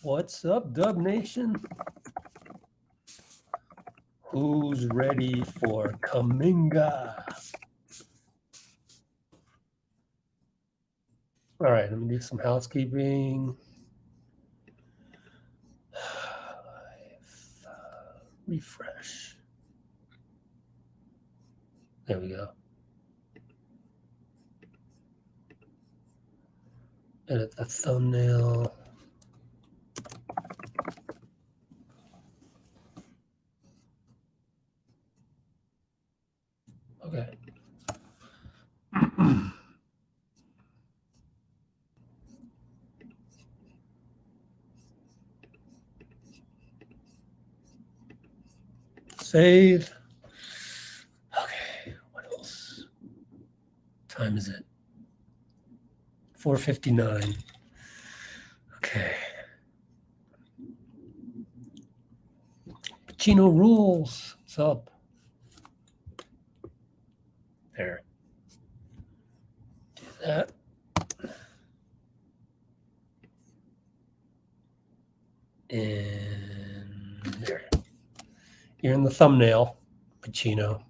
What's up, Dub Nation? Who's ready for Kuminga? All right, let me do some housekeeping. Refresh. There we go. Edit the thumbnail. Okay. Save. Okay, what else? Time is it? 4:59. Okay. Pacino rules. What's up? There. Do that. And there. You're in the thumbnail, Pacino.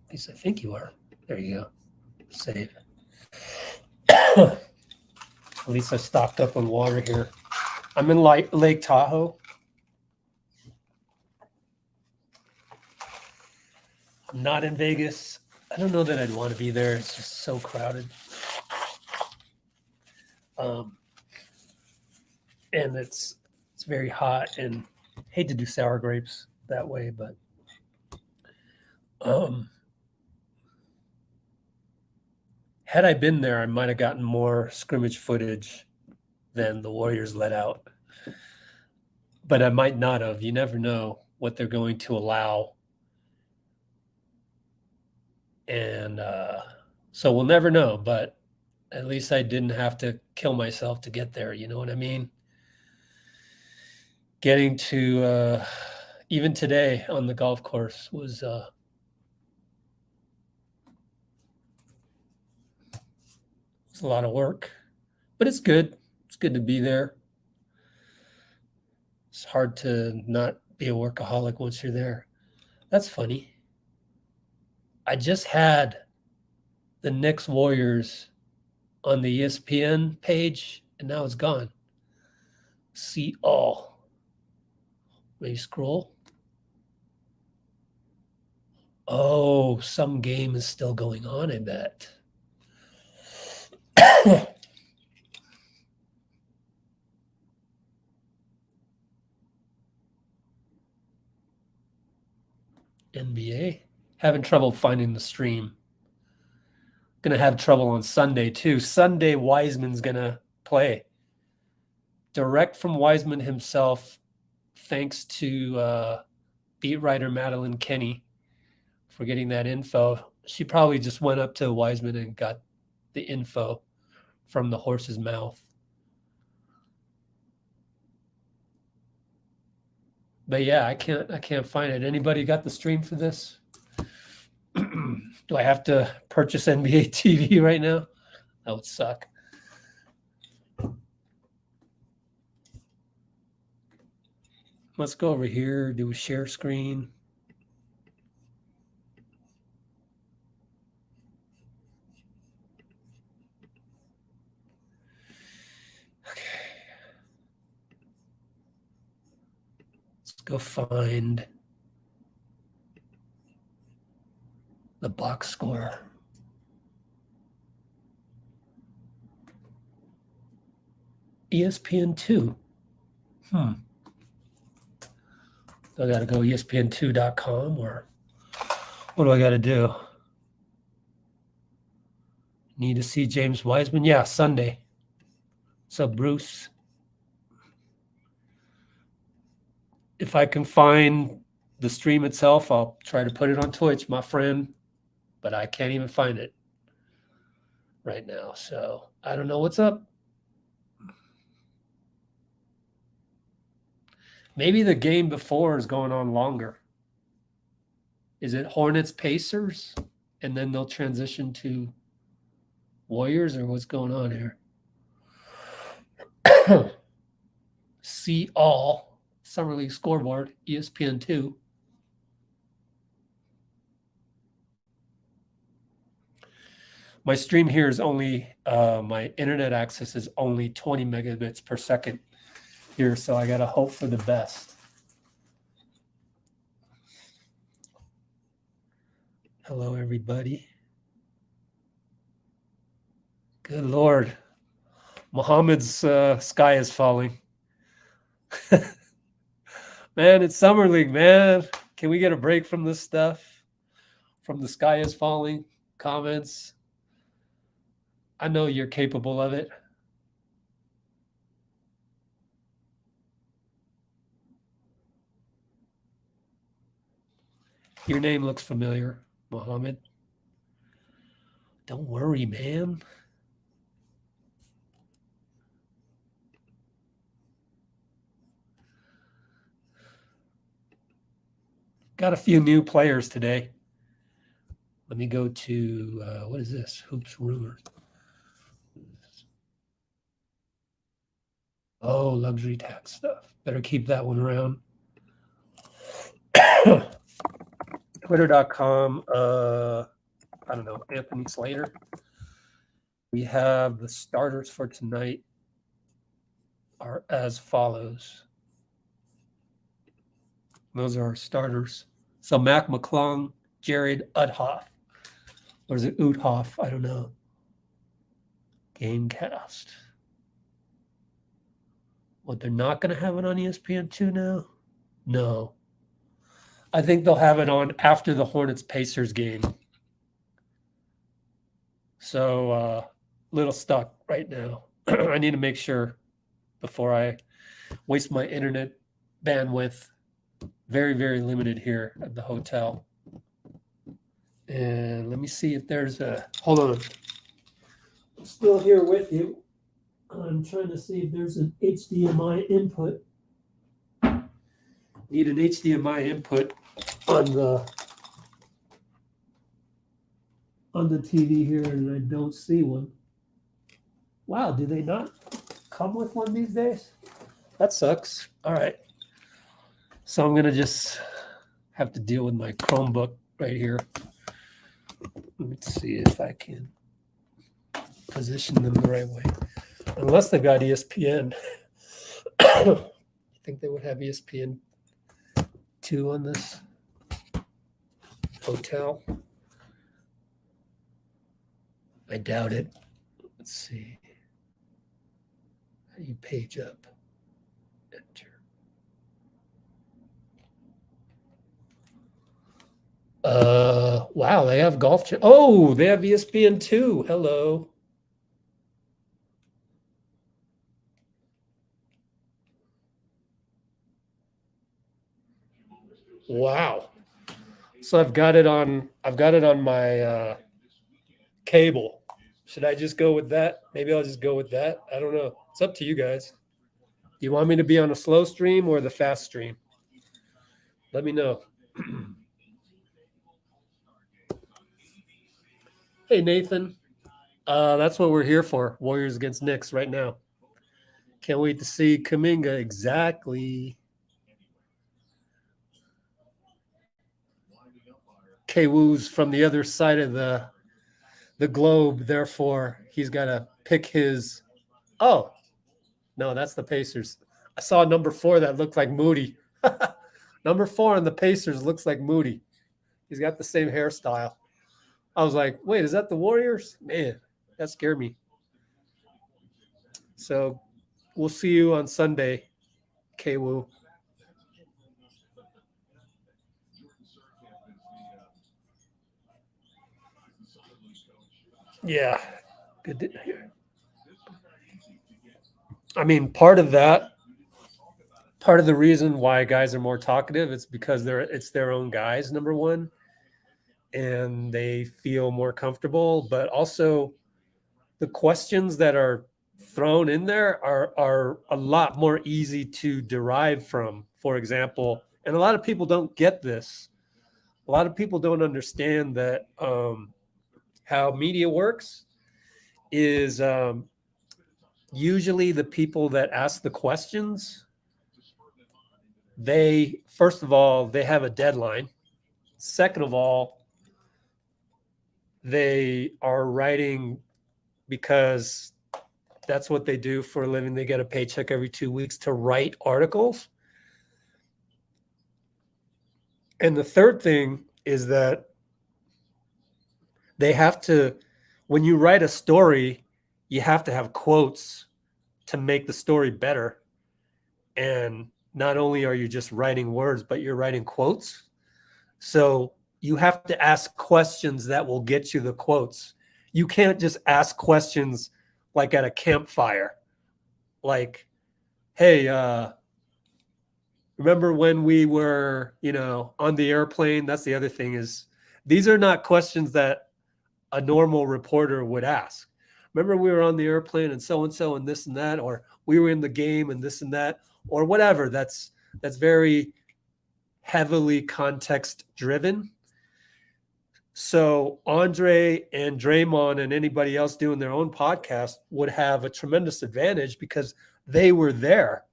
At least I think you are. There you go. Save. At least I stocked up on water here. I'm in Lake Tahoe. I'm not in Vegas. I don't know that I'd want to be there. It's just so crowded. And it's very hot, and hate to do sour grapes that way, but had I been there, I might have gotten more scrimmage footage than the Warriors let out. But I might not have. You never know what they're going to allow. And so we'll never know, but at least I didn't have to kill myself to get there. You know what I mean? Getting to even today on the golf course was a lot of work, but it's good. It's good to be there. It's hard to not be a workaholic once you're there. That's funny. I just had the Knicks Warriors on the ESPN page, and now it's gone. See all. Maybe scroll. Oh, some game is still going on, I bet. NBA. Having trouble finding the stream. Gonna have trouble on Sunday too. Sunday, Wiseman's gonna play. Direct from Wiseman himself, thanks to beat writer Madeline Kenny for getting that info. She probably just went up to Wiseman and got the info from the horse's mouth. But yeah, I can't find it. Anybody got the stream for this? Do I have to purchase NBA TV right now? That would suck. Let's go over here, do a share screen. Okay. Let's go find the box score. ESPN2. I got to go ESPN2.com, or what do I got to do? Need to see James Wiseman? Yeah, Sunday. What's up, Bruce? If I can find the stream itself, I'll try to put it on Twitch, my friend. But I can't even find it right now. So I don't know what's up. Maybe the game before is going on longer. Is it Hornets Pacers? And then they'll transition to Warriors or what's going on here? See all Summer League scoreboard, ESPN2. My stream here is only, my internet access is only 20 megabits per second here, so I got to hope for the best. Hello, everybody. Good Lord. Muhammad's sky is falling. Man, it's Summer League, man. Can we get a break from this stuff? From the sky is falling comments. I know you're capable of it. Your name looks familiar, Muhammad. Don't worry, man. Got a few new players today. Let me go to, what is this? Hoops Rumors. Oh, luxury tax stuff. Better keep that one around. Twitter.com, I don't know, Anthony Slater. We have the starters for tonight are as follows. Those are our starters. So Mac McClung, Jared Udhoff. Or is it Udhoff? I don't know. Gamecast. What, they're not going to have it on ESPN2 now? No. I think they'll have it on after the Hornets-Pacers game. So, little stuck right now. I need to make sure before I waste my internet bandwidth. Very, very limited here at the hotel. And let me see if there's a, hold on. I'm still here with you. I'm trying to see if there's an HDMI input. Need an HDMI input on the TV here, and I don't see one. Wow, do they not come with one these days? That sucks. All right. So I'm going to just have to deal with my Chromebook right here. Let's see if I can position them the right way. Unless they've got ESPN. I think they would have ESPN2 on this hotel. I doubt it. Let's see. How do you page up? Enter. Wow, they have golf. Oh, they have ESPN2. Hello. Wow. So I've got it on my cable. Should I just go with that? Maybe I'll just go with that. I don't know. It's up to you guys. Do you want me to be on a slow stream or the fast stream? Let me know. Hey, Nathan. That's what we're here for. Warriors against Knicks right now. Can't wait to see Kuminga. Exactly. K-Woo's from the other side of the globe. Therefore, he's got to pick his. Oh, no, that's the Pacers. I saw number 4 that looked like Moody. Number 4 on the Pacers looks like Moody. He's got the same hairstyle. I was like, wait, is that the Warriors? Man, that scared me. So we'll see you on Sunday, K-Woo. Yeah, good to hear. I mean, part of the reason why guys are more talkative, it's because it's their own guys, number one, and they feel more comfortable. But also, the questions that are thrown in there are a lot more easy to derive from. For example, and a lot of people don't get this. A lot of people don't understand that how media works. is usually the people that ask the questions, first of all, they have a deadline. Second of all, they are writing because that's what they do for a living. They get a paycheck every 2 weeks to write articles. And the third thing is that they have to, when you write a story, you have to have quotes to make the story better. And not only are you just writing words, but you're writing quotes. So you have to ask questions that will get you the quotes. You can't just ask questions like at a campfire. Like, hey, remember when we were, on the airplane? That's the other thing is these are not questions that a normal reporter would ask. Remember we were on the airplane and so and this and that, or we were in the game and this and that, or whatever. That's very heavily context driven. So Andre and Draymond and anybody else doing their own podcast would have a tremendous advantage because they were there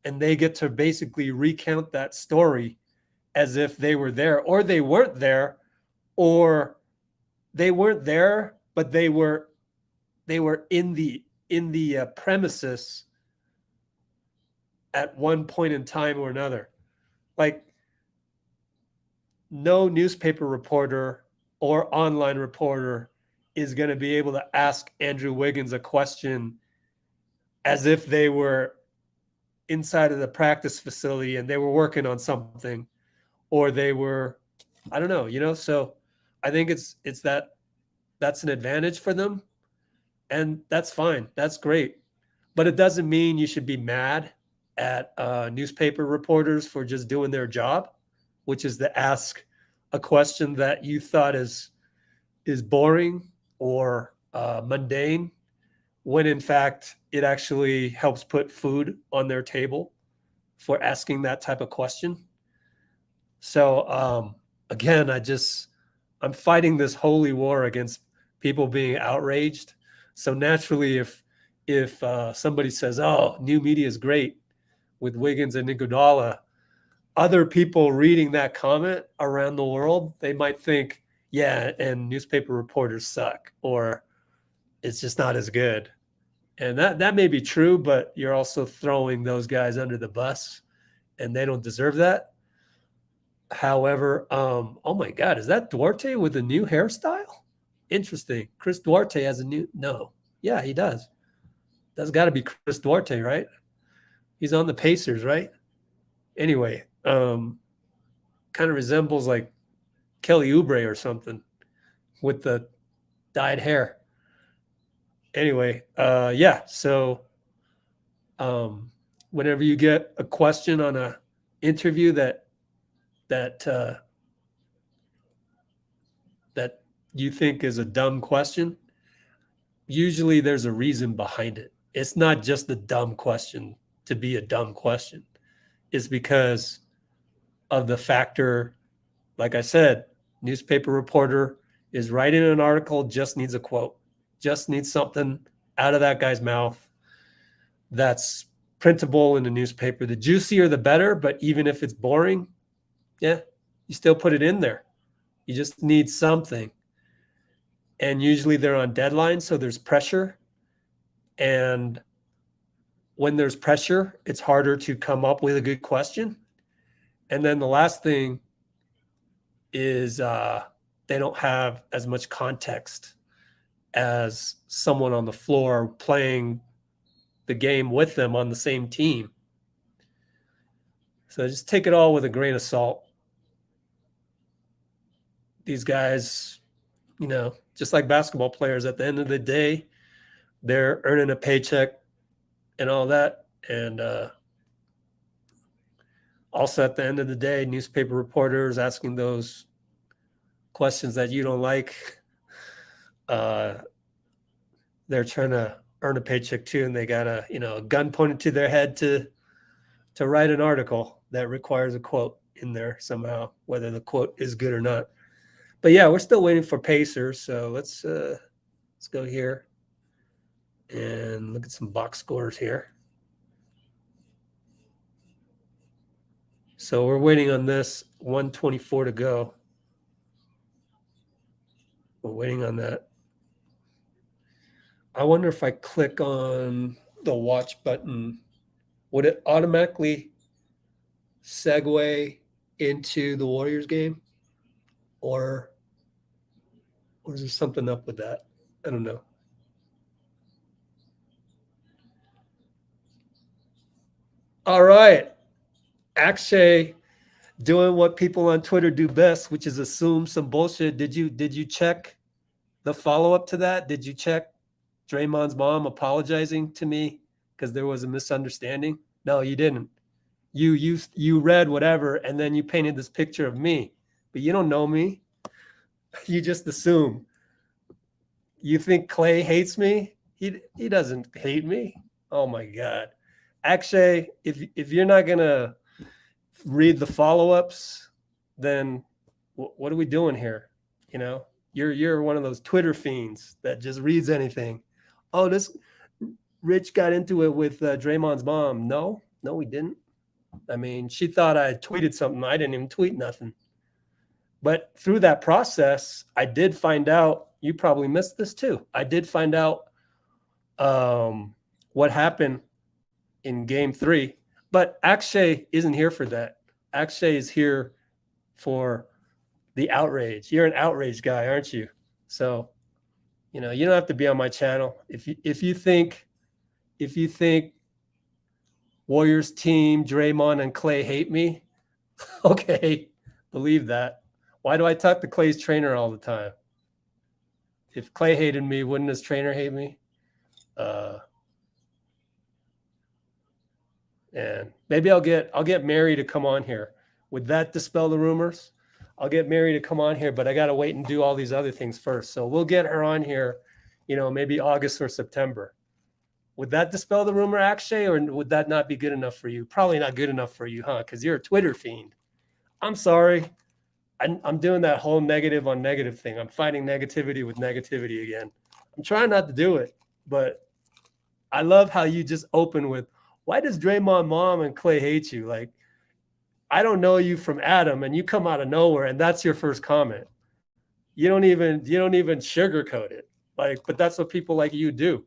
and they get to basically recount that story as if they were there, or they weren't there, or they weren't there, but they were in the premises at one point in time or another. Like, no newspaper reporter or online reporter is going to be able to ask Andrew Wiggins a question as if they were inside of the practice facility and they were working on something, or they were, I don't know, so I think that's an advantage for them, and that's fine. That's great. But it doesn't mean you should be mad at newspaper reporters for just doing their job, which is to ask a question that you thought is boring or mundane, when in fact it actually helps put food on their table for asking that type of question. So again, I'm fighting this holy war against people being outraged. So naturally, if somebody says, "Oh, new media is great with Wiggins and Iguodala," other people reading that comment around the world, they might think, yeah, and newspaper reporters suck, or it's just not as good. And that may be true, but you're also throwing those guys under the bus, and they don't deserve that. However, oh my God, is that Duarte with a new hairstyle? Interesting. Chris Duarte has no. Yeah, he does. That's got to be Chris Duarte, right? He's on the Pacers, right? Anyway, kind of resembles like Kelly Oubre or something with the dyed hair. Anyway, yeah. So whenever you get a question on a interview that you think is a dumb question, usually there's a reason behind it. It's not just a dumb question to be a dumb question. It's because of the factor, like I said, newspaper reporter is writing an article, just needs a quote, just needs something out of that guy's mouth that's printable in the newspaper. The juicier, the better, but even if it's boring, yeah, you still put it in there. You just need something. And usually they're on deadline, so there's pressure. And when there's pressure, it's harder to come up with a good question. And then the last thing is they don't have as much context as someone on the floor playing the game with them on the same team. So just take it all with a grain of salt. These guys, just like basketball players, at the end of the day, they're earning a paycheck and all that. And also at the end of the day, newspaper reporters asking those questions that you don't like, they're trying to earn a paycheck too, and they got a gun pointed to their head to write an article that requires a quote in there somehow, whether the quote is good or not. But yeah, we're still waiting for Pacers, so let's go here. And look at some box scores here. So we're waiting on this 124 to go. We're waiting on that. I wonder if I click on the watch button, would it automatically segue into the Warriors game? Or is there something up with that? I don't know. All right. Akshay doing what people on Twitter do best, which is assume some bullshit. Did you check the follow-up to that? Did you check Draymond's mom apologizing to me because there was a misunderstanding? No, you didn't. You read whatever, and then you painted this picture of me, but you don't know me. You just assume. You think Klay hates me? He doesn't hate me. Oh my God. Actually, if you're not gonna read the follow-ups, then what are we doing here? You know, you're one of those Twitter fiends that just reads anything. Oh, this Rich got into it with Draymond's mom. No, we didn't. I mean, she thought I tweeted something. I didn't even tweet nothing. But through that process, I did find out, you probably missed this too. I did find out what happened in game 3. But Akshay isn't here for that. Akshay is here for the outrage. You're an outrage guy, aren't you? So, you know, you don't have to be on my channel. If you think Warriors team, Draymond and Klay hate me, okay, believe that. Why do I talk to Klay's trainer all the time? If Klay hated me, wouldn't his trainer hate me? And maybe I'll get Mary to come on here. Would that dispel the rumors? I'll get Mary to come on here, but I got to wait and do all these other things first. So we'll get her on here, you know, maybe August or September. Would that dispel the rumor, Akshay, or would that not be good enough for you? Probably not good enough for you, huh? Because you're a Twitter fiend. I'm sorry. I'm doing that whole negative on negative thing. I'm fighting negativity with negativity again. I'm trying not to do it, but I love how you just open with, why does Draymond mom and Klay hate you? Like, I don't know you from Adam, and you come out of nowhere, and that's your first comment. You don't even sugarcoat it. Like, but that's what people like you do.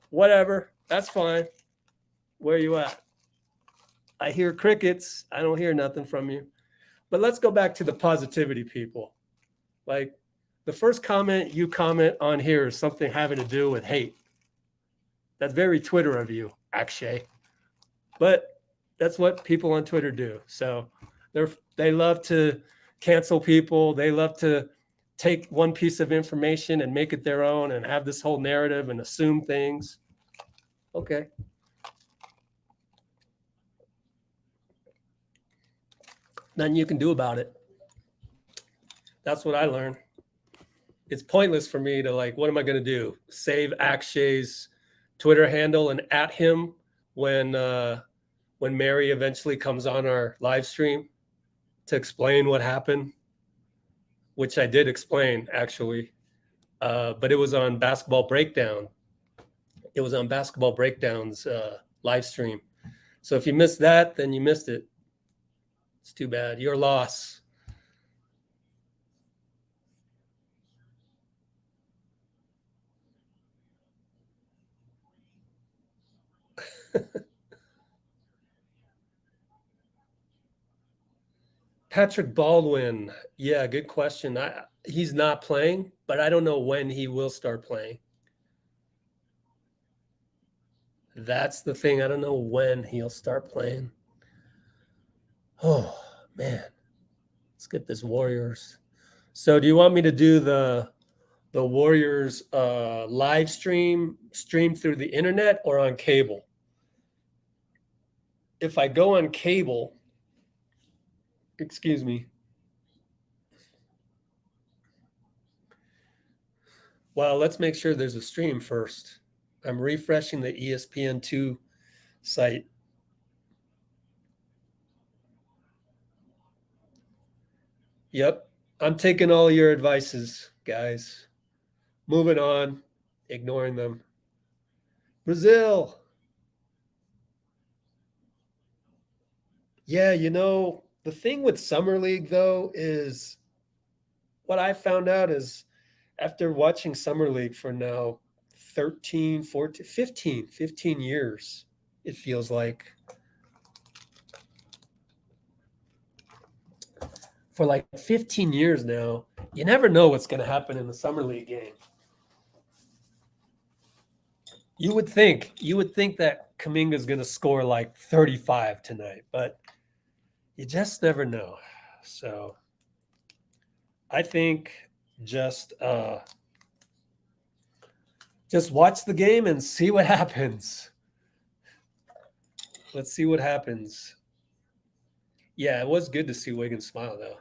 Whatever, that's fine. Where you at? I hear crickets. I don't hear nothing from you. But let's go back to the positivity, people. Like, the first comment you comment on here is something having to do with hate. That's very Twitter of you, Akshay. But that's what people on Twitter do. So they love to cancel people. They love to take one piece of information and make it their own and have this whole narrative and assume things. Okay. Nothing you can do about it. That's what I learned. It's pointless for me to, like, what am I going to do? Save Akshay's Twitter handle and at him when Mary eventually comes on our live stream to explain what happened, which I did explain, actually. But it was on Basketball Breakdown. It was on Basketball Breakdown's live stream. So if you missed that, then you missed it. It's too bad. Your loss. Patrick Baldwin. Yeah, good question. He's not playing, but I don't know when he will start playing. That's the thing. I don't know when he'll start playing. Oh, man. Let's get this Warriors. So do you want me to do the Warriors live stream through the internet or on cable? If I go on cable, excuse me. Well, let's make sure there's a stream first. I'm refreshing the ESPN2 site. Yep. I'm taking all your advices, guys. Moving on, ignoring them. Brazil. Yeah, the thing with Summer League, though, is what I found out is after watching Summer League for now 13, 14, 15 years, it feels like. For like 15 years now, you never know what's going to happen in the Summer League game. You would think that Kuminga is going to score like 35 tonight, but you just never know. So I think just watch the game and see what happens. Let's see what happens. Yeah, it was good to see Wiggins smile, though.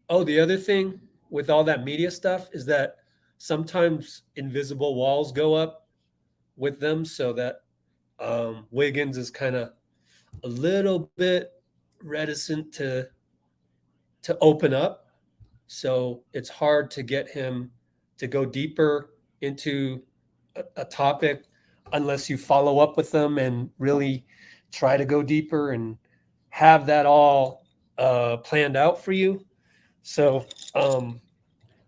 Oh, the other thing with all that media stuff is that sometimes invisible walls go up with them so that Wiggins is kind of a little bit reticent to open up. So it's hard to get him to go deeper into a topic unless you follow up with them and really try to go deeper and have that all planned out for you. So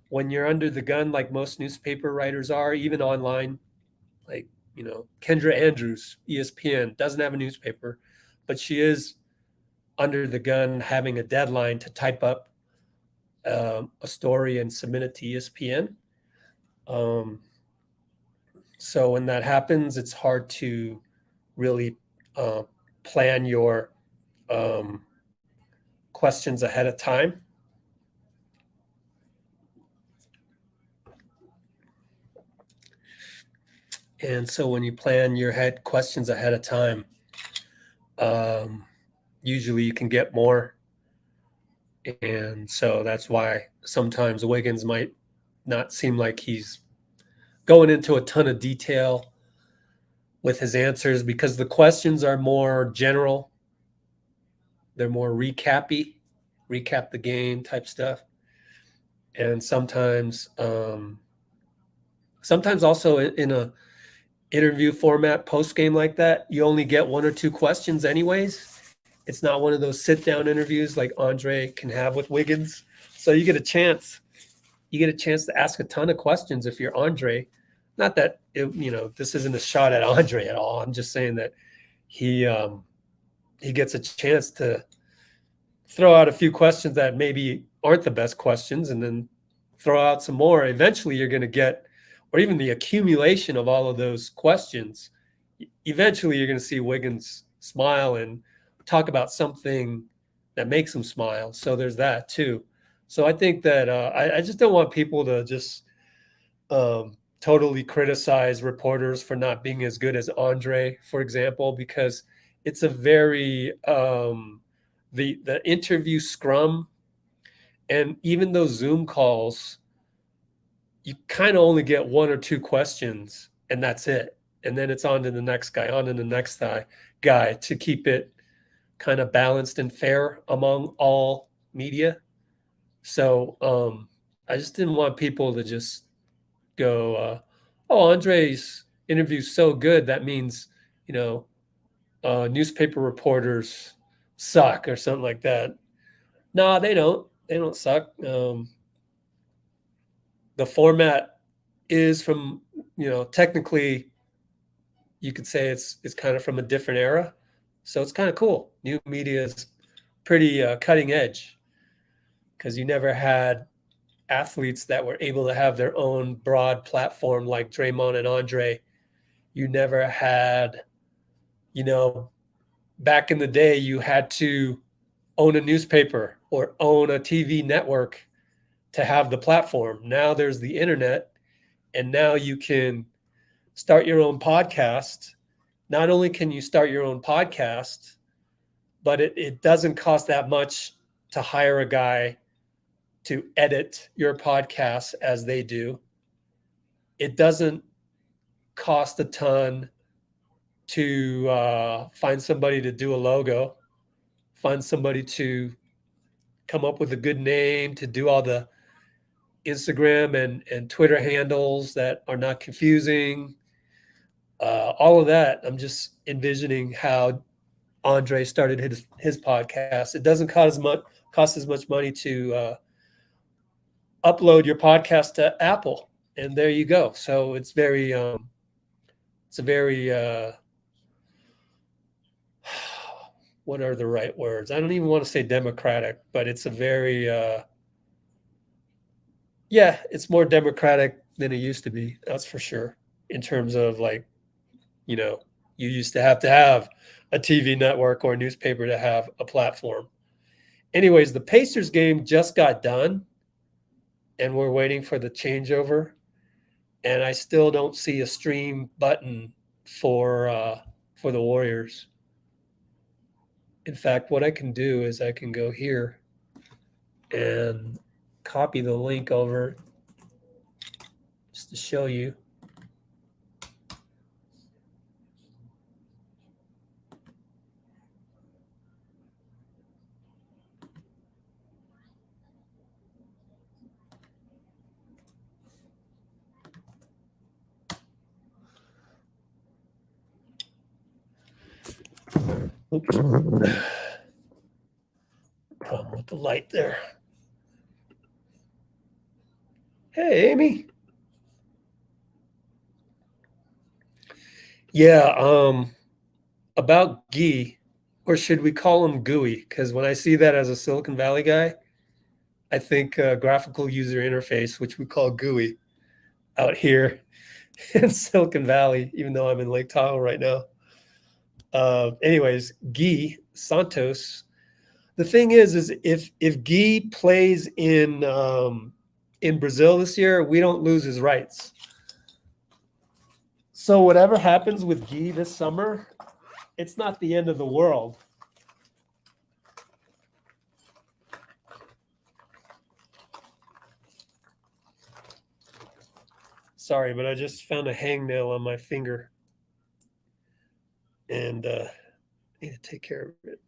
when you're under the gun, like most newspaper writers are, even online, like, Kendra Andrews, ESPN, doesn't have a newspaper, but she is under the gun having a deadline to type up a story and submit it to ESPN. So when that happens, it's hard to really plan your questions ahead of time. And so when you plan your head questions ahead of time, usually you can get more. And so that's why sometimes Wiggins might not seem like he's going into a ton of detail with his answers because the questions are more general. They're more recap the game type stuff. And sometimes also in a interview format post game like that, you only get one or two questions anyways. It's not one of those sit down interviews like Andre can have with Wiggins. So you get a chance to ask a ton of questions if you're Andre. Not that this isn't a shot at Andre at all. I'm just saying that he gets a chance to throw out a few questions that maybe aren't the best questions and then throw out some more. Eventually you're going to get, or even the accumulation of all of those questions, eventually you're going to see Wiggins smile and talk about something that makes him smile. So there's that too. So I think that I just don't want people to just totally criticize reporters for not being as good as Andre, for example, because it's a very the interview scrum and even those Zoom calls, you kind of only get one or two questions and that's it. And then it's on to the next guy, guy to keep it kind of balanced and fair among all media. So I just didn't want people to just go, oh, Andre's interview's so good. That means, newspaper reporters suck or something like that. No, they don't. They don't suck. The format is from, technically you could say it's kind of from a different era. So it's kind of cool. New media is pretty cutting edge because you never had athletes that were able to have their own broad platform like Draymond and Andre. You never had, back in the day, you had to own a newspaper or own a TV network to have the platform. Now there's the internet, and now you can start your own podcast. Not only can you start your own podcast, but it doesn't cost that much to hire a guy to edit your podcast as they do. It doesn't cost a ton to find somebody to do a logo, find somebody to come up with a good name, to do all the Instagram and Twitter handles that are not confusing. all of that. I'm just envisioning how Andre started his podcast. It doesn't cost as much money to upload your podcast to Apple, and there you go. So it's a very what are the right words? I don't even want to say democratic, but it's a very yeah, it's more democratic than it used to be. That's for sure. In terms of like, you know, you used to have a TV network or a newspaper to have a platform. Anyways, the Pacers game just got done, and we're waiting for the changeover. And I still don't see a stream button for the Warriors. In fact, what I can do is I can go here and copy the link over just to show you. Oops. Problem with the light there. Hey, Amy. Yeah, about Gee, or should we call him Gooey? Because when I see that as a Silicon Valley guy, I think graphical user interface, which we call GUI out here in Silicon Valley, even though I'm in Lake Tahoe right now. Anyways, Guy Santos. The thing is if Guy plays in Brazil this year, we don't lose his rights. So whatever happens with Guy this summer, it's not the end of the world. Sorry, but I just found a hangnail on my finger, and need to take care of it.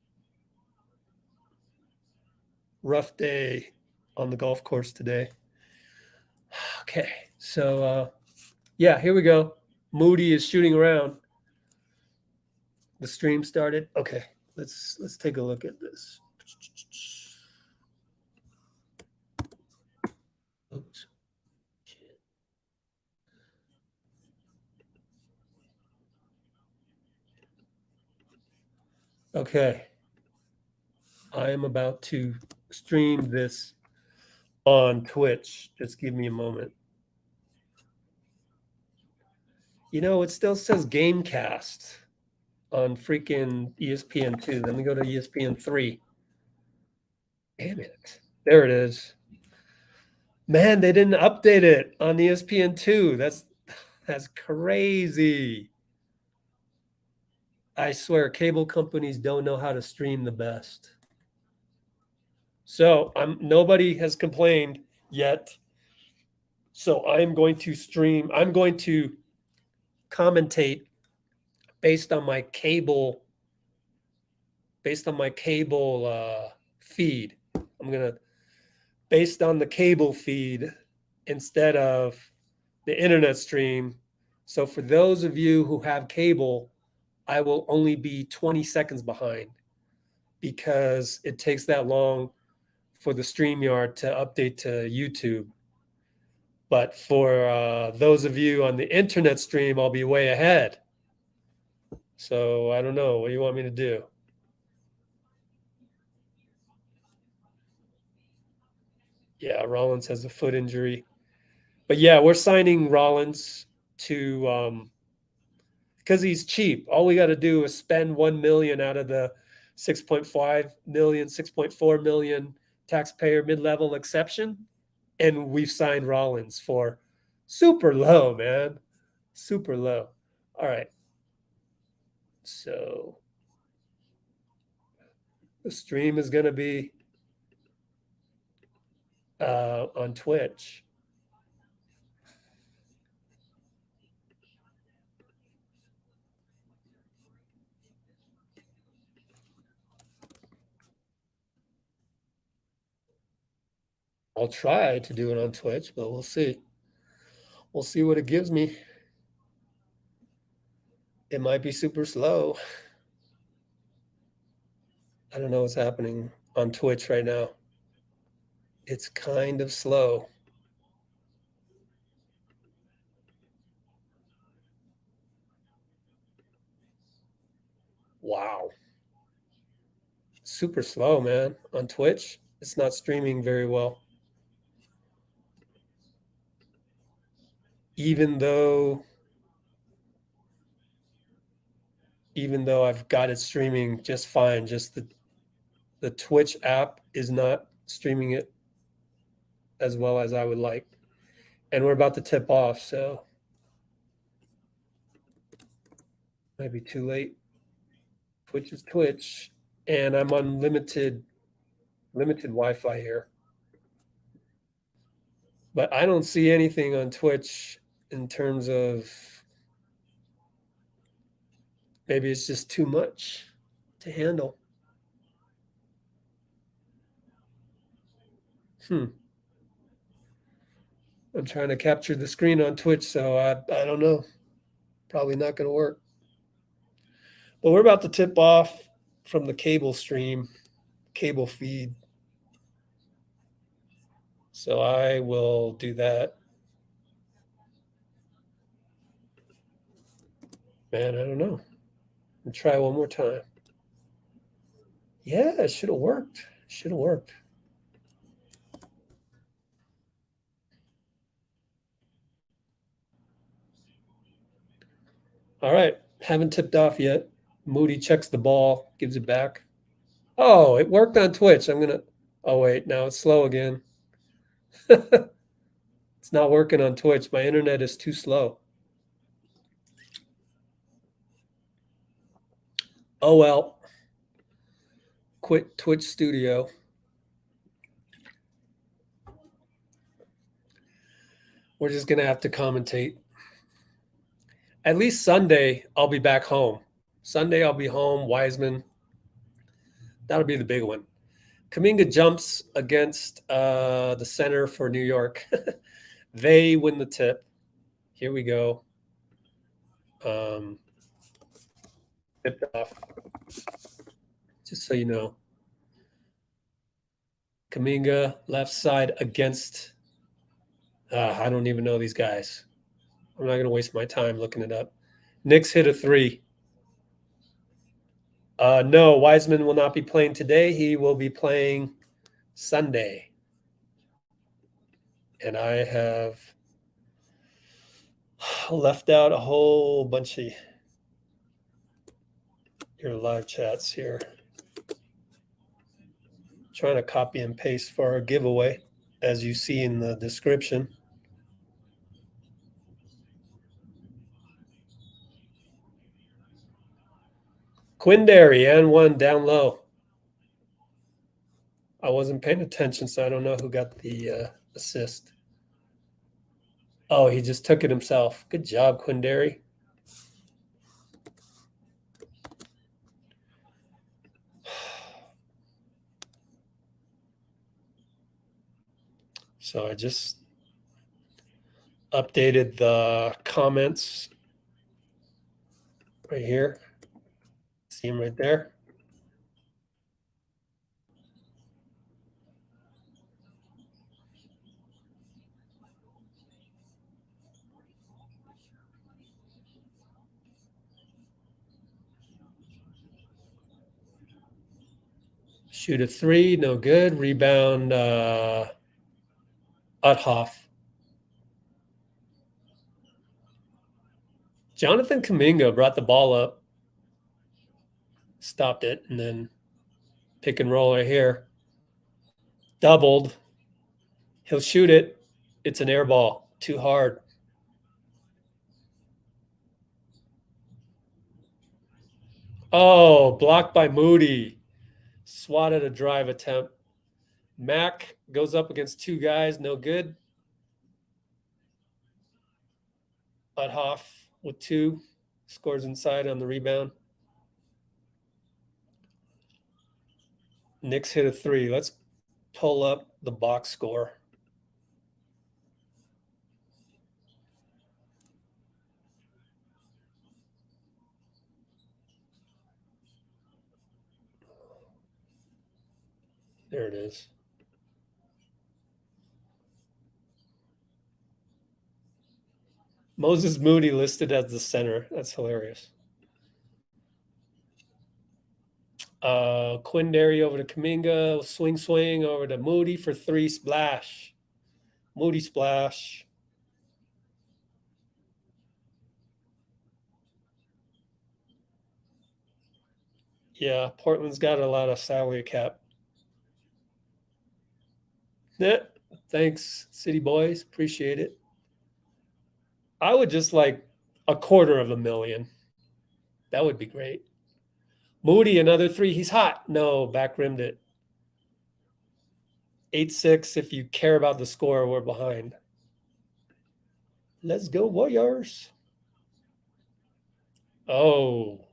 Rough day on the golf course today. Okay, so yeah, here we go. Moody is shooting around. The stream started. Okay, let's take a look at this. Oops. Okay, I am about to stream this on Twitch. Just give me a moment. You know, it still says Gamecast on freaking ESPN2. Let me go to ESPN3. Damn it. There it is. Man, they didn't update it on ESPN2. That's crazy. I swear, cable companies don't know how to stream the best. So nobody has complained yet. So I'm going to stream. I'm going to commentate based on my cable feed. I'm gonna based on the cable feed instead of the internet stream. So for those of you who have cable, I will only be 20 seconds behind because it takes that long for the StreamYard to update to YouTube. But for those of you on the internet stream, I'll be way ahead. So I don't know. What do you want me to do? Yeah, Rollins has a foot injury. But yeah, we're signing Rollins to because he's cheap. All we got to do is spend 1 million out of the 6.5 million, 6.4 million taxpayer mid-level exception, and we've signed Rollins for super low, man. Super low. All right. So the stream is going to be on Twitch. I'll try to do it on Twitch, but we'll see. We'll see what it gives me. It might be super slow. I don't know what's happening on Twitch right now. It's kind of slow. Wow. Super slow, man. On Twitch, it's not streaming very well. Even though I've got it streaming just fine, just the Twitch app is not streaming it as well as I would like. And we're about to tip off, so might be too late. Twitch is Twitch, and I'm on limited Wi-Fi here. But I don't see anything on Twitch in terms of maybe it's just too much to handle. I'm trying to capture the screen on Twitch, so I don't know. Probably not going to work. But we're about to tip off from the cable stream, cable feed. So I will do that. Man, I don't know. I'll try one more time. Yeah, it should have worked. Should have worked. All right. Haven't tipped off yet. Moody checks the ball, gives it back. Oh, it worked on Twitch. Oh, wait. Now it's slow again. It's not working on Twitch. My internet is too slow. Oh, well. Quit Twitch Studio. We're just going to have to commentate. At least Sunday, I'll be back home. Sunday, I'll be home. Wiseman. That'll be the big one. Kuminga jumps against the center for New York. They win the tip. Here we go. Tipped off. Just so you know. Kuminga left side against. I don't even know these guys. I'm not going to waste my time looking it up. Knicks hit a 3. No, Wiseman will not be playing today. He will be playing Sunday. And I have left out a whole bunch of your live chats here. Trying to copy and paste for our giveaway, as you see in the description. Quindary and 1 down low. I wasn't paying attention, so I don't know who got the assist. Oh, he just took it himself. Good job, Quindary. So I just updated the comments right here. See him right there. Shoot a 3, no good. Rebound, Uthoff. Jonathan Kuminga brought the ball up, stopped it, and then pick and roll right here. Doubled. He'll shoot it. It's an air ball. Too hard. Oh, blocked by Moody. Swatted a drive attempt. Mack goes up against 2 guys. No good. Uthoff with 2. Scores inside on the rebound. Knicks hit a 3. Let's pull up the box score. There it is. Moses Moody listed as the center. That's hilarious. Quindary over to Kuminga. Swing over to Moody for 3. Splash. Moody splash. Yeah, Portland's got a lot of salary cap. Yeah, thanks, City Boys. Appreciate it. I would just like $250,000. That would be great. Moody, another 3. He's hot. No, back rimmed it. 8-6. If you care about the score, we're behind. Let's go, Warriors. Oh,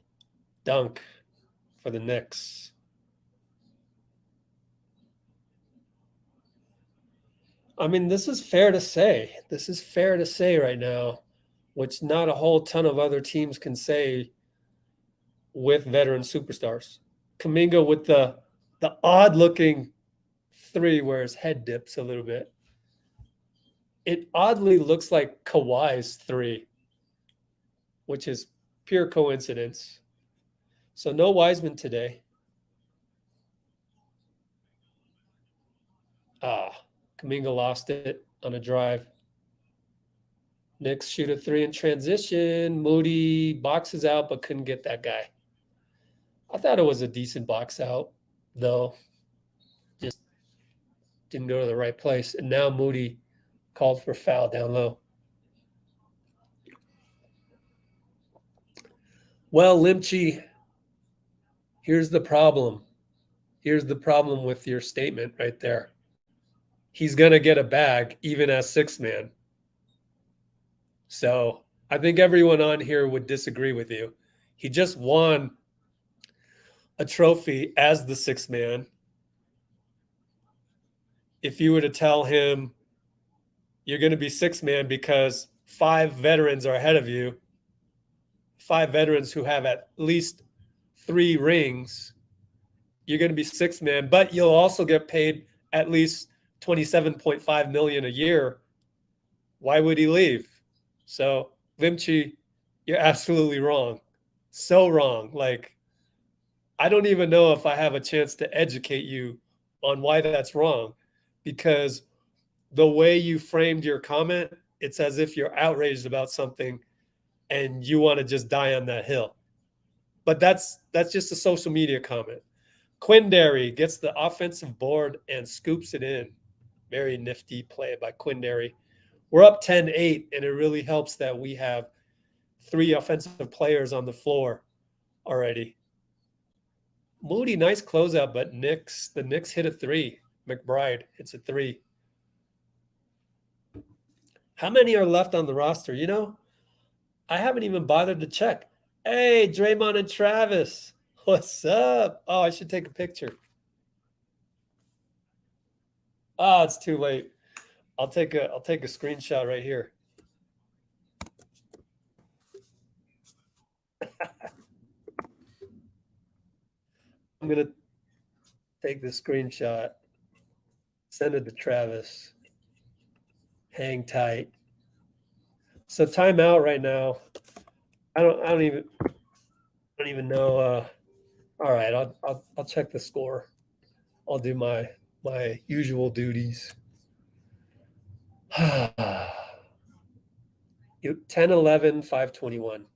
dunk for the Knicks. I mean, this is fair to say. This is fair to say right now, which not a whole ton of other teams can say with veteran superstars. Kuminga with the odd looking 3 where his head dips a little bit. It oddly looks like Kawhi's 3, which is pure coincidence. So no Wiseman today. Kuminga lost it on a drive. Knicks shoot a 3 in transition. Moody boxes out but couldn't get that guy. I thought it was a decent box out, though. Just didn't go to the right place. And now Moody called for foul down low. Well, Limchi, here's the problem. Here's the problem with your statement right there. He's going to get a bag even as 6-man. So I think everyone on here would disagree with you. He just won a trophy as the 6-man. If you were to tell him you're going to be 6-man because 5 veterans are ahead of you, 5 veterans who have at least 3 rings, you're going to be 6-man, but you'll also get paid at least $27.5 million a year. Why would he leave? So, Limchi, you're absolutely wrong. So wrong. Like, I don't even know if I have a chance to educate you on why that's wrong, because the way you framed your comment, it's as if you're outraged about something and you want to just die on that hill. But that's just a social media comment. Quindary gets the offensive board and scoops it in. Very nifty play by Quindary. We're up 10-8, and it really helps that we have 3 offensive players on the floor already. Moody, nice closeout, but the Knicks hit a 3. McBride hits a 3. How many are left on the roster? You know, I haven't even bothered to check. Hey, Draymond and Travis. What's up? Oh, I should take a picture. Oh, it's too late. I'll take a screenshot right here. I'm gonna take the screenshot, send it to Travis. Hang tight. So timeout right now. I don't even know. All right, I'll check the score. I'll do my usual duties. 10-11, 5:21.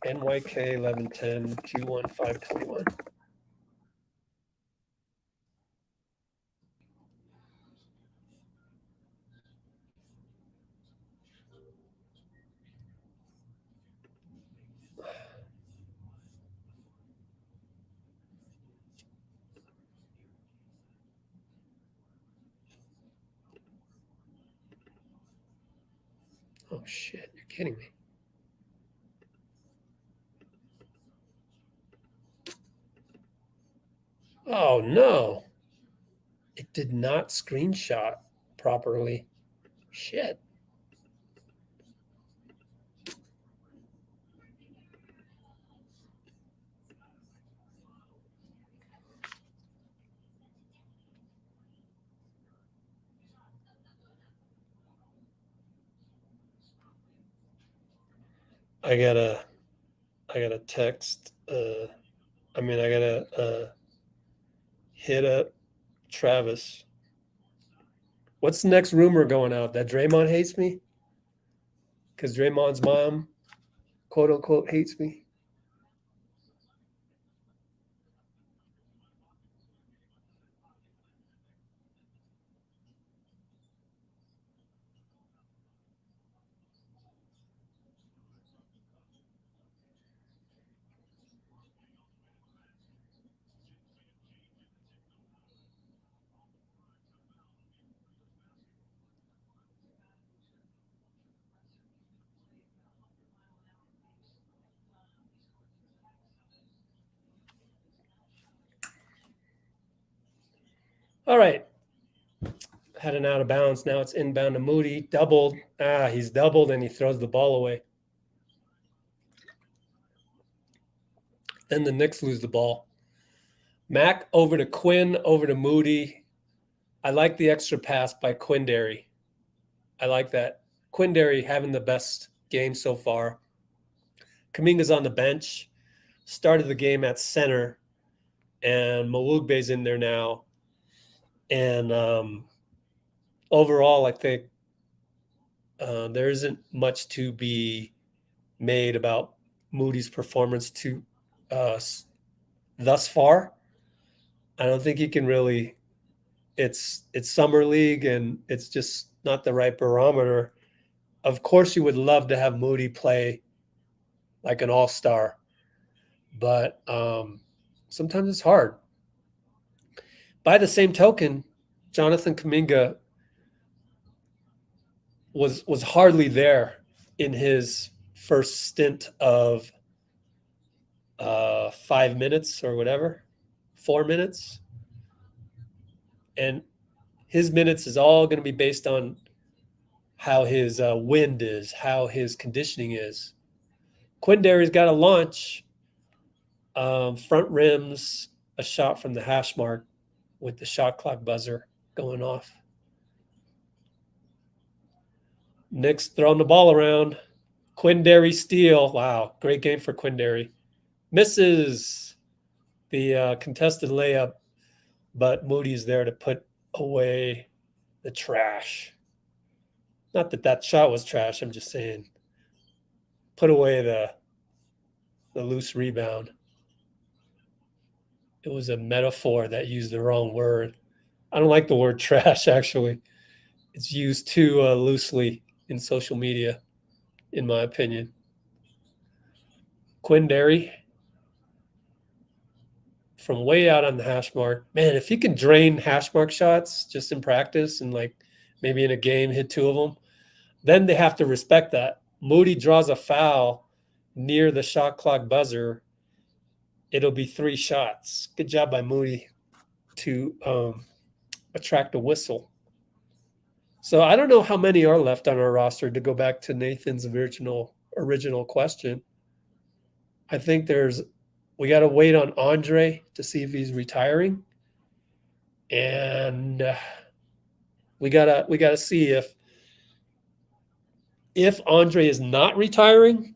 NYK 11-10, Q1 5:21. Oh shit, you're kidding me. Oh no. It did not screenshot properly. Shit. I gotta text. I gotta hit up Travis. What's the next rumor going out? That Draymond hates me? Because Draymond's mom, quote unquote, hates me? All right. Had an out of bounds. Now it's inbound to Moody. Doubled. He's doubled and he throws the ball away. Then the Knicks lose the ball. Mac over to Quinn, over to Moody. I like the extra pass by Quindary. I like that. Quindary having the best game so far. Kuminga's on the bench. Started the game at center. And Malugbe's in there now. And overall, I think there isn't much to be made about Moody's performance to thus far. I don't think he can really. It's summer league, and it's just not the right barometer. Of course, you would love to have Moody play like an all-star, but sometimes it's hard. By the same token, Jonathan Kuminga was hardly there in his first stint of 5 minutes or whatever, 4 minutes. And his minutes is all going to be based on how his wind is, how his conditioning is. Quindary's got a launch, front rims, a shot from the hash mark with the shot clock buzzer going off. Knicks throwing the ball around. Quindary steal. Wow, great game for Quindary. Misses the contested layup, but Moody's there to put away the trash. Not that that shot was trash. I'm just saying, put away the loose rebound. It was a metaphor that used the wrong word. I don't like the word trash, actually. It's used too loosely in social media, in my opinion. Quindary from way out on the hash mark. Man, if he can drain hash mark shots just in practice and like maybe in a game hit 2 of them, then they have to respect that. Moody draws a foul near the shot clock buzzer. It'll be 3 shots. Good job by Moody to attract a whistle. So I don't know how many are left on our roster, to go back to Nathan's original question. I think we got to wait on Andre to see if he's retiring. And we gotta see if Andre is not retiring,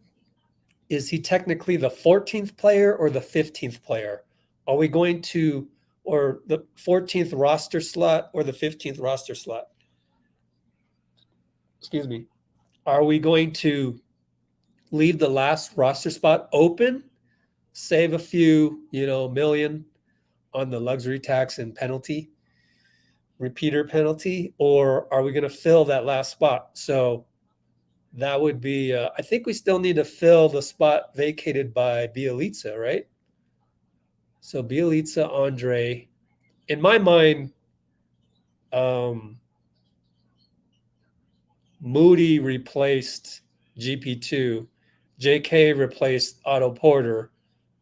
is he technically the 14th player or the 15th player? Are we going to, or the 14th roster slot or the 15th roster slot? Excuse me. Are we going to leave the last roster spot open, save a few, million on the luxury tax and penalty, repeater penalty, or are we going to fill that last spot? So that would be, I think we still need to fill the spot vacated by Bjelica, right? So Bjelica, Andre. In my mind, Moody replaced GP2. JK replaced Otto Porter.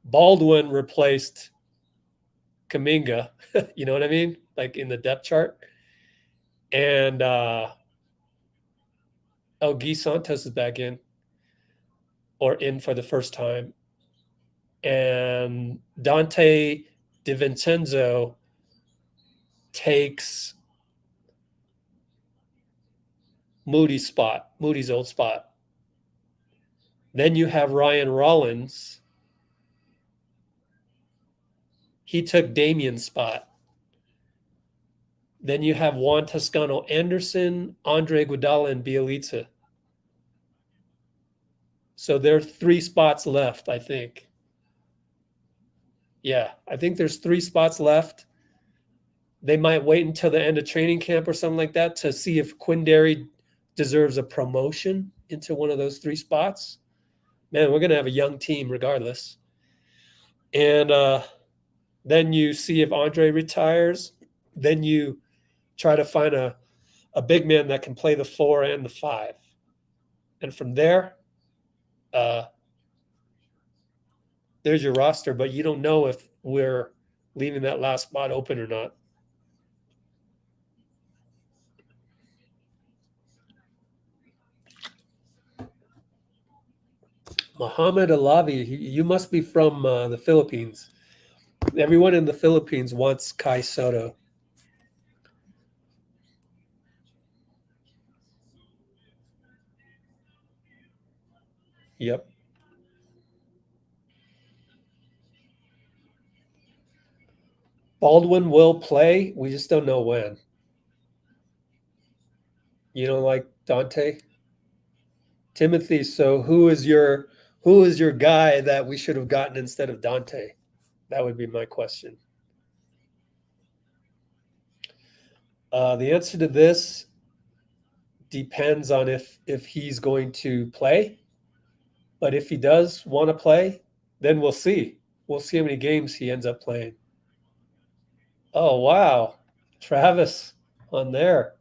Baldwin replaced Kuminga. You know what I mean? Like in the depth chart. And Guy Santos is back in, or in for the first time. And Dante DiVincenzo takes Moody's old spot. Then you have Ryan Rollins. He took Damian's spot. Then you have Juan Toscano Anderson, Andre Iguodala, and Bielitsa. So there are 3 spots left, I think. Yeah, I think there's 3 spots left. They might wait until the end of training camp or something like that to see if Quinndary deserves a promotion into one of those 3 spots. Man, we're going to have a young team regardless. And then you see if Andre retires. Then you try to find a big man that can play the 4 and the 5. And from there, there's your roster, but you don't know if we're leaving that last spot open or not. Muhammad Alavi, you must be from the Philippines. Everyone in the Philippines wants Kai Soto. Yep. Baldwin will play. We just don't know when. You don't like Dante? Timothy, so who is your guy that we should have gotten instead of Dante? That would be my question. The answer to this depends on if he's going to play. But if he does want to play, then we'll see. We'll see how many games he ends up playing. Oh, wow. Travis on there.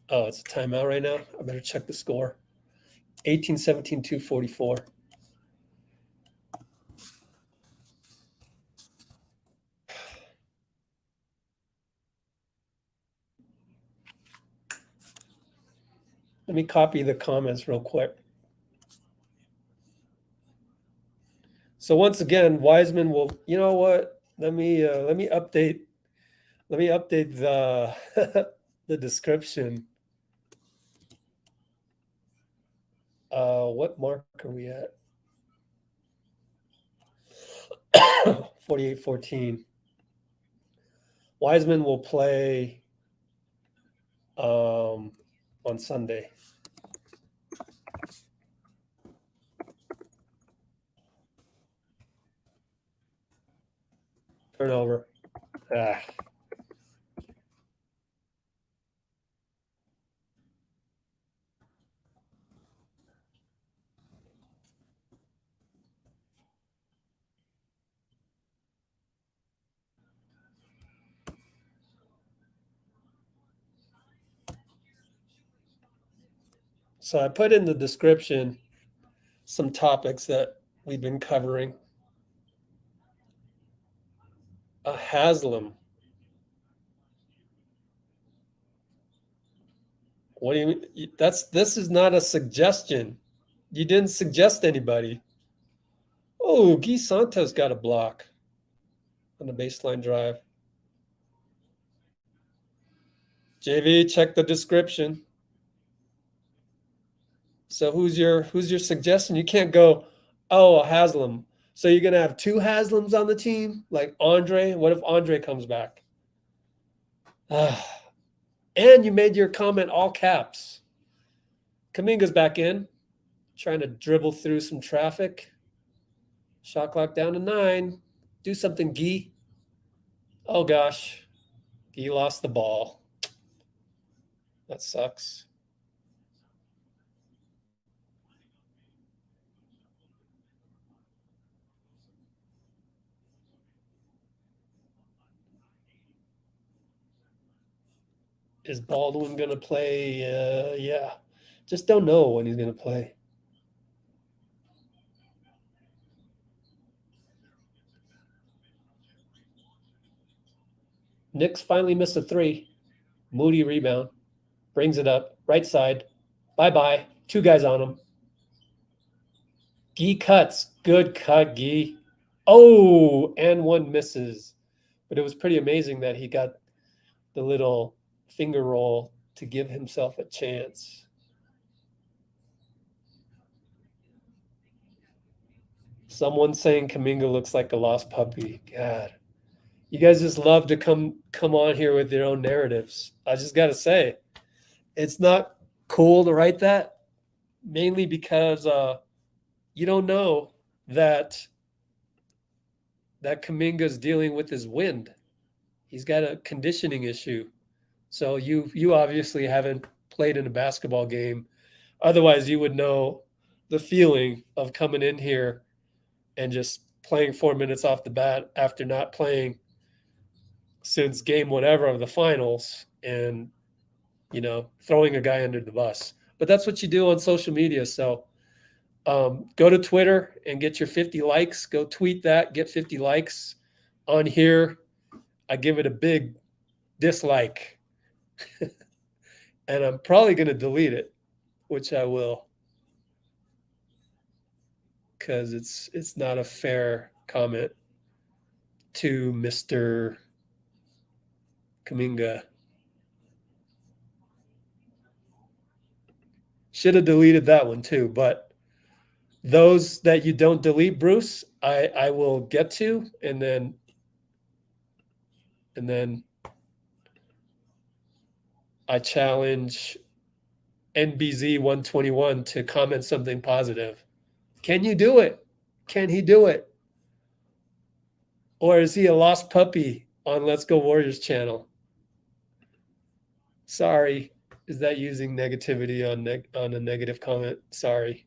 Oh, it's a timeout right now. I better check the score. 18-17, 244. Let me copy the comments real quick. So once again, Wiseman will. You know what? Let me update. Let me update the the description. What mark are we at? 48-14. Wiseman will play on Sunday. Turnover. So I put in the description some topics that we've been covering. A Haslam. What do you mean? This is not a suggestion. You didn't suggest anybody. Oh, Guy Santos got a block on the baseline drive. JV, check the description. So who's your suggestion? You can't go, oh, a Haslam. So you're gonna have 2 Haslams on the team, like Andre. What if Andre comes back? And you made your comment all caps. Kuminga's back in, trying to dribble through some traffic. Shot clock down to 9. Do something, Guy. Oh gosh, Guy lost the ball. That sucks. Is Baldwin going to play? Yeah. Just don't know when he's going to play. Knicks finally missed a 3. Moody rebound. Brings it up. Right side. Bye-bye. 2 guys on him. Guy cuts. Good cut, Guy. Oh, and one misses. But it was pretty amazing that he got the little finger roll to give himself a chance. Someone saying Kuminga looks like a lost puppy. God. You guys just love to come on here with your own narratives. I just got to say, it's not cool to write that, mainly because you don't know that Kuminga's dealing with his wind. He's got a conditioning issue. So you obviously haven't played in a basketball game. Otherwise, you would know the feeling of coming in here and just playing 4 minutes off the bat after not playing since game whatever of the finals and, throwing a guy under the bus. But that's what you do on social media. So go to Twitter and get your 50 likes. Go tweet that, get 50 likes. On here, I give it a big dislike. And I'm probably going to delete it, which I will, because it's not a fair comment to Mr. Kuminga. Should have deleted that one too, but those that you don't delete, Bruce, I will get to, and then I challenge NBZ 121 to comment something positive. Can you do it? Can he do it? Or is he a lost puppy on Let's Go Warriors channel? Sorry. Is that using negativity on a negative comment? Sorry.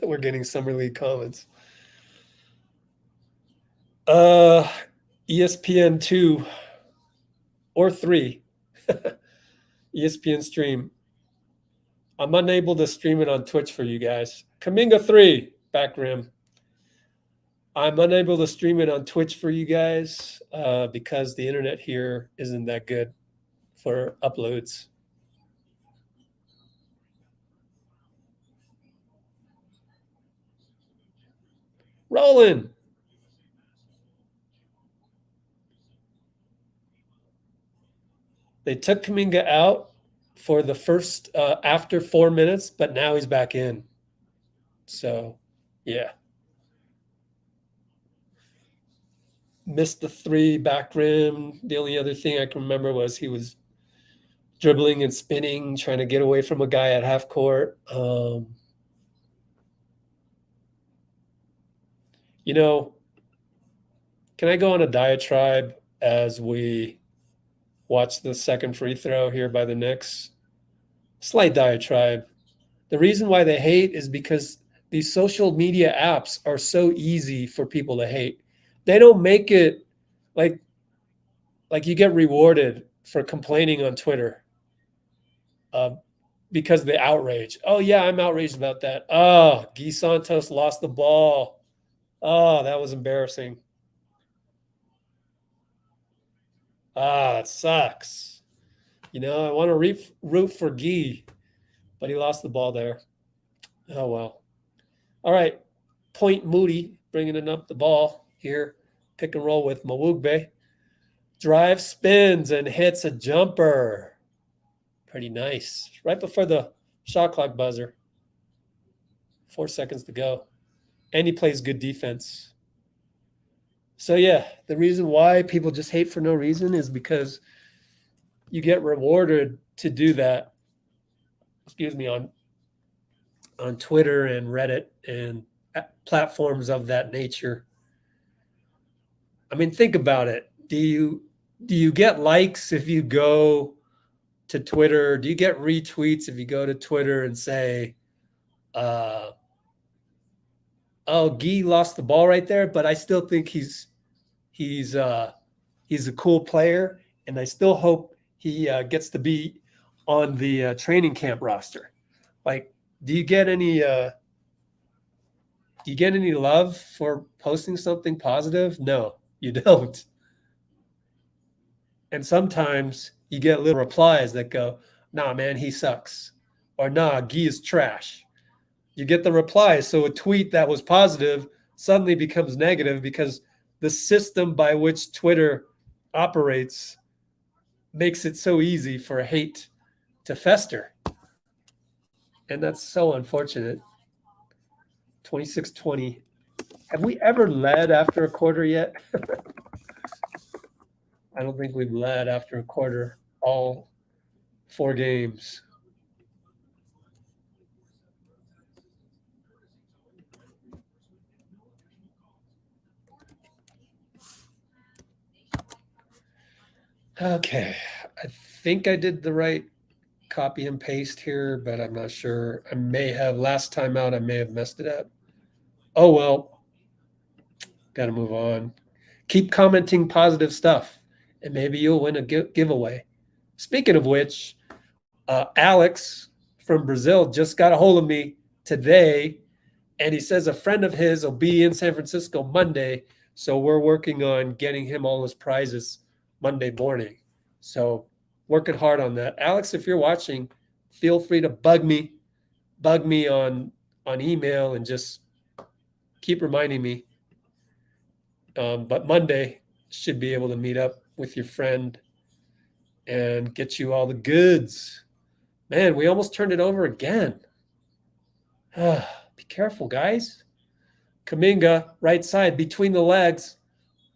We're getting summer league comments. ESPN 2 or 3. ESPN stream. I'm unable to stream it on Twitch for you guys. Kuminga 3, back rim. I'm unable to stream it on Twitch for you guys because the internet here isn't that good for uploads. Rolling. They took Kuminga out for the first after 4 minutes, but now he's back in. So, yeah. Missed the 3 back rim. The only other thing I can remember was he was dribbling and spinning, trying to get away from a guy at half court. Can I go on a diatribe as we watch the second free throw here by the Knicks? Slight diatribe. The reason why they hate is because these social media apps are so easy for people to hate. They don't make it like you get rewarded for complaining on Twitter because of the outrage. Oh, yeah, I'm outraged about that. Oh, Guy Santos lost the ball. Oh, that was embarrassing. It sucks. I want to root for Guy, but he lost the ball there. Oh, well. All right. Point Moody bringing it up the ball here. Pick and roll with Mawugbe. Drive, spins, and hits a jumper. Pretty nice. Right before the shot clock buzzer. 4 seconds to go. And he plays good defense. So, yeah, the reason why people just hate for no reason is because you get rewarded to do that, on Twitter and Reddit and platforms of that nature. I mean, think about it. Do you get likes if you go to Twitter? Do you get retweets if you go to Twitter and say, oh, Guy lost the ball right there, but I still think he's a cool player, and I still hope he gets to be on the training camp roster. Like, do you get any love for posting something positive? No, you don't. And sometimes you get little replies that go, nah, man, he sucks. Or nah, Guy is trash. you get the reply. So a tweet that was positive suddenly becomes negative because the system by which Twitter operates makes it so easy for hate to fester. And that's so unfortunate. 26-20. Have we ever led after a quarter yet? I don't think we've led after a quarter all 4 games. Okay, I think I did the right copy and paste here, but I'm not sure. I may have, last time out, I may have messed it up. Oh, well, got to move on. Keep commenting positive stuff, and maybe you'll win a giveaway. Speaking of which, Alex from Brazil just got a hold of me today, and he says a friend of his will be in San Francisco Monday, so we're working on getting him all his prizes Monday morning. So working hard on that. Alex, if you're watching, feel free to bug me on email and just keep reminding me. But Monday should be able to meet up with your friend and get you all the goods. Man, we almost turned it over again. Be careful, guys. Kuminga, right side, between the legs.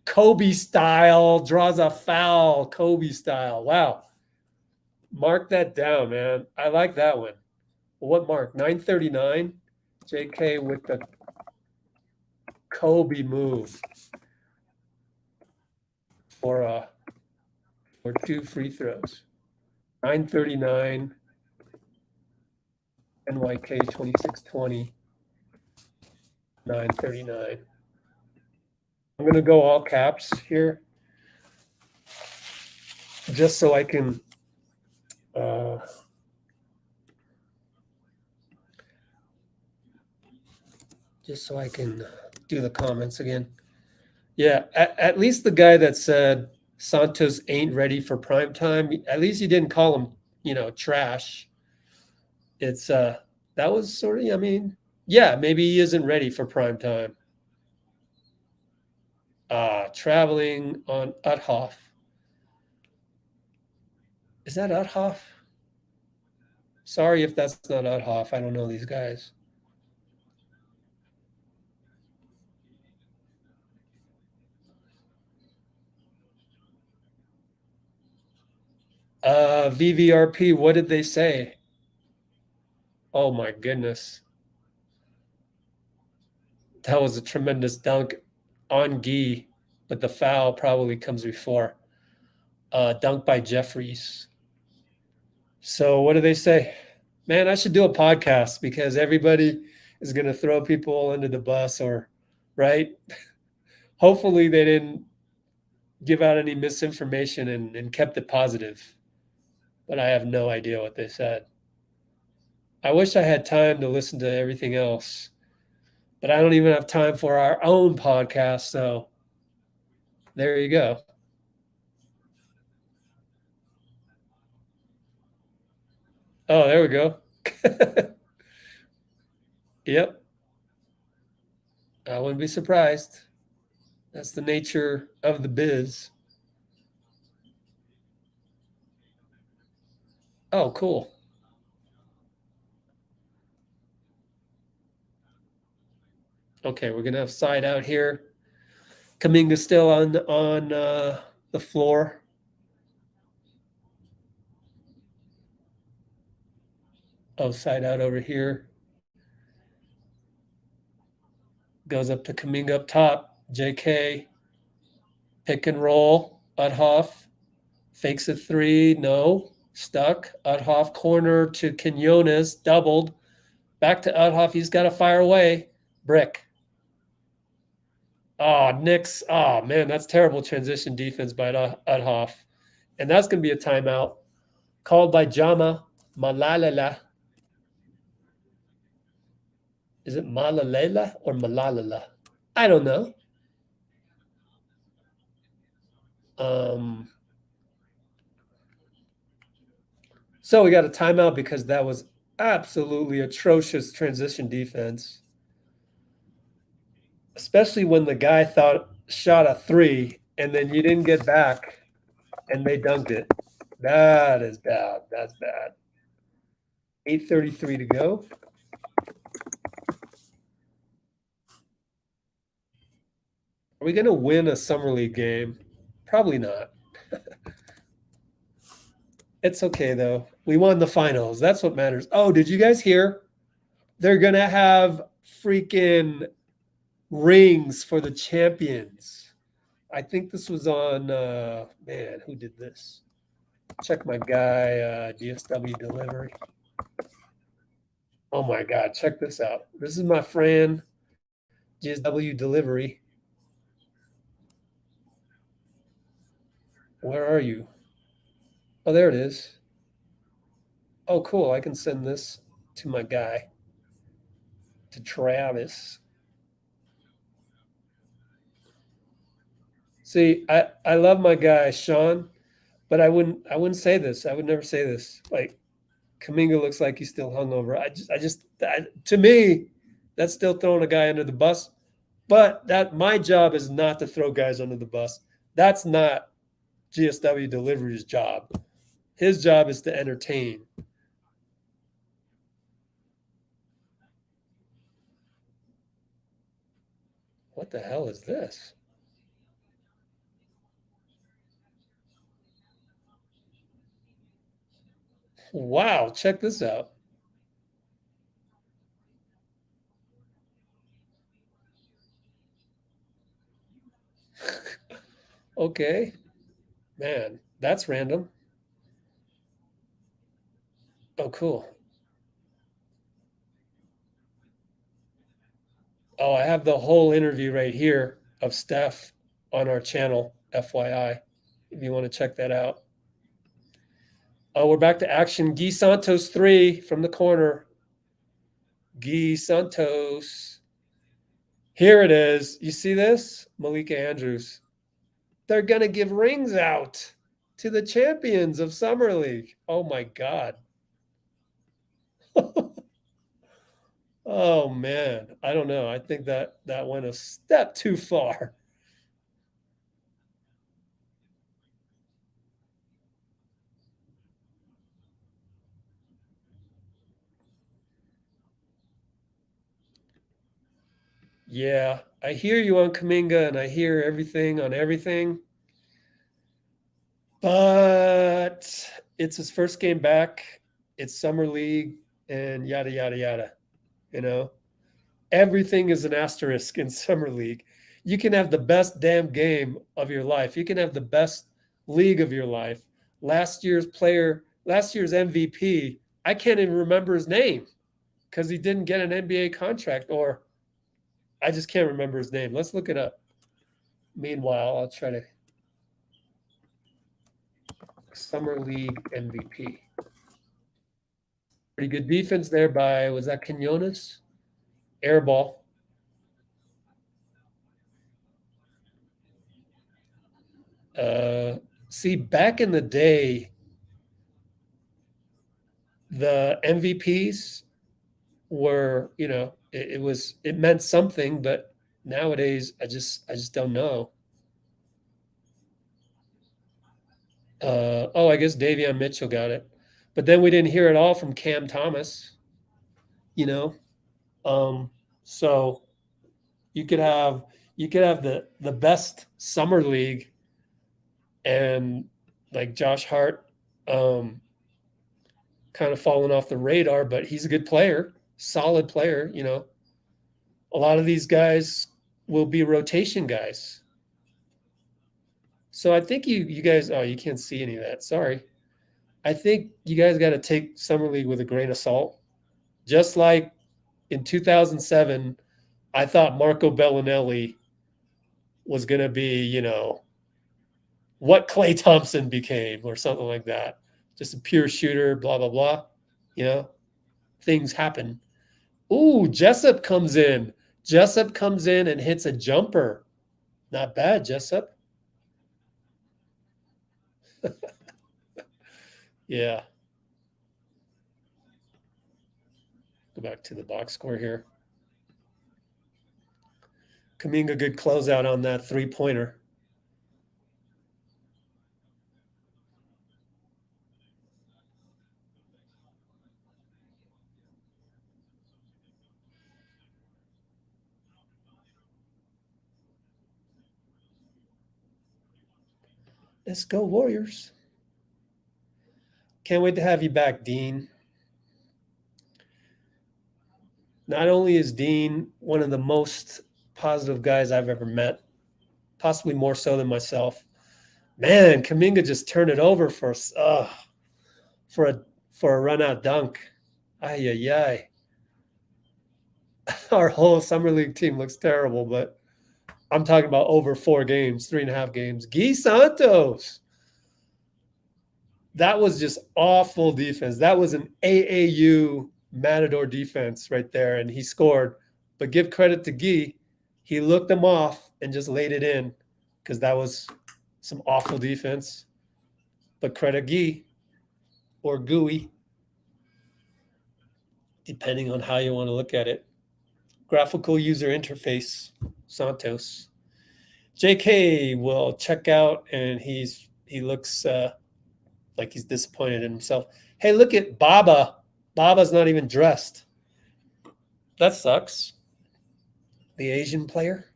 Kobe style, draws a foul. Kobe style. Wow. Mark that down, man. I like that one. What mark? 939. JK with the Kobe move for 2 free throws. 939. NYK 2620. 939. I'm going to go all caps here just so I can do the comments again. Yeah, at least the guy that said Santos ain't ready for prime time, at least you didn't call him, trash. It's that was sort of, I mean, yeah, maybe he isn't ready for prime time. Traveling on Uthoff. Is that Uthoff? Sorry if that's not Uthoff. I don't know these guys. VVRP, what did they say? Oh my goodness. That was a tremendous dunk on Gee, but the foul probably comes before. Dunk by Jeffries. So what do they say? Man, I should do a podcast because everybody is going to throw people under the bus or, right? Hopefully they didn't give out any misinformation and kept it positive. But I have no idea what they said. I wish I had time to listen to everything else, but I don't even have time for our own podcast. So there you go. Oh, there we go. Yep. I wouldn't be surprised. That's the nature of the biz. Oh, cool. Okay, we're gonna have side out here. Kuminga still on the floor. Oh, side out over here. Goes up to Kuminga up top. JK. Pick and roll. Uthoff. Fakes a 3. No. Stuck. Uthoff corner to Quinones. Doubled. Back to Uthoff. He's got to fire away. Brick. Oh, Knicks. Oh, man, that's terrible transition defense by Uthoff. And that's going to be a timeout called by Jama Malalala. Is it Malalela or Malalala? I don't know. So we got a timeout because that was absolutely atrocious transition defense, especially when the guy shot a three and then you didn't get back and they dunked it. That is bad. That's bad. 8:33 to go. Are we going to win a summer league game? Probably not. It's okay though. We won the finals. That's what matters. Oh, did you guys hear? They're going to have freaking rings for the champions. I think this was on man, who did this? Check my guy, DSW delivery. Oh my god, check this out. This is my friend DSW delivery. Where are you? Oh, there it is. Oh, cool. I can send this to my guy, to Travis. See, I love my guy Sean, but I wouldn't say this. I would never say this. Like Kuminga looks like he's still hungover. To me, that's still throwing a guy under the bus. But that my job is not to throw guys under the bus. That's not GSW Delivery's job. His job is to entertain. What the hell is this? Wow, check this out. Okay. Man, that's random. Oh, cool. Oh, I have the whole interview right here of Steph on our channel, FYI, if you want to check that out. Oh, we're back to action. Guy Santos 3 from the corner. Guy Santos. Here it is. You see this? Malika Andrews. They're going to give rings out to the champions of Summer League. Oh, my God. Oh, man. I don't know. I think that went a step too far. Yeah, I hear you on Kuminga and I hear everything on everything. But it's his first game back. It's summer league and yada yada yada. You know, everything is an asterisk in summer league. You can have the best damn game of your life. You can have the best league of your life. Last year's MVP, I can't even remember his name because he didn't get an NBA contract, or I just can't remember his name. Let's look it up. Meanwhile, I'll try to summer league MVP. Pretty good defense there by, was that Quinones? Air ball. See, back in the day, the MVPs were, it meant something, but nowadays I just don't know. I guess Davion Mitchell got it, but then we didn't hear it all from Cam Thomas. You know, so you could have the best summer league and like Josh Hart, kind of fallen off the radar, but he's a good player, solid player. A lot of these guys will be rotation guys. So I think you guys, oh, you can't see any of that. Sorry. I think you guys got to take summer league with a grain of salt. Just like in 2007, I thought Marco Bellinelli was going to be, what Klay Thompson became or something like that. Just a pure shooter, blah, blah, blah. Things happen. Ooh, Jessup comes in. Jessup comes in and hits a jumper. Not bad, Jessup. Yeah. Go back to the box score here. Kuminga, good closeout on that three-pointer. Let's go, Warriors. Can't wait to have you back, Dean. Not only is Dean one of the most positive guys I've ever met, possibly more so than myself. Man, Kuminga just turned it over for a run out dunk. Ay, ay, ay. Our whole summer league team looks terrible, but I'm talking about over 4 games, 3.5 games. Guy Santos. That was just awful defense. That was an AAU Matador defense right there, and he scored. But give credit to Guy. He looked them off and just laid it in because that was some awful defense. But credit Guy or Gooey, depending on how you want to look at it. Graphical user interface, Santos. JK will check out, and he looks like he's disappointed in himself. Hey, look at Baba. Baba's not even dressed. That sucks. The Asian player.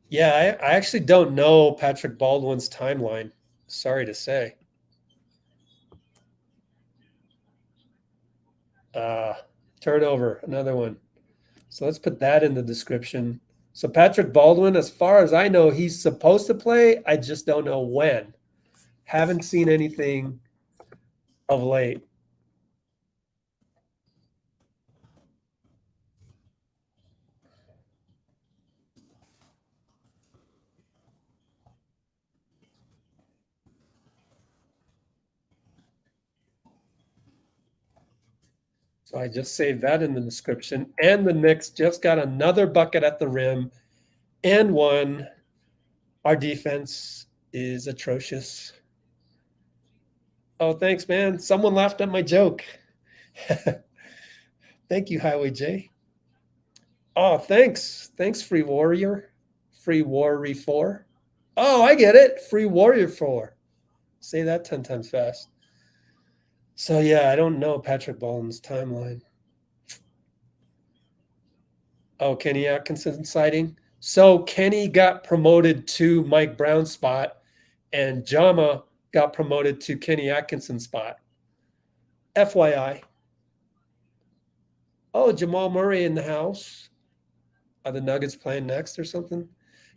Yeah, I actually don't know Patrick Baldwin's timeline. Sorry to say. Turnover, another one. So let's put that in the description. So Patrick Baldwin, as far as I know, he's supposed to play. I just don't know when. Haven't seen anything of late. So I just saved that in the description. And the Knicks just got another bucket at the rim and won. Our defense is atrocious. Oh, thanks, man. Someone laughed at my joke. Thank you, Highway J. Oh, thanks. Thanks, Free Warrior. Free Warrior 4. Oh, I get it. Free Warrior 4. Say that 10 times fast. So, yeah, I don't know Patrick Baldwin's timeline. Oh, Kenny Atkinson sighting. So Kenny got promoted to Mike Brown's spot, and Jama got promoted to Kenny Atkinson's spot. FYI. Oh, Jamal Murray in the house. Are the Nuggets playing next or something?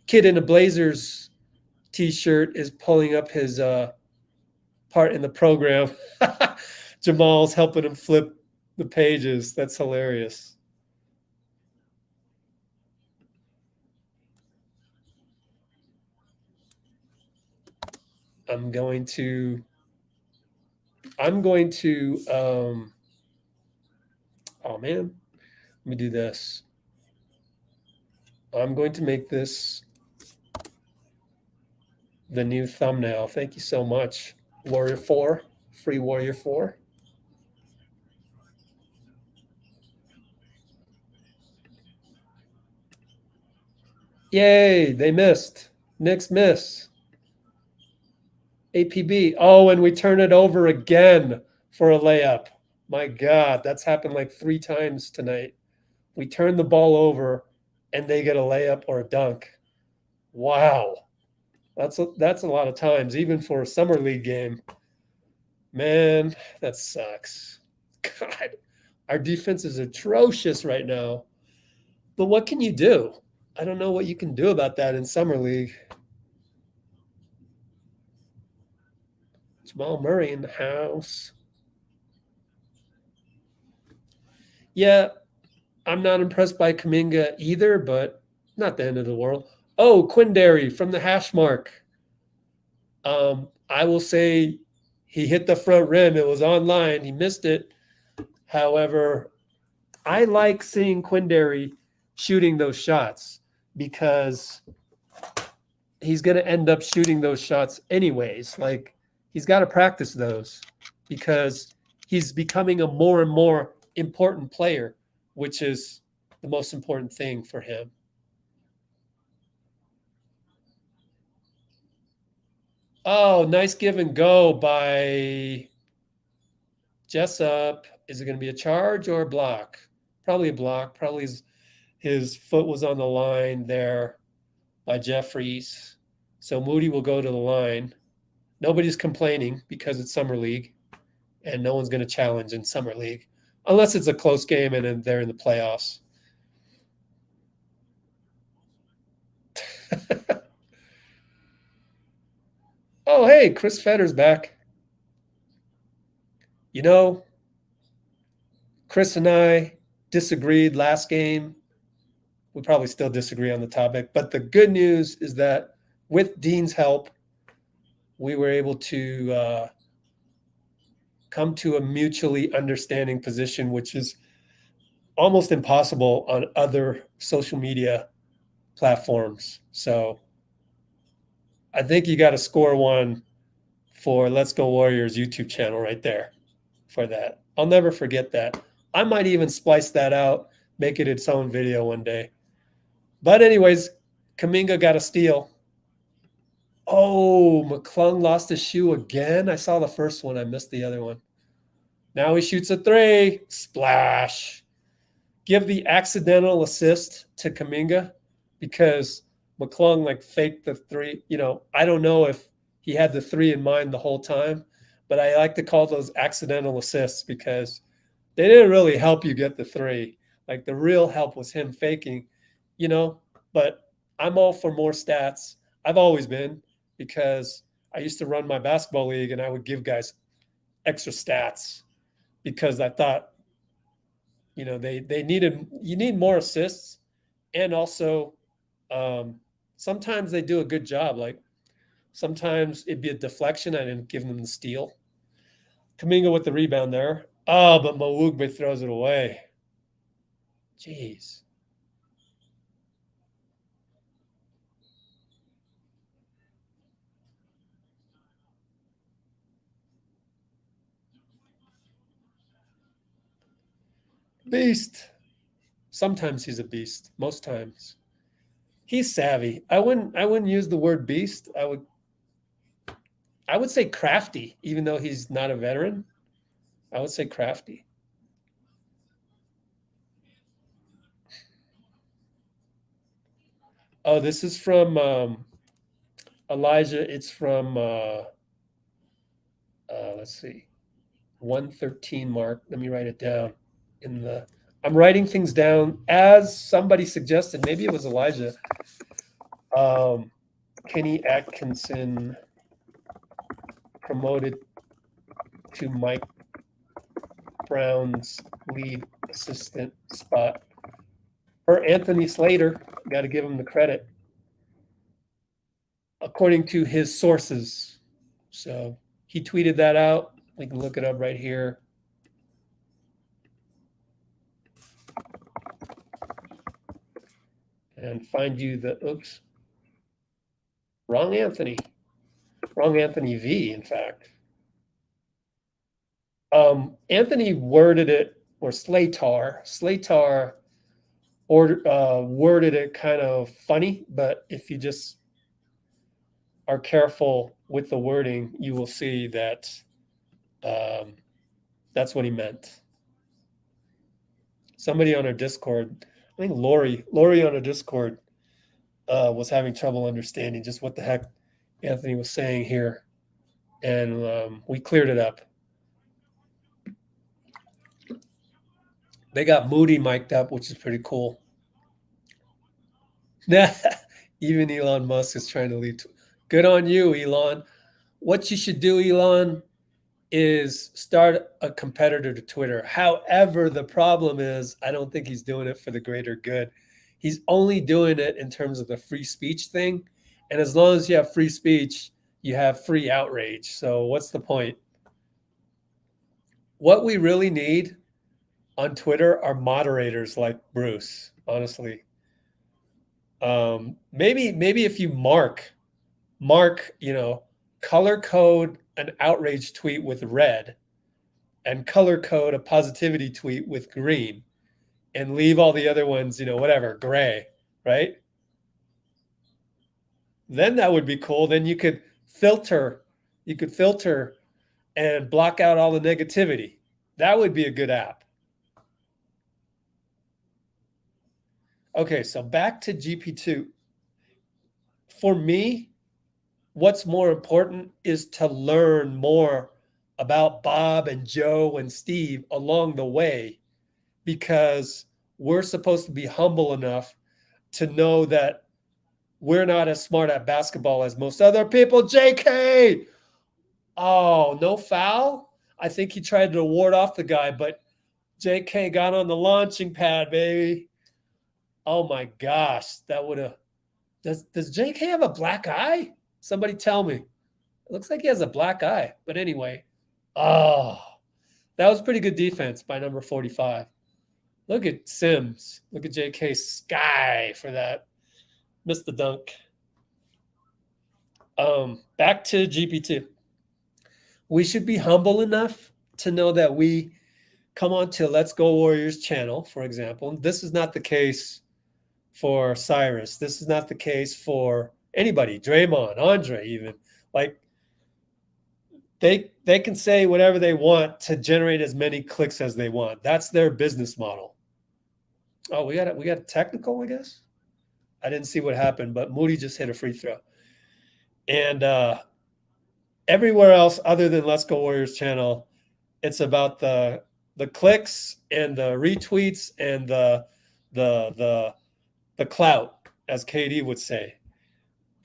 Kid in a Blazers t-shirt is pulling up his part in the program. Jamal's helping him flip the pages. That's hilarious. I'm going to oh man, let me do this. I'm going to make this the new thumbnail. Thank you so much. Warrior 4, Free Warrior 4. Yay, they missed. Knicks miss. APB. Oh, and we turn it over again for a layup. My God, that's happened like 3 times tonight. We turn the ball over and they get a layup or a dunk. Wow. That's a lot of times, even for a summer league game. Man, that sucks. God, our defense is atrocious right now. But what can you do? I don't know what you can do about that in summer league. Jamal Murray in the house. Yeah, I'm not impressed by Kuminga either, but not the end of the world. Oh, Quindary from the hash mark. I will say he hit the front rim. It was online. He missed it. However, I like seeing Quindary shooting those shots because he's going to end up shooting those shots anyways. Like, he's got to practice those because he's becoming a more and more important player, which is the most important thing for him. Oh, nice give and go by Jessup. Is it going to be a charge or a block? Probably a block. Probably his foot was on the line there by Jeffries. So Moody will go to the line. Nobody's complaining because it's Summer League, and no one's going to challenge in Summer League unless it's a close game and they're in the playoffs. Oh, hey, Chris Fetter's back. You know, Chris and I disagreed last game. We probably still disagree on the topic, but the good news is that with Dean's help, we were able to come to a mutually understanding position, which is almost impossible on other social media platforms. So I think you got to score one for Let's Go Warriors YouTube channel right there for that. I'll never forget that. I might even splice that out, make it its own video one day. But anyways, Kuminga got a steal. Oh, McClung lost his shoe again. I saw the first one. I missed the other one. Now he shoots a three. Splash. Give the accidental assist to Kuminga because McClung like faked the three. You know, I don't know if he had the three in mind the whole time, but I like to call those accidental assists because they didn't really help you get the three. Like the real help was him faking, you know, but I'm all for more stats. I've always been because I used to run my basketball league and I would give guys extra stats because I thought, you know, you need more assists. And also sometimes they do a good job. Like sometimes it'd be a deflection. I didn't give them the steal. Kuminga with the rebound there. Oh, but Mawugbe throws it away. Jeez. Beast. Sometimes he's a beast. Most times. He's savvy. I wouldn't use the word beast. I would say crafty, even though he's not a veteran. I would say crafty. Oh, this is from Elijah. It's from let's see, 113 mark. Let me write it down. I'm writing things down as somebody suggested. Maybe it was Elijah. Kenny Atkinson promoted to Mike Brown's lead assistant spot. For Anthony Slater, got to give him the credit. According to his sources. So he tweeted that out. We can look it up right here. And find you the, oops. Wrong Anthony V, in fact. Anthony worded it, or Slater worded it kind of funny, but if you just are careful with the wording, you will see that that's what he meant. Somebody on our Discord, I think Lori on our Discord was having trouble understanding just what the heck Anthony was saying here. And we cleared it up. They got Moody mic'd up, which is pretty cool. Even Elon Musk is trying to lead. Good on you, Elon. What you should do, Elon, is start a competitor to Twitter. However, the problem is I don't think he's doing it for the greater good. He's only doing it in terms of the free speech thing. And as long as you have free speech, you have free outrage. So what's the point? What we really need on Twitter are moderators like Bruce, honestly. Maybe if you mark, color code an outrage tweet with red, and color code a positivity tweet with green and leave all the other ones, whatever, gray, right? Then that would be cool. Then you could filter and block out all the negativity. That would be a good app. Okay, so back to GP2. For me, what's more important is to learn more about Bob and Joe and Steve along the way, because we're supposed to be humble enough to know that we're not as smart at basketball as most other people. JK! Oh, no foul? I think he tried to ward off the guy, but JK got on the launching pad, baby. Oh my gosh, that would have. Does JK have a black eye? Somebody tell me. It looks like he has a black eye. But anyway, that was pretty good defense by number 45. Look at Sims. Look at JK Sky for that. Missed the dunk. Back to GP2. We should be humble enough to know that we come on to Let's Go Warriors channel, for example. This is not the case for Cyrus. This is not the case for anybody. Draymond, Andre, even. Like, they can say whatever they want to generate as many clicks as they want. That's their business model. Oh, we got a technical, I guess. I didn't see what happened, but Moody just hit a free throw. And everywhere else other than Let's Go Warriors channel, it's about the clicks and the retweets and the clout, as KD would say.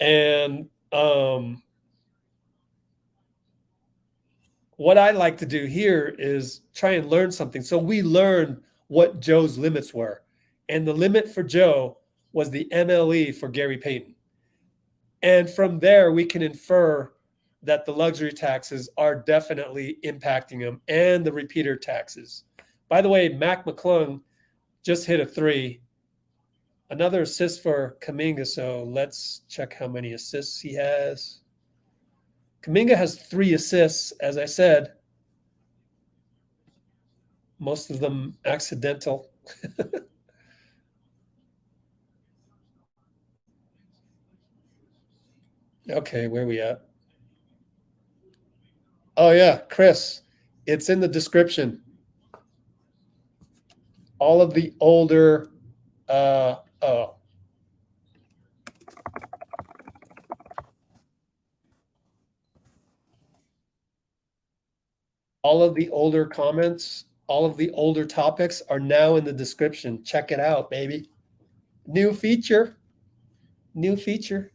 And what I like to do here is try and learn something. So we learned what Joe's limits were. And the limit for Joe was the MLE for Gary Payton. And from there, we can infer that the luxury taxes are definitely impacting him, and the repeater taxes. By the way, Mac McClung just hit a three. Another assist for Kuminga, so let's check how many assists he has. Kuminga has 3 assists, as I said. Most of them accidental. Okay, where are we at? Oh, yeah, Chris. It's in the description. All of the older all of the older comments, all of the older topics are now in the description. Check it out, baby. New feature. New feature.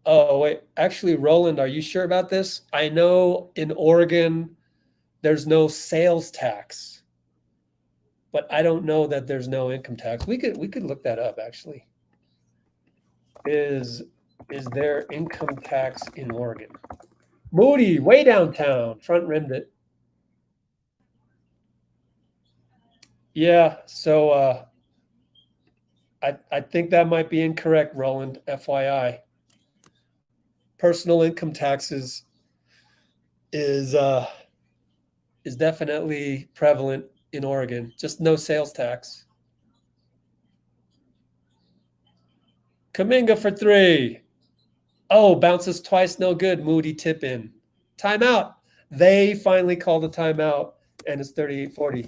Oh, wait. Actually, Roland, are you sure about this? I know in Oregon there's no sales tax, but I don't know that there's no income tax. We could look that up, actually. Is there income tax in Oregon? Moody, way downtown, front rimmed it. Yeah, so I think that might be incorrect, Roland, FYI. Personal income taxes is definitely prevalent in Oregon, just no sales tax. Kuminga for 3. Oh, bounces twice, no good. Moody tip in. Timeout. They finally called a timeout, and it's 38-40.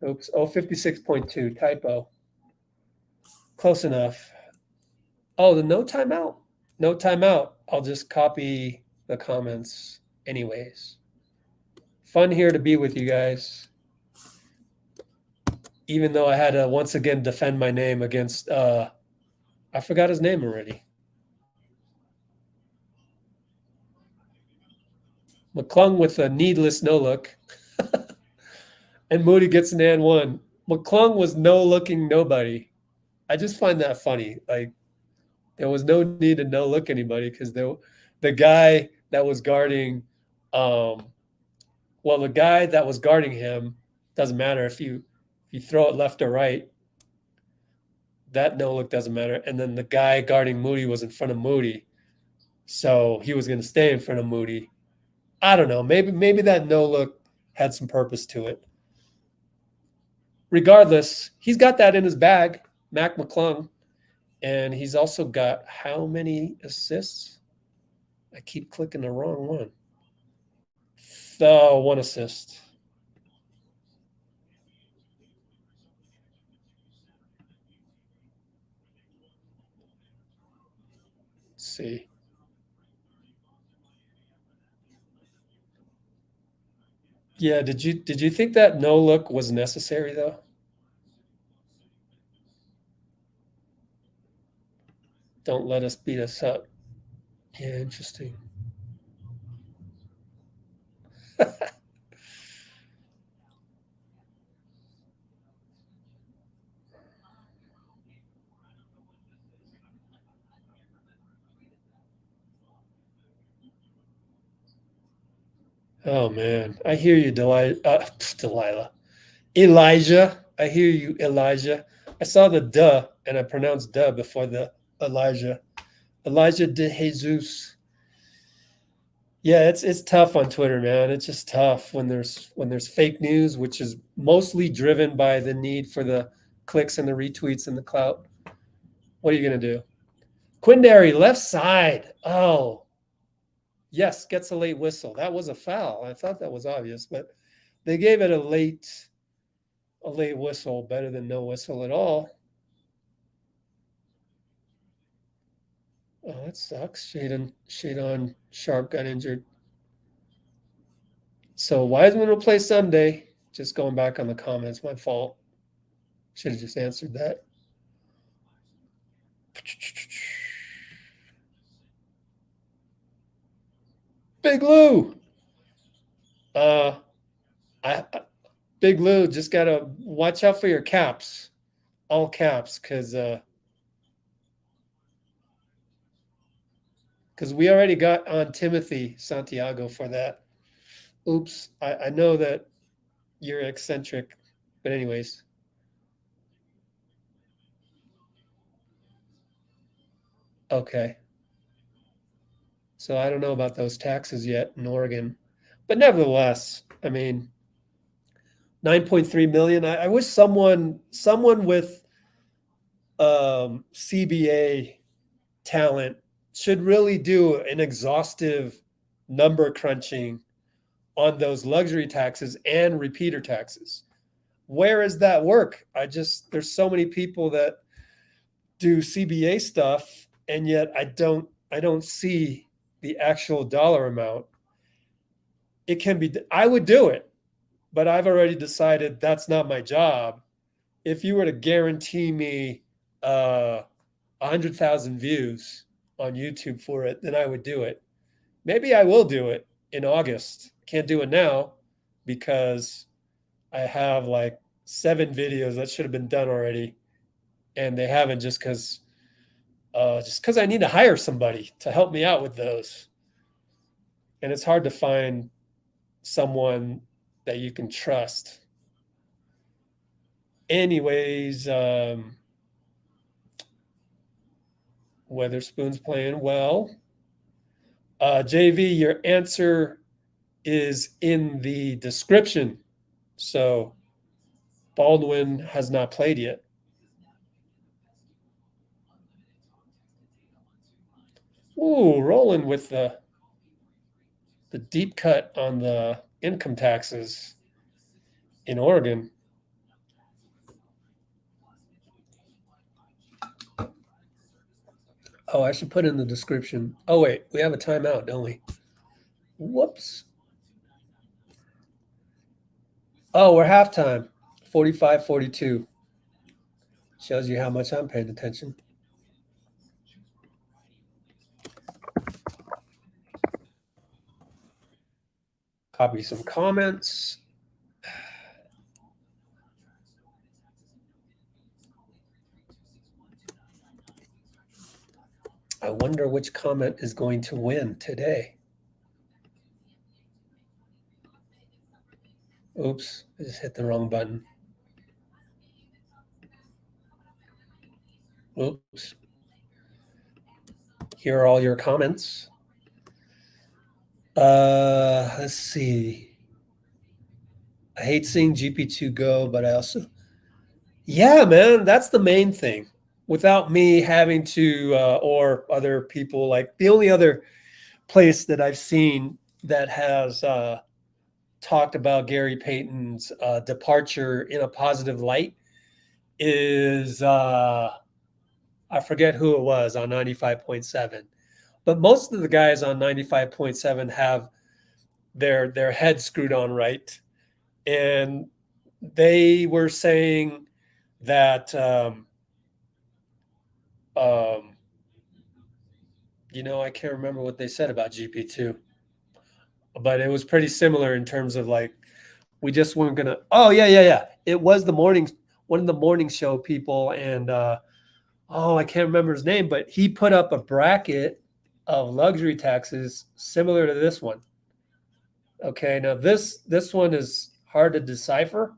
Oops. Oh, 56.2. Typo. Close enough. Oh, the no timeout? No timeout. I'll just copy the comments anyways. Fun here to be with you guys. Even though I had to once again defend my name against I forgot his name already. McClung with a needless no look. And Moody gets an and 1. McClung was no looking nobody. I just find that funny. Like, there was no need to no look anybody because the guy that was guarding the guy that was guarding him, doesn't matter if you If you throw it left or right, that no look doesn't matter. And then the guy guarding Moody was in front of Moody, so he was going to stay in front of Moody. I don't know. Maybe that no look had some purpose to it. Regardless, he's got that in his bag, Mac McClung, and he's also got how many assists? I keep clicking the wrong one. So 1 assist. Let's see. Yeah, did you think that no look was necessary though? Don't let us beat us up. Yeah, interesting. Oh man, I hear you, Delilah. Elijah, I hear you, Elijah. I saw the duh, and I pronounced duh before the Elijah. Elijah de Jesus. Yeah, it's tough on Twitter, man. It's just tough when there's fake news, which is mostly driven by the need for the clicks and the retweets and the clout. What are you gonna do? Quindary, left side. Oh, yes, gets a late whistle. That was a foul. I thought that was obvious, but they gave it a late whistle, better than no whistle at all. Oh, that sucks. Shadon Sharp got injured. So Wiseman will play Sunday. Just going back on the comments, my fault. Should have just answered that. Big Lou. Big Lou, just gotta watch out for your caps, all caps, because we already got on Timothy Santiago for that. Oops, I know that you're eccentric, but anyways. Okay. So I don't know about those taxes yet in Oregon, but nevertheless, I mean, 9.3 million. I wish someone with CBA talent should really do an exhaustive number crunching on those luxury taxes and repeater taxes. Where is that work? There's so many people that do CBA stuff, and yet I don't see the actual dollar amount. It can be, I would do it, but I've already decided that's not my job. If you were to guarantee me 100,000 views on YouTube for it, then I would do it. Maybe I will do it in August. Can't do it now because I have like 7 videos that should have been done already, and they haven't just because I need to hire somebody to help me out with those. And it's hard to find someone that you can trust. Anyways, Weatherspoon's playing well. JV, your answer is in the description. So Baldwin has not played yet. Ooh, rolling with the deep cut on the income taxes in Oregon. Oh, I should put in the description. Oh, wait, we have a timeout, don't we? Whoops. Oh, we're halftime. 45-42. Shows you how much I'm paying attention. Copy some comments. I wonder which comment is going to win today. Oops, I just hit the wrong button. Oops. Here are all your comments. Let's see. I hate seeing GP2 go, but I also, yeah, man, that's the main thing. Without me having to, or other people, like the only other place that I've seen that has talked about Gary Payton's departure in a positive light is I forget who it was on 95.7, but most of the guys on 95.7 have their head screwed on right, and they were saying that I can't remember what they said about GP2, but it was pretty similar in terms of like we just weren't gonna. Oh yeah. It was one of the morning show people, and I can't remember his name, but he put up a bracket of luxury taxes similar to this one. Okay, now this one is hard to decipher.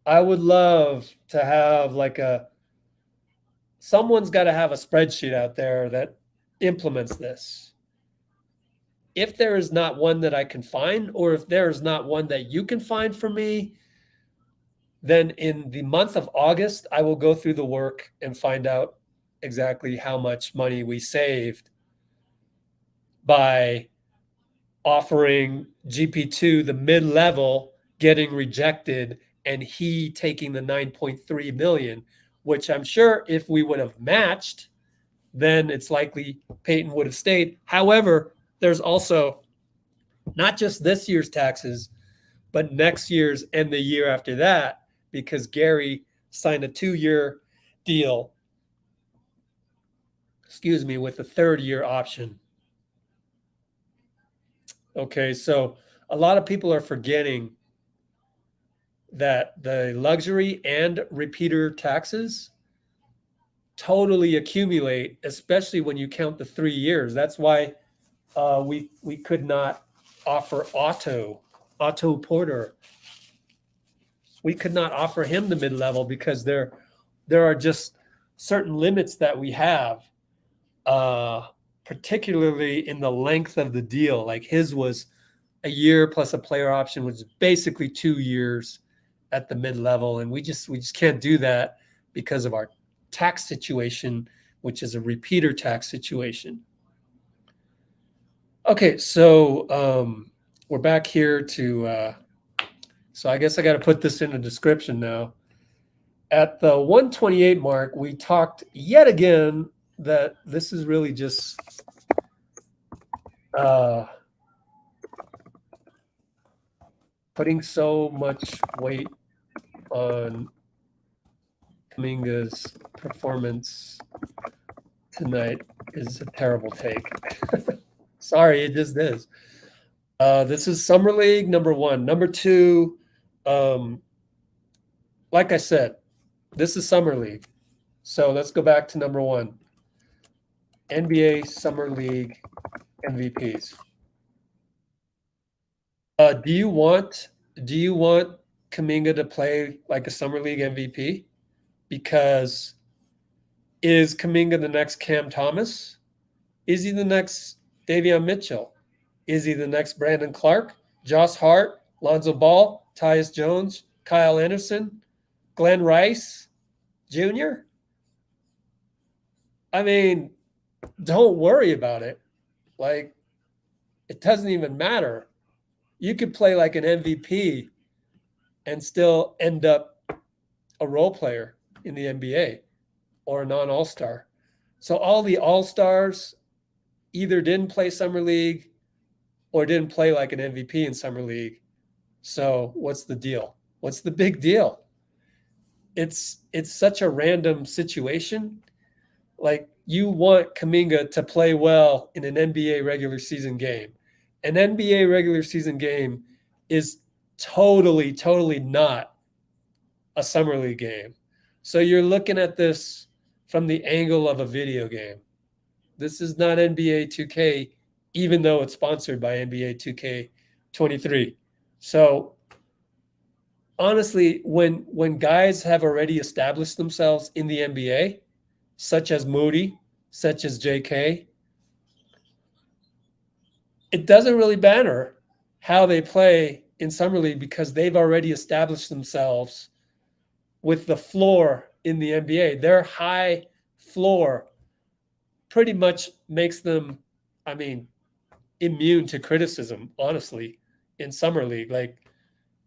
I would love to have someone's got to have a spreadsheet out there that implements this. If there is not one that I can find, or if there is not one that you can find for me, then in the month of August, I will go through the work and find out exactly how much money we saved by offering GP2 the mid-level getting rejected and he taking the 9.3 million, which I'm sure if we would have matched, then it's likely Peyton would have stayed. However, there's also not just this year's taxes, but next year's and the year after that, because Gary signed a 2-year deal, with a 3rd-year option. Okay, so a lot of people are forgetting that the luxury and repeater taxes totally accumulate, especially when you count the 3 years. That's why we could not offer Otto Porter. We could not offer him the mid-level because there are just certain limits that we have, particularly in the length of the deal. Like his was a year plus a player option, which is basically 2 years at the mid-level, and we just can't do that because of our tax situation, which is a repeater tax situation. Okay, so we're back here to so I guess I got to put this in the description now. At the 128 mark, we talked yet again that this is really just putting so much weight on Kuminga's performance tonight is a terrible take. Sorry, it just is. This is Summer League, number 1. Number 2, like I said, this is Summer League. So let's go back to number 1. NBA Summer League MVPs. Do you want Kuminga to play like a Summer League MVP? Because is Kuminga the next Cam Thomas? Is he the next Davion Mitchell? Is he the next Brandon Clark, Josh Hart, Lonzo Ball, Tyus Jones, Kyle Anderson, Glenn Rice Jr.? I mean, don't worry about it. Like, it doesn't even matter. You could play like an MVP and still end up a role player in the NBA or a non-all-star. So all the all-stars either didn't play Summer League or didn't play like an MVP in Summer League. So what's the deal? What's the big deal? It's such a random situation. Like, you want Kuminga to play well in an NBA regular season game. An NBA regular season game is totally not a Summer League game. So you're looking at this from the angle of a video game. This is not NBA 2K, even though it's sponsored by NBA 2K23. So honestly, when guys have already established themselves in the NBA, such as Moody, such as JK, it doesn't really matter how they play in summer league because they've already established themselves with the floor in the NBA. Their high floor pretty much makes them, immune to criticism, honestly, in summer league. Like,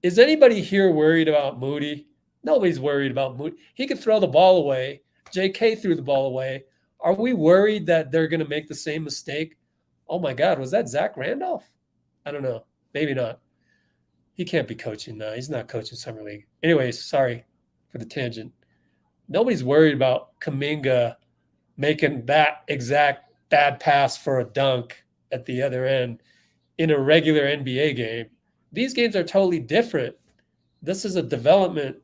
is anybody here worried about Moody? Nobody's worried about Moody. He could throw the ball away. JK threw the ball away. Are we worried that they're going to make the same mistake? Oh my God, was that Zach Randolph? I don't know. Maybe not. He can't be coaching now. He's not coaching summer league. Anyways, sorry for the tangent. Nobody's worried about Kuminga making that exact bad pass for a dunk at the other end in a regular NBA game. These games are totally different. This is a development,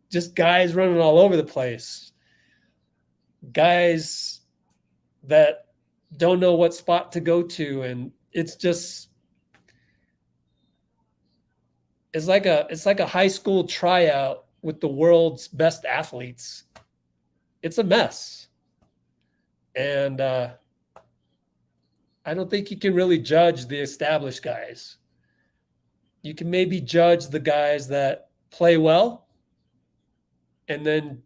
just guys running all over the place. Guys that don't know what spot to go to. And it's like a high school tryout with the world's best athletes. It's a mess. And I don't think you can really judge the established guys. You can maybe judge the guys that play well and then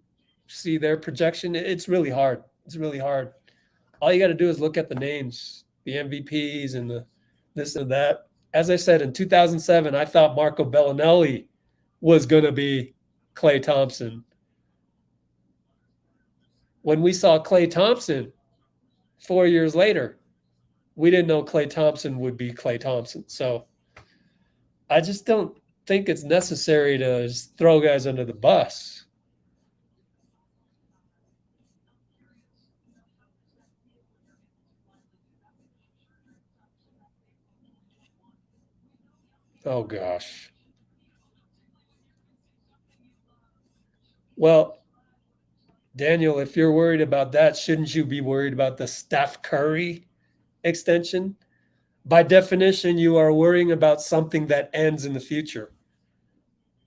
see their projection. It's really hard. It's really hard. All you got to do is look at the names, the MVPs and the this and that. As I said, in 2007, I thought Marco Bellinelli was going to be Klay Thompson. When we saw Klay Thompson 4 years later, we didn't know Klay Thompson would be Klay Thompson. So I just don't think it's necessary to just throw guys under the bus. Oh, gosh. Well, Daniel, if you're worried about that, shouldn't you be worried about the Steph Curry extension? By definition, you are worrying about something that ends in the future.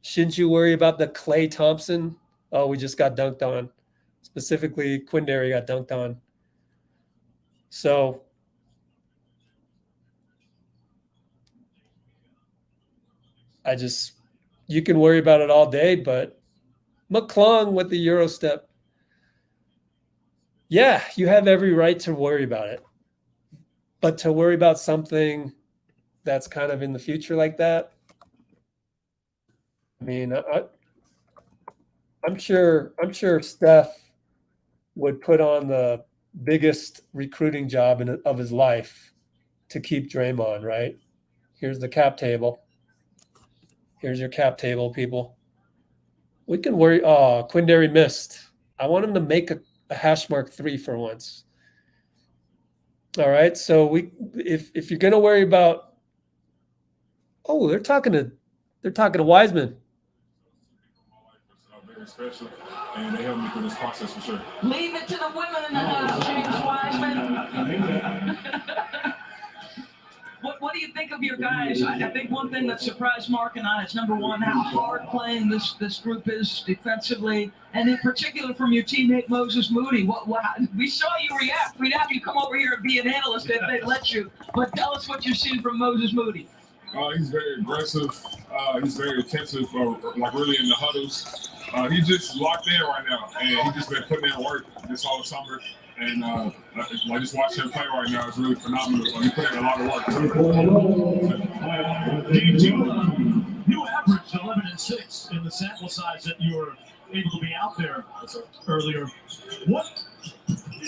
Shouldn't you worry about the Klay Thompson? Oh, we just got dunked on. Specifically, Quindary got dunked on. So you can worry about it all day, but McClung with the Euro step. Yeah, you have every right to worry about it. But to worry about something that's kind of in the future like that, I'm sure Steph would put on the biggest recruiting job of his life to keep Draymond, right? Here's the cap table. Here's your cap table, people. We can worry. Oh, Quindary missed. I want him to make a hash mark 3 for once. All right. So if you're gonna worry about, they're talking to Wiseman. Very special, and they helped me through this process for sure. Leave it to the women in the house, James Wiseman. What do you think of your guys? I think one thing that surprised Mark and I is, number one, how hard playing this group is defensively, and in particular from your teammate Moses Moody. We saw you react. We'd have you come over here and be an analyst if they'd let you. But tell us what you've seen from Moses Moody. He's very aggressive. He's very attentive, like really in the huddles. He's just locked in right now, and he's just been putting in work this whole summer. And I just watch him play right now. It's really phenomenal. He put in a lot of work. You averaged 11-6 in the sample size that you were able to be out there earlier. What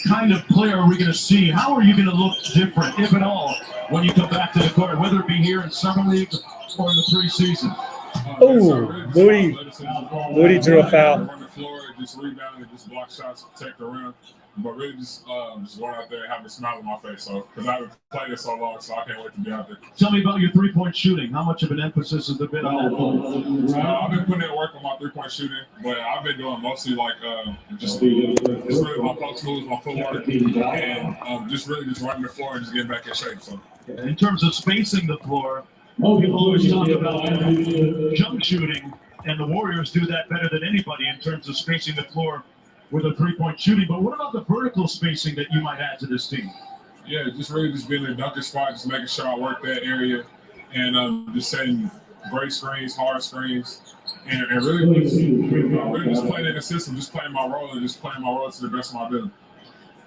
kind of player are we going to see? How are you going to look different, if at all, when you come back to the court, whether it be here in Summer League or in the preseason? Moody drew a foul. Run the floor, just rebound and just block shots, protect the rim. But really just going out there and having a smile on my face. So, because I haven't played it so long, so I can't wait to be out there. Tell me about your three-point shooting. How much of an emphasis has there been on that? I've been putting in work on my three-point shooting, but I've been doing mostly like just really my post moves, my footwork, and just running the floor and just getting back in shape. So, in terms of spacing the floor, people always talk about jump shooting, and the Warriors do that better than anybody in terms of spacing the floor with a three-point shooting. But what about the vertical spacing that you might add to this team? Yeah, just really just being in the dunker spot, just making sure I work that area, and just setting great screens, hard screens, and really just playing in the system, just playing my role and just playing my role to the best of my ability.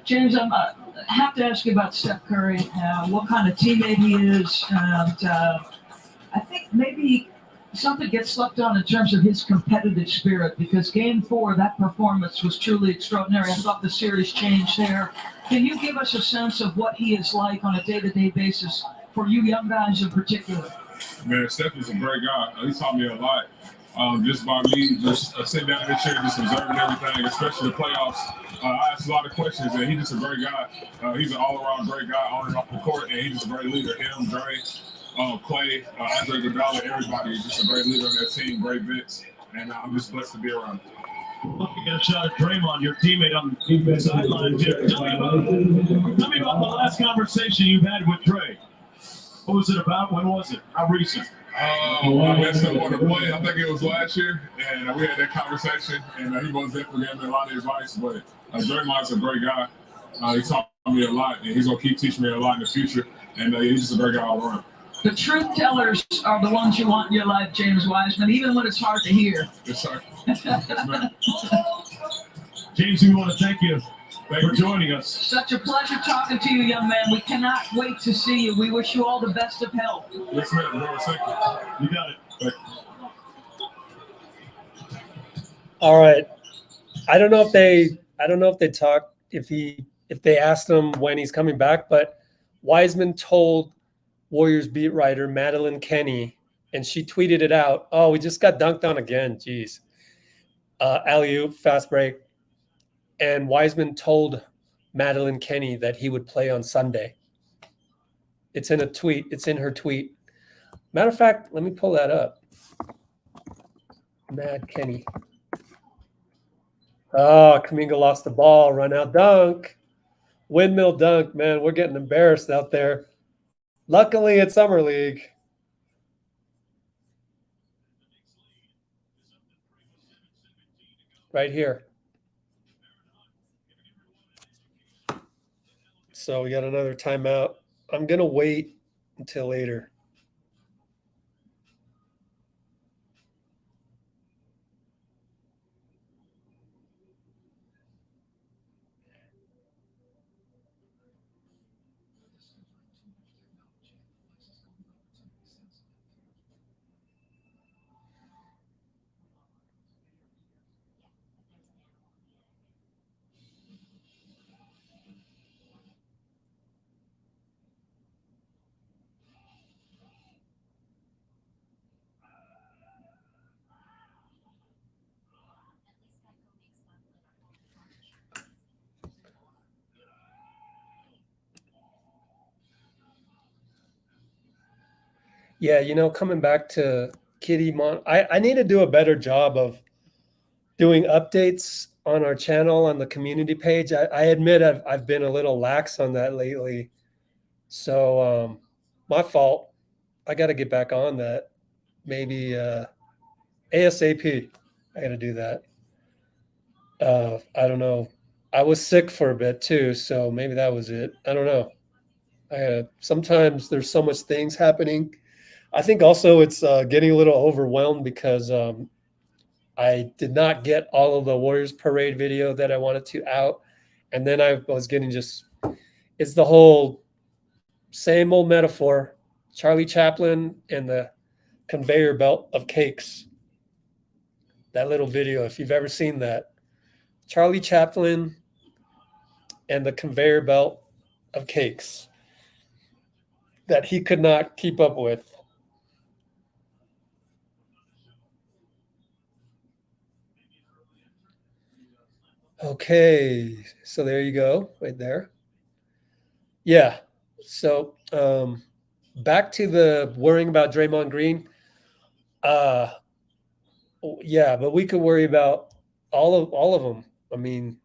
James, I have to ask you about Steph Curry, what kind of teammate he is, and I think maybe something gets slept on in terms of his competitive spirit, because Game 4, that performance was truly extraordinary. I thought the series changed there. Can you give us a sense of what he is like on a day-to-day basis for you young guys in particular? Man, Steph is a great guy. He taught me a lot. Just by me just sitting down in the chair, just observing everything, especially the playoffs. I asked a lot of questions, and he's just a great guy. He's an all-around great guy on and off the court, and he's just a great leader. Him, Dray, Klay, Andre Iguodala, everybody is just a great leader on that team, great vets, and I'm just blessed to be around. Looking at a shot at Draymond, your teammate on the sideline. Tell me about the last conversation you've had with Dray. What was it about? When was it? How recent? I messed up on the play. I think it was last year, and we had that conversation, and he was definitely giving me a lot of advice, but Draymond's a great guy. He taught me a lot, and he's going to keep teaching me a lot in the future, and he's just a great guy all around. The truth tellers are the ones you want in your life, James Wiseman, even when it's hard to hear. Yes, sir. Yes, ma'am. James, we want to thank you for joining us. Such a pleasure talking to you, young man. We cannot wait to see you. We wish you all the best of health. Yes, ma'am. Thank you. You got it. Thank you. All right. I don't know if they talked, if they asked him when he's coming back, but Wiseman told Warriors beat writer Madeline Kenny, and she tweeted it out. Oh, we just got dunked on again. Jeez. Alley-oop, fast break. And Wiseman told Madeline Kenny that he would play on Sunday. It's in a tweet. It's in her tweet. Matter of fact, let me pull that up. Mad Kenny. Oh, Kuminga lost the ball. Run out dunk. Windmill dunk, man. We're getting embarrassed out there. Luckily, it's Summer League. Right here. So we got another timeout. I'm going to wait until later. Yeah, coming back to Kitty I need to do a better job of doing updates on our channel on the community page. I admit I've been a little lax on that lately. So my fault. I got to get back on that. Maybe ASAP. I got to do that. I don't know. I was sick for a bit too, so maybe that was it. I don't know. Sometimes there's so much things happening. I think also it's getting a little overwhelmed because I did not get all of the Warriors parade video that I wanted to out. And then I was getting it's the whole same old metaphor, Charlie Chaplin and the conveyor belt of cakes. That little video, if you've ever seen that. Charlie Chaplin and the conveyor belt of cakes that he could not keep up with. Okay, so there you go, right there. Yeah, so back to the worrying about Draymond Green. Yeah, but we could worry about all of them. I mean,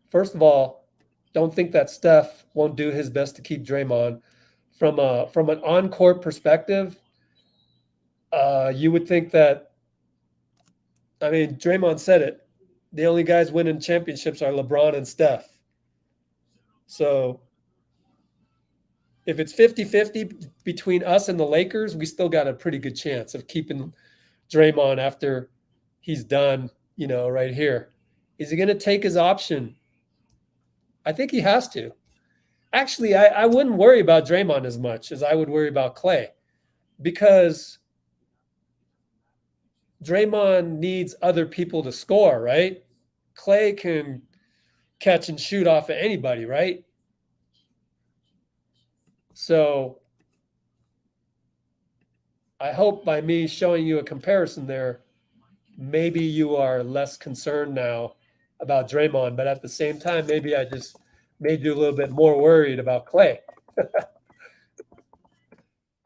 first of all, don't think that Steph won't do his best to keep Draymond. From an on-court perspective, you would think that I mean, Draymond said it. The only guys winning championships are LeBron and Steph. So if it's 50-50 between us and the Lakers, we still got a pretty good chance of keeping Draymond after he's done, right here. Is he going to take his option? I think he has to. Actually, I wouldn't worry about Draymond as much as I would worry about Klay, because Draymond needs other people to score, right? Klay can catch and shoot off of anybody, right? So I hope by me showing you a comparison there, maybe you are less concerned now about Draymond, but at the same time, maybe I just made you a little bit more worried about Klay.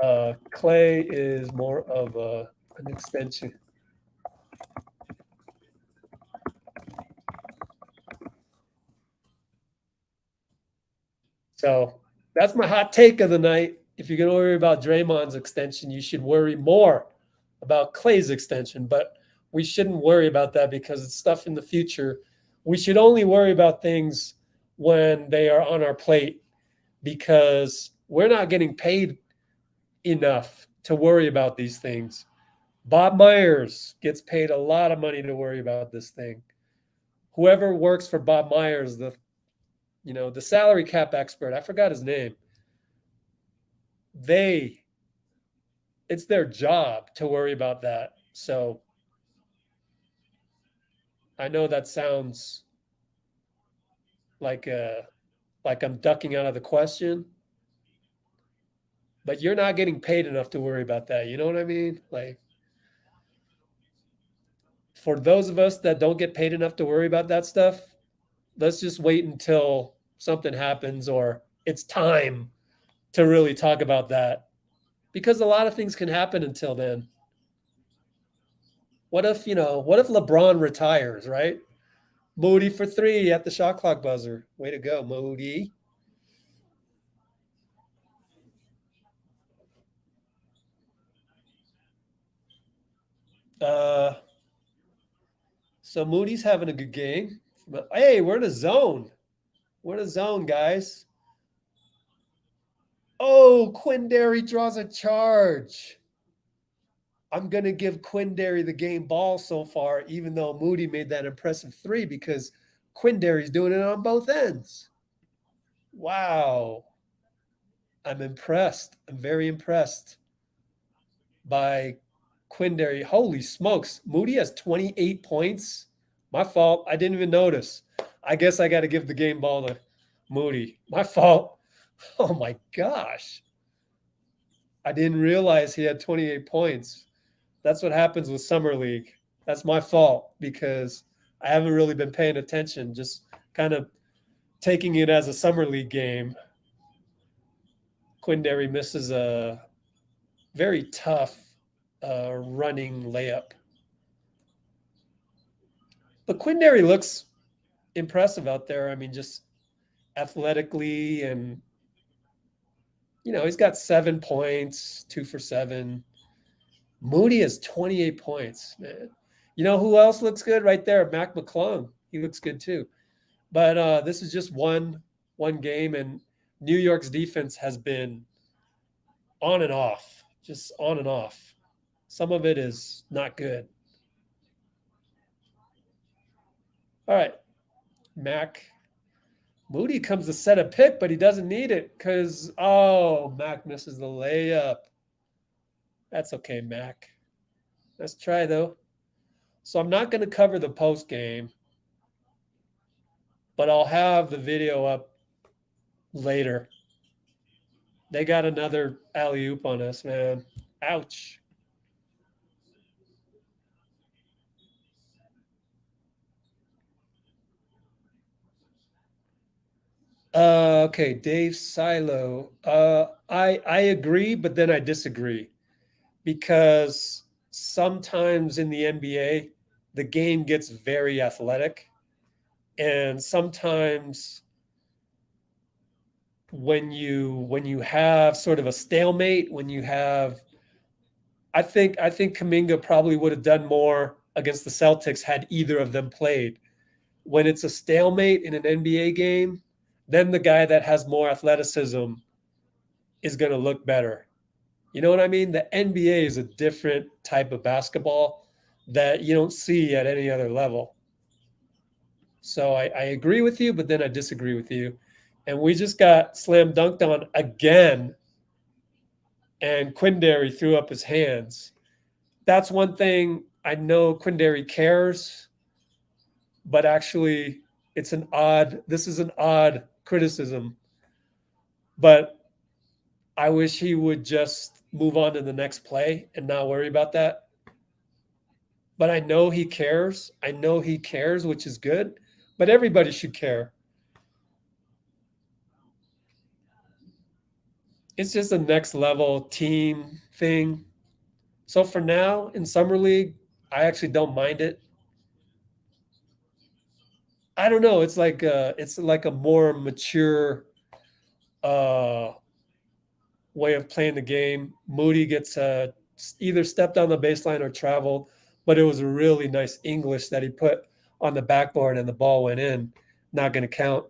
Klay is more of an extension. So that's my hot take of the night. If you're going to worry about Draymond's extension, you should worry more about Klay's extension. But we shouldn't worry about that because it's stuff in the future. We should only worry about things when they are on our plate, because we're not getting paid enough to worry about these things. Bob Myers gets paid a lot of money to worry about this thing. Whoever works for Bob Myers, the salary cap expert, I forgot his name. It's their job to worry about that. So I know that sounds like I'm ducking out of the question, but you're not getting paid enough to worry about that. You know what I mean? Like, for those of us that don't get paid enough to worry about that stuff, let's just wait until something happens or it's time to really talk about that, because a lot of things can happen until then. What if LeBron retires, right? Moody for 3 at the shot clock buzzer. Way to go, Moody. So Moody's having a good game. Hey, we're in a zone. We're in a zone, guys. Oh, Quinndary draws a charge. I'm going to give Quinndary the game ball so far, even though Moody made that impressive 3, because Quindary's doing it on both ends. Wow. I'm impressed. I'm very impressed by Quinndary. Holy smokes. Moody has 28 points. My fault. I didn't even notice. I guess I got to give the game ball to Moody. My fault. Oh my gosh. I didn't realize he had 28 points. That's what happens with Summer League. That's my fault, because I haven't really been paying attention, just kind of taking it as a Summer League game. Quinndary misses a very tough running layup. But Quinndary looks impressive out there. I mean, just athletically, and he's got 7 points, 2 for 7. Moody has 28 points, man. You know who else looks good right there? Mac McClung. He looks good too. But this is just one game, and New York's defense has been on and off, just on and off. Some of it is not good. All right, Mac. Moody comes to set a pick, but he doesn't need it because, Mac misses the layup. That's okay, Mac. Let's try, though. So I'm not going to cover the post game, but I'll have the video up later. They got another alley-oop on us, man. Ouch. Okay, Dave Silo. I agree, but then I disagree, because sometimes in the NBA, the game gets very athletic, and sometimes when you have sort of a stalemate, I think Kuminga probably would have done more against the Celtics had either of them played. When it's a stalemate in an NBA game, then the guy that has more athleticism is going to look better. You know what I mean? The NBA is a different type of basketball that you don't see at any other level. So I agree with you, but then I disagree with you. And we just got slam dunked on again, and Quinndary threw up his hands. That's one thing. I know Quinndary cares, but actually this is an odd criticism. But I wish he would just move on to the next play and not worry about that. But I know he cares. Which is good. But everybody should care. It's just a next level team thing. So for now in Summer League, I actually don't mind it. I don't know. It's like a more mature way of playing the game. Moody gets either stepped on the baseline or traveled, but it was a really nice English that he put on the backboard and the ball went in. Not going to count.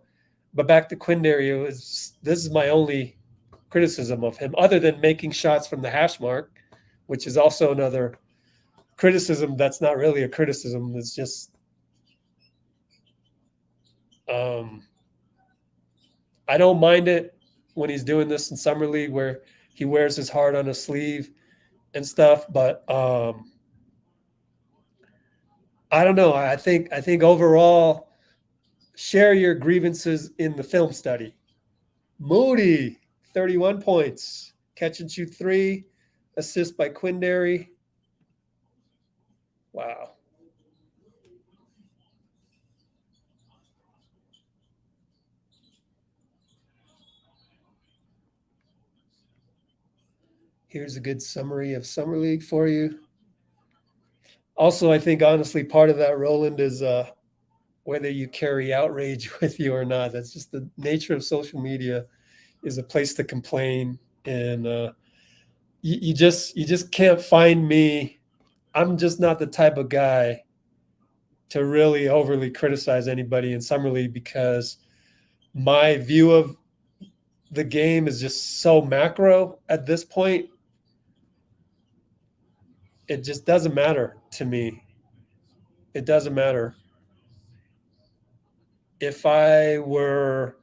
But back to Quinndary, this is my only criticism of him, other than making shots from the hash mark, which is also another criticism that's not really a criticism. It's just I don't mind it when he's doing this in Summer League where he wears his heart on his sleeve and stuff, but I don't know. I think overall, share your grievances in the film study. Moody, 31 points, catch and shoot 3, assist by Quinndary. Wow. Here's a good summary of Summer League for you. Also, I think, honestly, part of that, Roland, is whether you carry outrage with you or not. That's just the nature of social media, is a place to complain. And you just can't find me. I'm just not the type of guy to really overly criticize anybody in Summer League, because my view of the game is just so macro at this point. It just doesn't matter to me. It doesn't matter. If I were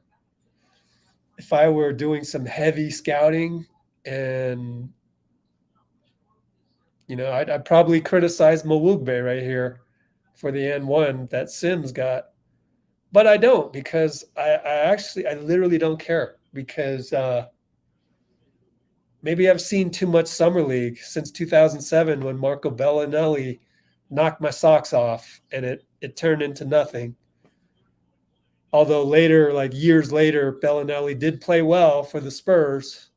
doing some heavy scouting, and I'd probably criticize Mawugbe right here for the N1 that Sims got, but I don't, because I literally don't care, because maybe I've seen too much Summer League since 2007 when Marco Bellinelli knocked my socks off and it turned into nothing. Although later, like years later, Bellinelli did play well for the Spurs.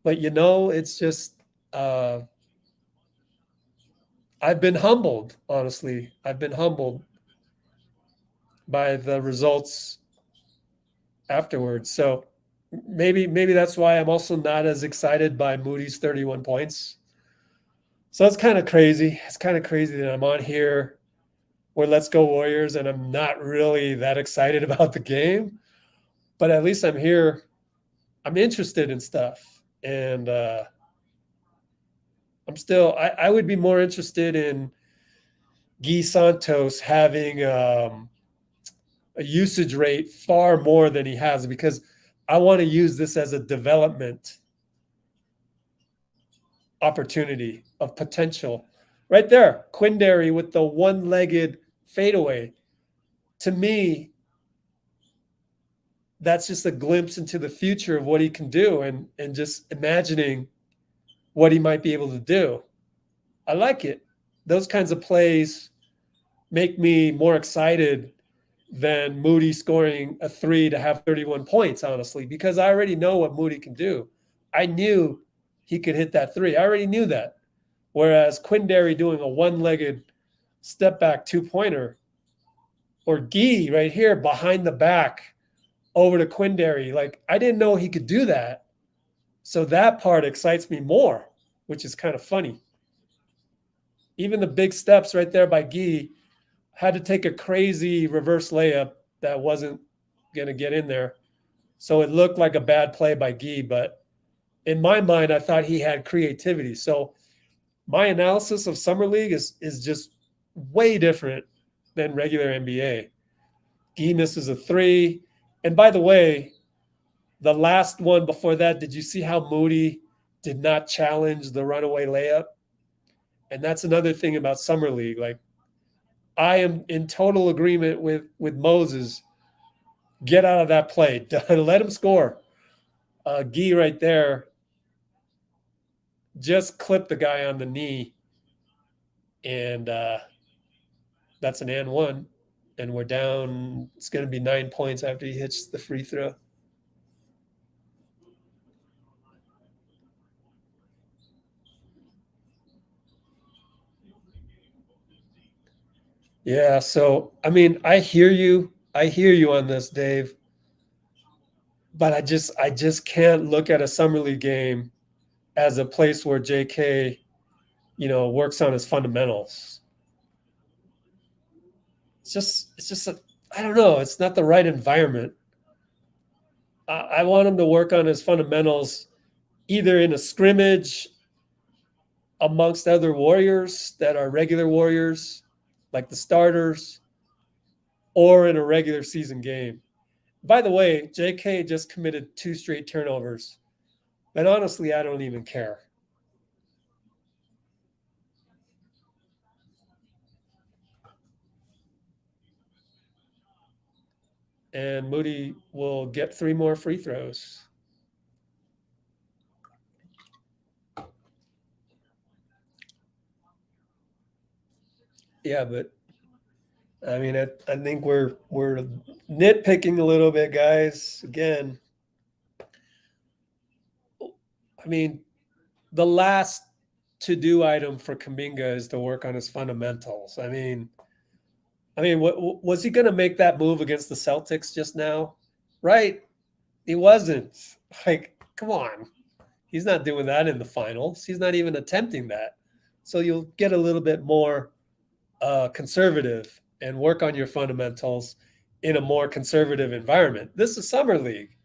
But, it's just I've been humbled, honestly. I've been humbled by the results afterwards. So maybe that's why I'm also not as excited by Moody's 31 points. So it's kind of crazy. It's kind of crazy that I'm on here where Let's Go Warriors and I'm not really that excited about the game. But at least I'm here. I'm interested in stuff. And I would be more interested in Guy Santos having a usage rate far more than he has, because I want to use this as a development opportunity of potential. Right there, Quinndary with the one-legged fadeaway. To me, that's just a glimpse into the future of what he can do, and just imagining what he might be able to do. I like it. Those kinds of plays make me more excited than Moody scoring a 3 to have 31 points, honestly, because I already know what Moody can do. I knew he could hit that 3. I already knew that. Whereas Quinndary doing a one-legged step-back two-pointer, or Guy right here behind the back over to Quinndary, like, I didn't know he could do that. So that part excites me more, which is kind of funny. even the big steps right there by Gee, had to take a crazy reverse layup that wasn't going to get in there. So it looked like a bad play by Gee, but in my mind, I thought he had creativity. So my analysis of Summer League is just way different than regular NBA. Gee misses a three. And by the way, the last one before that, did you see how Moody did not challenge the runaway layup? And that's another thing about Summer League. Like, I am in total agreement with Moses. Get out of that play. Let him score. Gee right there just clipped the guy on the knee. And that's an and one. And we're down. It's going to be 9 points after he hits the free throw. Yeah, so I mean, I hear you on this, Dave. But I just can't look at a Summer League game as a place where JK, works on his fundamentals. It's just I don't know. It's not the right environment. I want him to work on his fundamentals either in a scrimmage amongst other Warriors that are regular Warriors, like the starters, or in a regular season game. By the way, JK just committed 2 straight turnovers. And honestly, I don't even care. And Moody will get 3 more free throws. Yeah, but I mean, I think we're nitpicking a little bit, guys. Again, I mean, the last to-do item for Kuminga is to work on his fundamentals. I mean, what was he going to make that move against the Celtics just now? Right? He wasn't. Like, come on. He's not doing that in the finals. He's not even attempting that. So you'll get a little bit more conservative and work on your fundamentals in a more conservative environment. This is Summer League.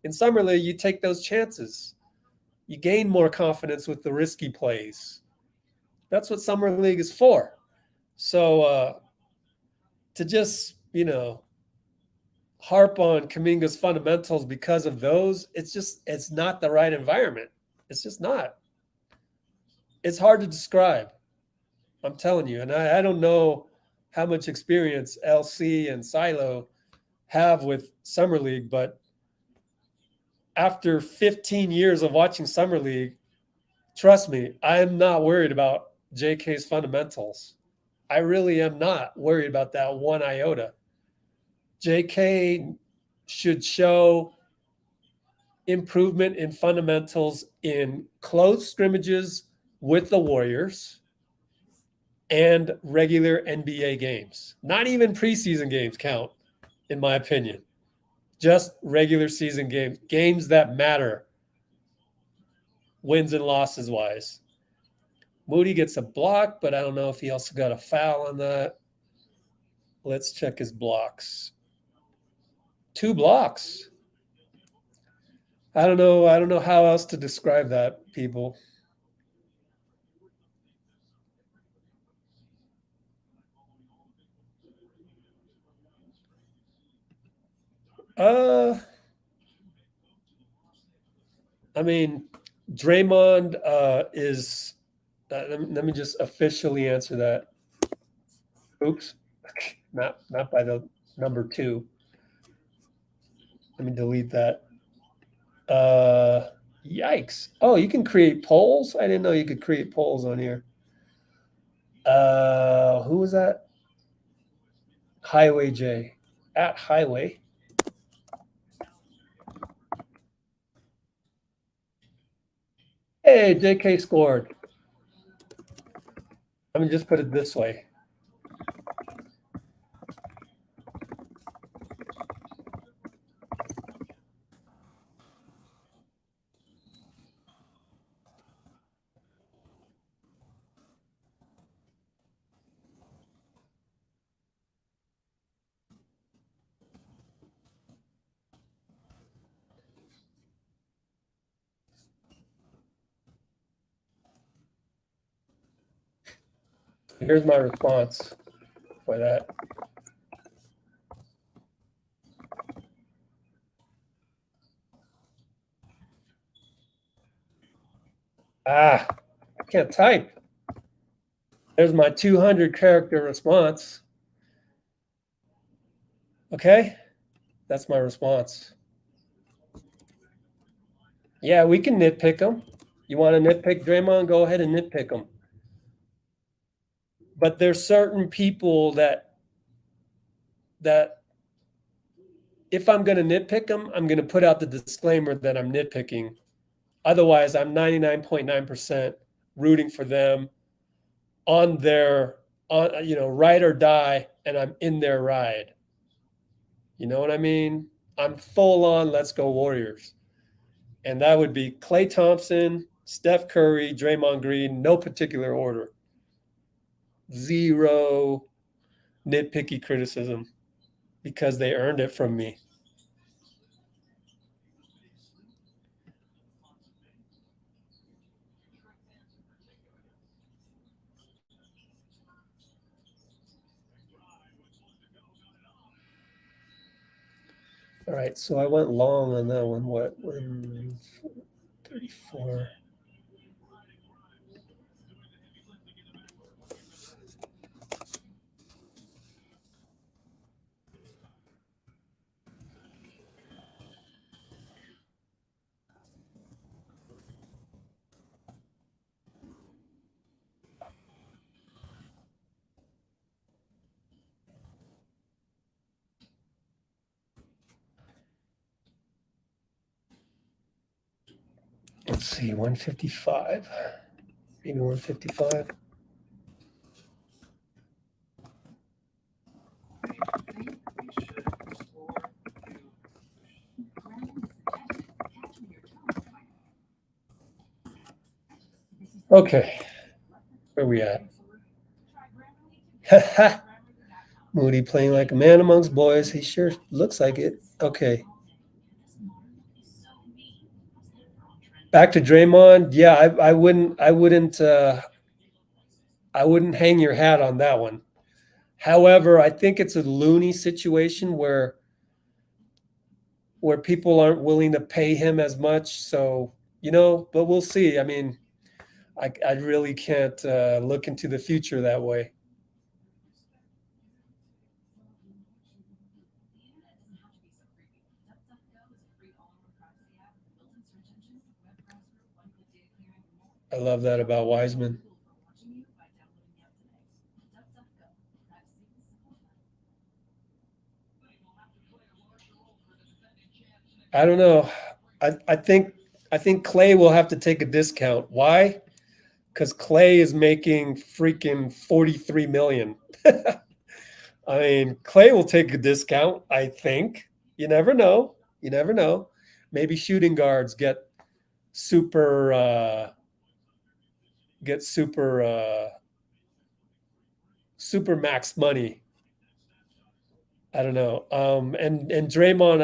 In Summer League, you take those chances. You gain more confidence with the risky plays. That's what Summer League is for. So to just, harp on Kuminga's fundamentals because of those, it's not the right environment. It's just not. It's hard to describe. I'm telling you. And I don't know how much experience LC and Silo have with Summer League, but after 15 years of watching Summer League, trust me, I'm not worried about JK's fundamentals. I really am not worried about that one iota. JK should show improvement in fundamentals in close scrimmages with the Warriors and regular NBA games. Not even preseason games count, in my opinion. Just regular season games, games that matter, wins and losses wise. Moody gets a block, but I don't know if he also got a foul on that. Let's check his blocks. 2 blocks. I don't know how else to describe that, people. I mean, Draymond is. Let me just officially answer that. Oops, not by the number 2. Let me delete that. Yikes! Oh, you can create polls. I didn't know you could create polls on here. Who was that? Highway J at Highway. Hey, JK scored. Let me just put it this way. Here's my response for that. I can't type. There's my 200 character response. Okay, that's my response. Yeah, we can nitpick them. You want to nitpick Draymond? Go ahead and nitpick them. But there's certain people that if I'm going to nitpick them, I'm going to put out the disclaimer that I'm nitpicking. Otherwise, I'm 99.9% rooting for them on their, ride or die, and I'm in their ride. You know what I mean? I'm full on let's go Warriors. And that would be Klay Thompson, Steph Curry, Draymond Green, no particular order. Zero nitpicky criticism because they earned it from me. All right, so I went long on that one. What? 134. Let's see, 155. Maybe 155. Okay, where are we at? Moody playing like a man amongst boys. He sure looks like it. Okay. Back to Draymond. Yeah, I wouldn't hang your hat on that one. However, I think it's a loony situation where people aren't willing to pay him as much. So, but we'll see. I mean, I really can't look into the future that way. I love that about Wiseman. I don't know. I think Klay will have to take a discount. Why? Because Klay is making freaking $43 million. I mean, Klay will take a discount, I think. You never know. Maybe shooting guards get super max money. I don't know. And Draymond,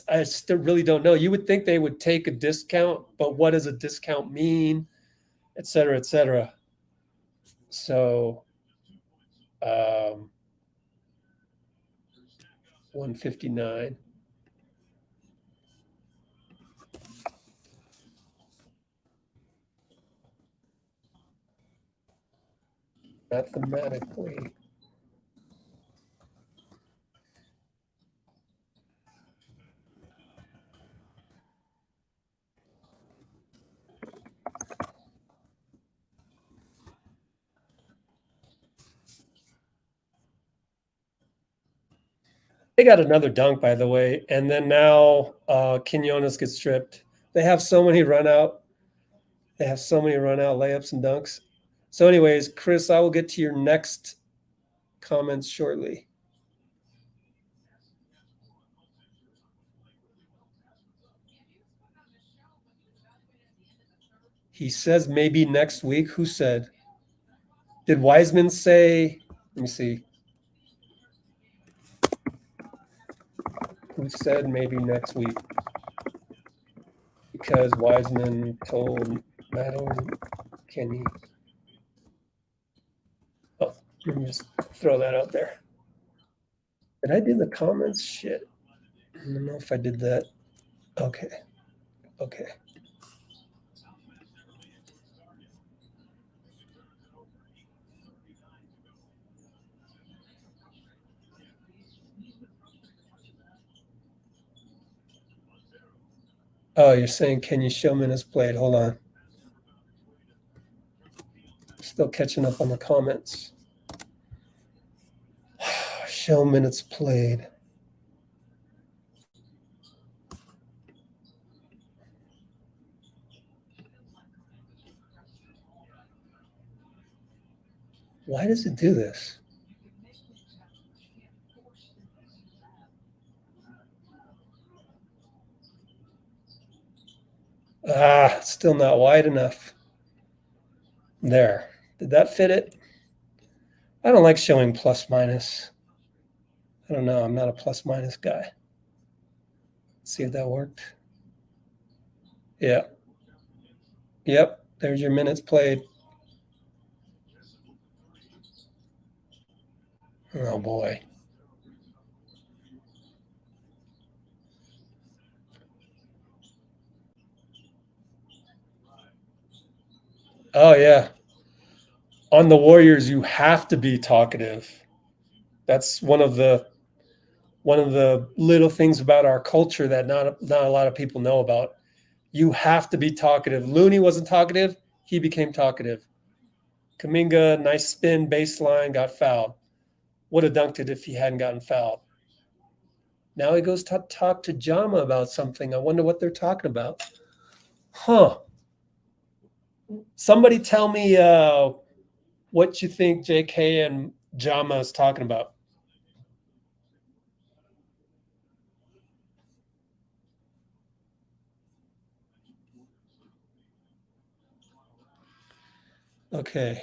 I still really don't know. You would think they would take a discount, but what does a discount mean? Et cetera, et cetera. So 159. Mathematically. They got another dunk, by the way, and then now Quinones gets stripped. They have so many run out layups and dunks. So anyways, Chris, I will get to your next comments shortly. He says maybe next week. Who said? Did Wiseman say? Let me see. Who said maybe next week? Because Wiseman told Madeline Kenny. Oh, me just throw that out there. Did I do the comments? Shit. I don't know if I did that. Okay. Okay. Oh, you're saying, can you show minutes played? Hold on. Still catching up on the comments. Show minutes played. Why does it do this? Still not wide enough. There. Did that fit it? I don't like showing plus minus. I don't know. I'm not a plus minus guy. Let's see if that worked. Yeah. Yep. There's your minutes played. Oh boy. Oh yeah. On the Warriors, you have to be talkative. That's one of the little things about our culture that not a lot of people know about. You have to be talkative. Looney wasn't talkative. He became talkative. Kuminga, nice spin, baseline, got fouled. Would have dunked it if he hadn't gotten fouled. Now he goes to talk to Jama about something. I wonder what they're talking about. Huh. Somebody tell me what you think JK and Jama is talking about. Okay.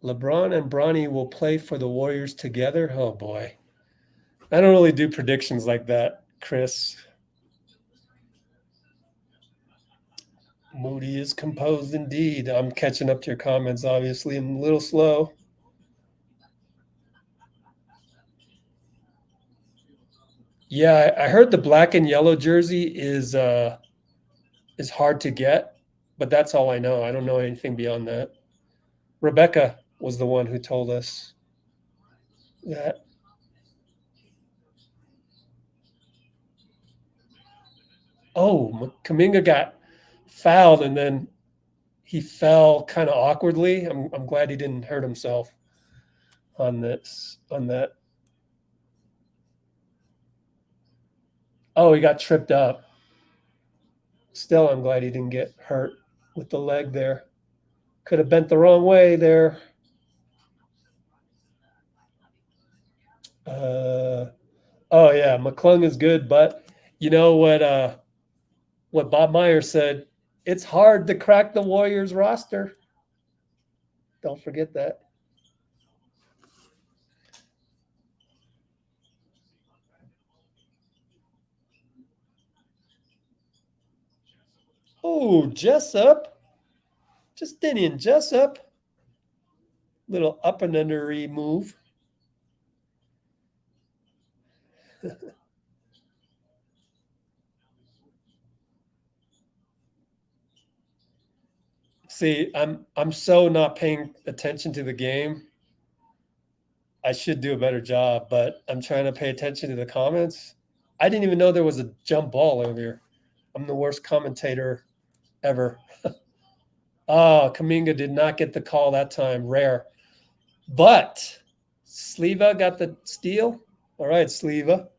LeBron and Bronny will play for the Warriors together. Oh boy. I don't really do predictions like that, Chris. Moody is composed indeed. I'm catching up to your comments, obviously. I'm a little slow. Yeah, I heard the black and yellow jersey is hard to get, but that's all I know. I don't know anything beyond that. Rebecca was the one who told us that. Oh, Kuminga got fouled and then he fell kind of awkwardly. I'm glad he didn't hurt himself on that. Oh, he got tripped up. Still, I'm glad he didn't get hurt with the leg there. Could have bent the wrong way there. Oh yeah, McClung is good, but you know what Bob Myers said? It's hard to crack the Warriors roster. Don't forget that. Oh, Jessup. Justinian Jessup. Little up and under move. See, I'm so not paying attention to the game. I should do a better job, but I'm trying to pay attention to the comments. I didn't even know there was a jump ball earlier. I'm the worst commentator ever. Oh, Kuminga did not get the call that time. Rare. But Sleva got the steal. All right, Sleva.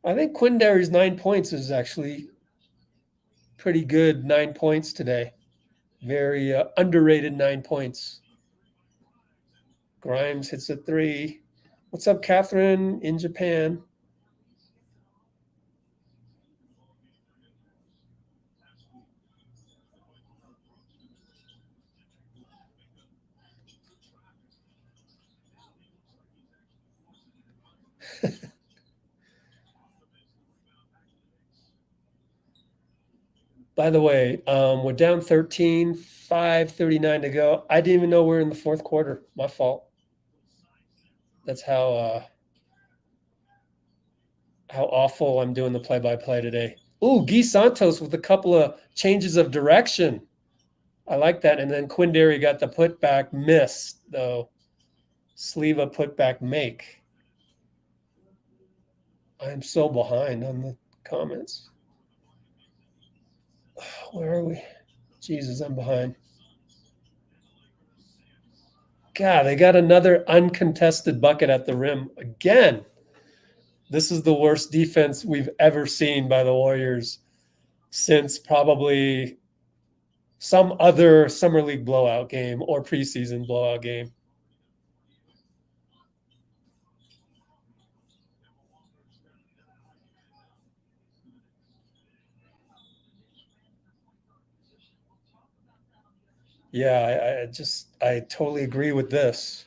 I think Quindary's 9 points is actually pretty good 9 points today. Very underrated 9 points. Grimes hits a 3. What's up, Catherine in Japan? By the way, we're down 13, 5:39 to go. I didn't even know we were in the fourth quarter. My fault. That's how awful I'm doing the play-by-play today. Ooh, Guy Santos with a couple of changes of direction. I like that. And then Quindary got the putback miss, though. Sleva putback make. I'm so behind on the comments. Where are we? Jesus, I'm behind. God, they got another uncontested bucket at the rim again. This is the worst defense we've ever seen by the Warriors since probably some other summer league blowout game or preseason blowout game. Yeah, I totally agree with this.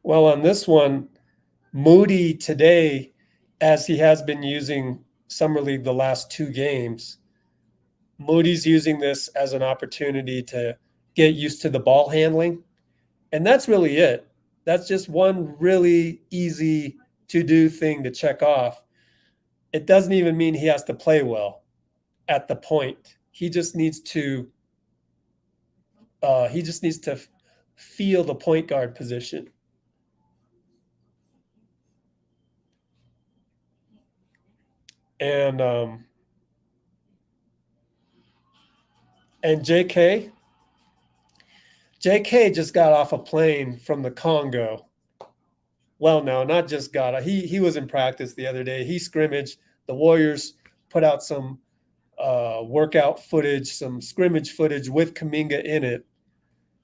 Well, on this one, Moody today, as he has been using Summer League the last 2 games, Moody's using this as an opportunity to get used to the ball handling. And that's really it. That's just one really easy to-do thing to check off. It doesn't even mean he has to play well at the point. He just needs to feel the point guard position. And JK just got off a plane from the Congo. Well, no, not just got. He was in practice the other day. He scrimmaged. The Warriors put out some workout footage, some scrimmage footage with Kuminga in it.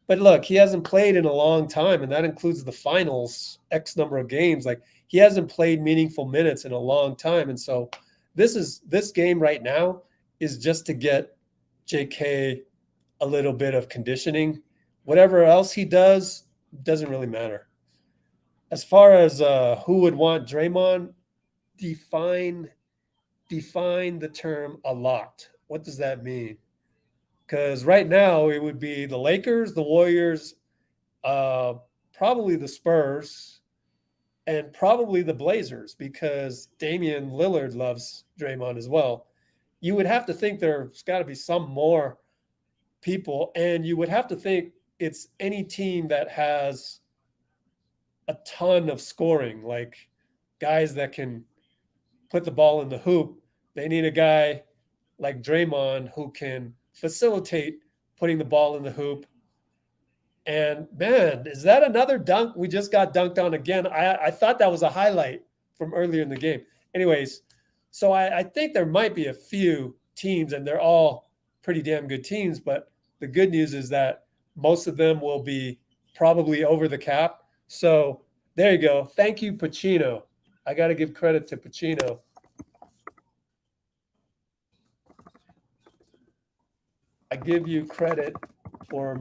But look, he hasn't played in a long time, and that includes the finals, X number of games. Like, he hasn't played meaningful minutes in a long time. And so this game right now is just to get JK a little bit of conditioning. Whatever else he does doesn't really matter. As far as who would want Draymond, define the term a lot. What does that mean? Because right now it would be the Lakers, the Warriors, probably the Spurs, and probably the Blazers, because Damian Lillard loves Draymond as well. You would have to think there's got to be some more people, and you would have to think it's any team that has a ton of scoring, like guys that can put the ball in the hoop. They need a guy like Draymond who can facilitate putting the ball in the hoop. And man, is that another dunk? We just got dunked on again. I thought that was a highlight from earlier in the game. Anyways, so I think there might be a few teams, and they're all pretty damn good teams, but the good news is that most of them will be probably over the cap. So there you go. Thank you, Pacino. I got to give credit to Pacino. I give you credit for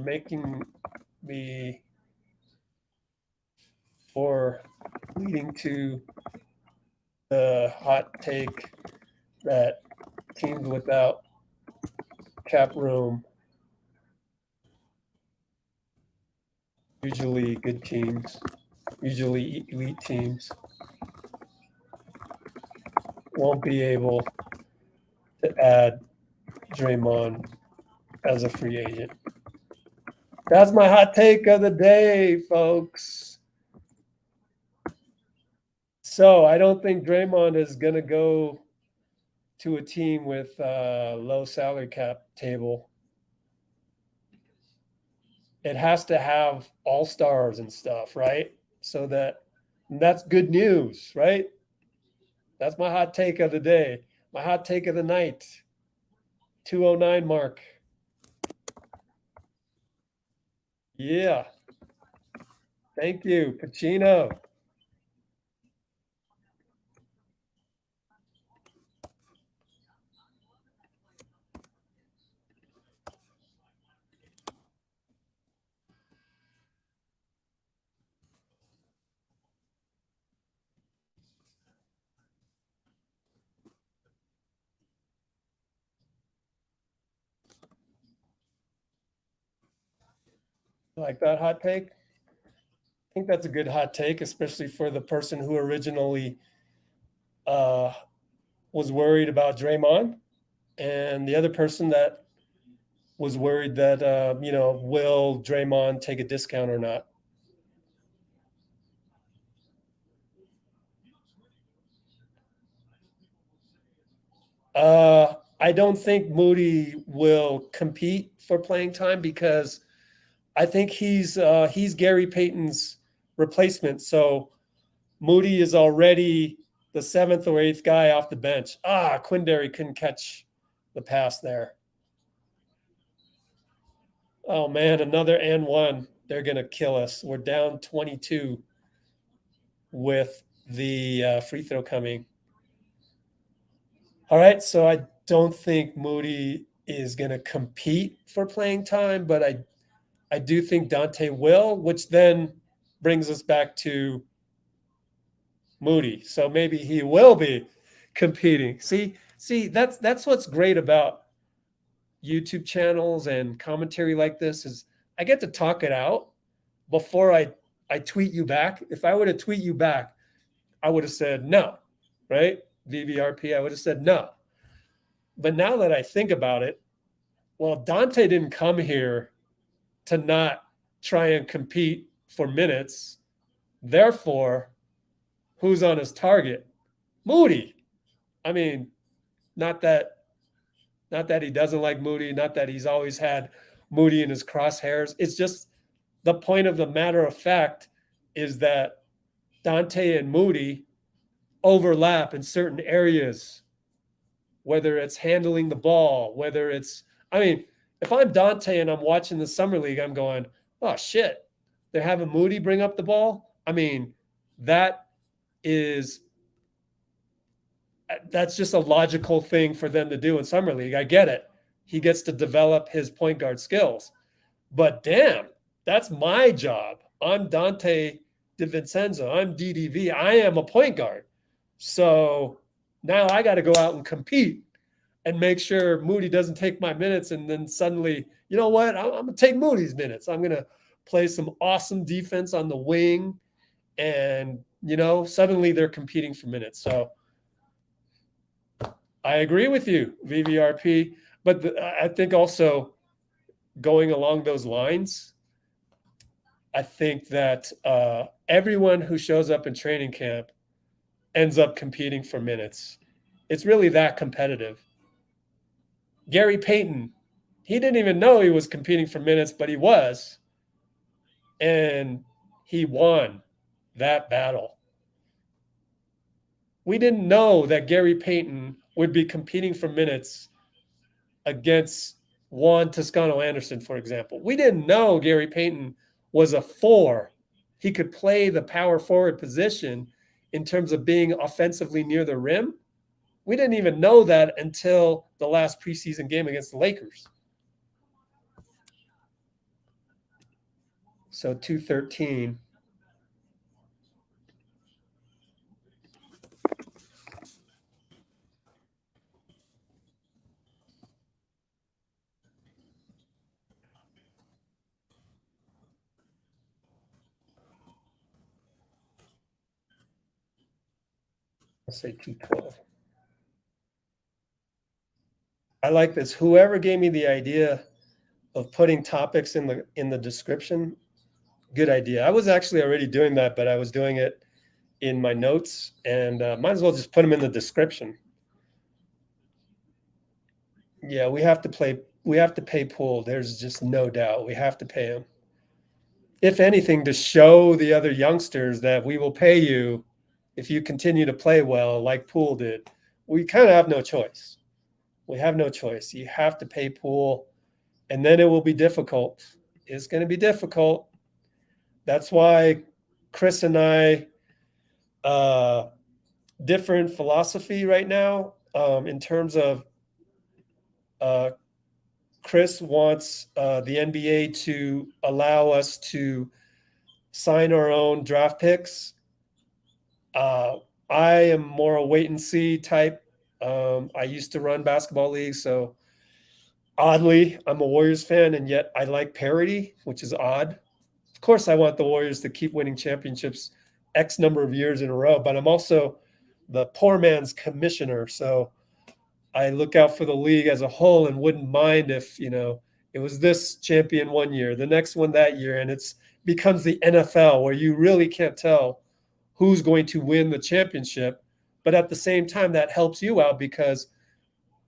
leading to the hot take that teams without cap room, usually good teams, usually elite teams, won't be able to add Draymond as a free agent. That's my hot take of the day, folks. So I don't think Draymond is going to go to a team with a low salary cap table. It has to have all-stars and stuff, right? So that's good news, right? That's my hot take of the day. My hot take of the night. 209 mark. Yeah. Thank you, Pacino. Like that hot take? I think that's a good hot take, especially for the person who originally was worried about Draymond, and the other person that was worried that will Draymond take a discount or not? I don't think Moody will compete for playing time because I think he's Gary Payton's replacement. So Moody is already the 7th or 8th guy off the bench. Quindary couldn't catch the pass there. Oh man, another and one. They're gonna kill us. We're down 22 with the free throw coming. All right, so I don't think Moody is gonna compete for playing time, but I do think Dante will, which then brings us back to Moody. So maybe he will be competing. See, that's what's great about YouTube channels and commentary like this is I get to talk it out before I tweet you back. If I were to tweet you back, I would have said no, right? VVRP, I would have said no. But now that I think about it, well, Dante didn't come here to not try and compete for minutes. Therefore, who's on his target? Moody. I mean, not that he doesn't like Moody, not that he's always had Moody in his crosshairs. It's just the point of the matter of fact is that Dante and Moody overlap in certain areas, whether it's handling the ball, whether it's, if I'm Dante and I'm watching the Summer League, I'm going, oh shit, they're having Moody bring up the ball. That's just a logical thing for them to do in Summer League. I get it. He gets to develop his point guard skills. But damn, that's my job. I'm Dante DiVincenzo. I'm DDV. I am a point guard. So now I got to go out and compete and make sure Moody doesn't take my minutes. And then suddenly, you know what? I'm going to take Moody's minutes. I'm going to play some awesome defense on the wing. And, suddenly they're competing for minutes. So I agree with you, VVRP. But I think also going along those lines, I think that everyone who shows up in training camp ends up competing for minutes. It's really that competitive. Gary Payton, he didn't even know he was competing for minutes, but he was. And he won that battle. We didn't know that Gary Payton would be competing for minutes against Juan Toscano-Anderson, for example. We didn't know Gary Payton was a 4. He could play the power forward position in terms of being offensively near the rim. We didn't even know that until the last preseason game against the Lakers. So 213. I'll say 212. I like this. Whoever gave me the idea of putting topics in the description, good idea. I was actually already doing that, but I was doing it in my notes, and might as well just put them in the description. Yeah, we have to pay Poole. There's just no doubt. We have to pay him. If anything, to show the other youngsters that we will pay you if you continue to play well like Poole did. We kind of have no choice. We have no choice. You have to pay Poole, and then it will be difficult. It's going to be difficult. That's why Chris and I different philosophy right now in terms of Chris wants the NBA to allow us to sign our own draft picks. I am more a wait and see type. I used to run basketball leagues, so oddly, I'm a Warriors fan, and yet I like parity, which is odd. course I want the Warriors to keep winning championships X number of years in a row, but I'm also the poor man's commissioner. So I look out for the league as a whole and wouldn't mind if, it was this champion one year, the next one that year, and it's becomes the NFL where you really can't tell who's going to win the championship. But at the same time, that helps you out because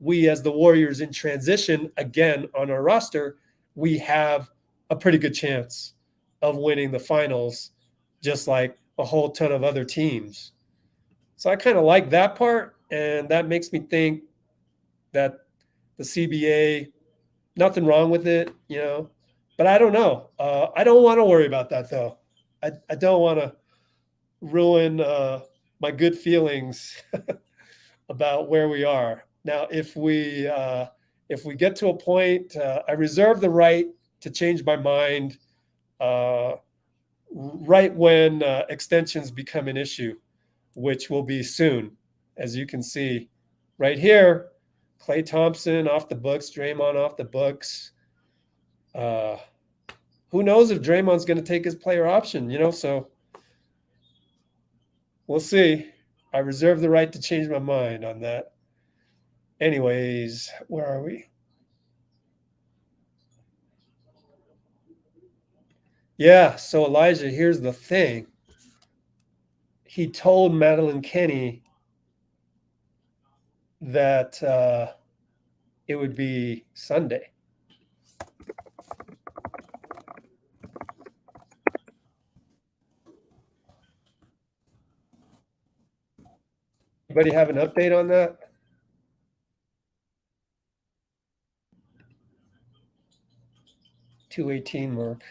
we, as the Warriors in transition, again, on our roster, we have a pretty good chance of winning the finals, just like a whole ton of other teams. So I kind of like that part, and that makes me think that the CBA, nothing wrong with it, but I don't know. I don't want to worry about that, though. I don't want to ruin my good feelings about where we are. Now, if we get to a point, I reserve the right to change my mind right when extensions become an issue, which will be soon. As you can see right here, Klay Thompson off the books, Draymond off the books. Who knows if Draymond's going to take his player option, so we'll see. I reserve the right to change my mind on that. Anyways, where are we? Yeah, so Elijah, here's the thing. He told Madeline Kenny that it would be Sunday. Anybody have an update on that? $218 mark.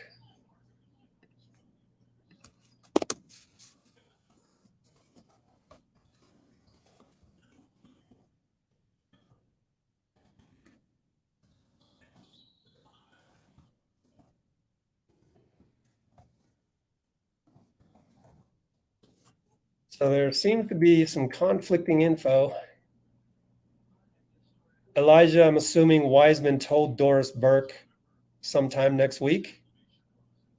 So there seems to be some conflicting info. Elijah, I'm assuming Wiseman told Doris Burke sometime next week,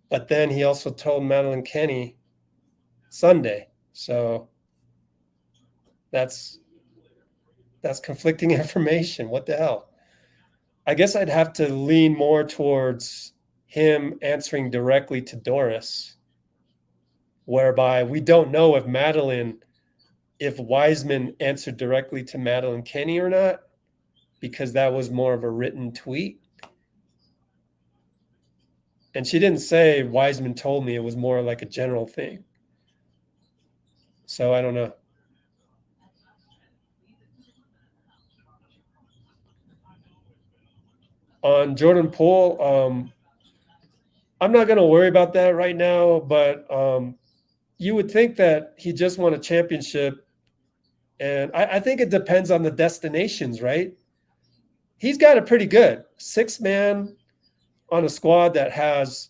but then he also told Madeline Kenny Sunday. So that's conflicting information. What the hell? I guess I'd have to lean more towards him answering directly to Doris, whereby we don't know if Wiseman answered directly to Madeline Kenny or not, because that was more of a written tweet. And she didn't say Wiseman told me. It was more like a general thing. So I don't know. On Jordan Poole, I'm not going to worry about that right now, but you would think that he just won a championship. And I think it depends on the destinations, right? He's got it pretty good. 6-man on a squad that has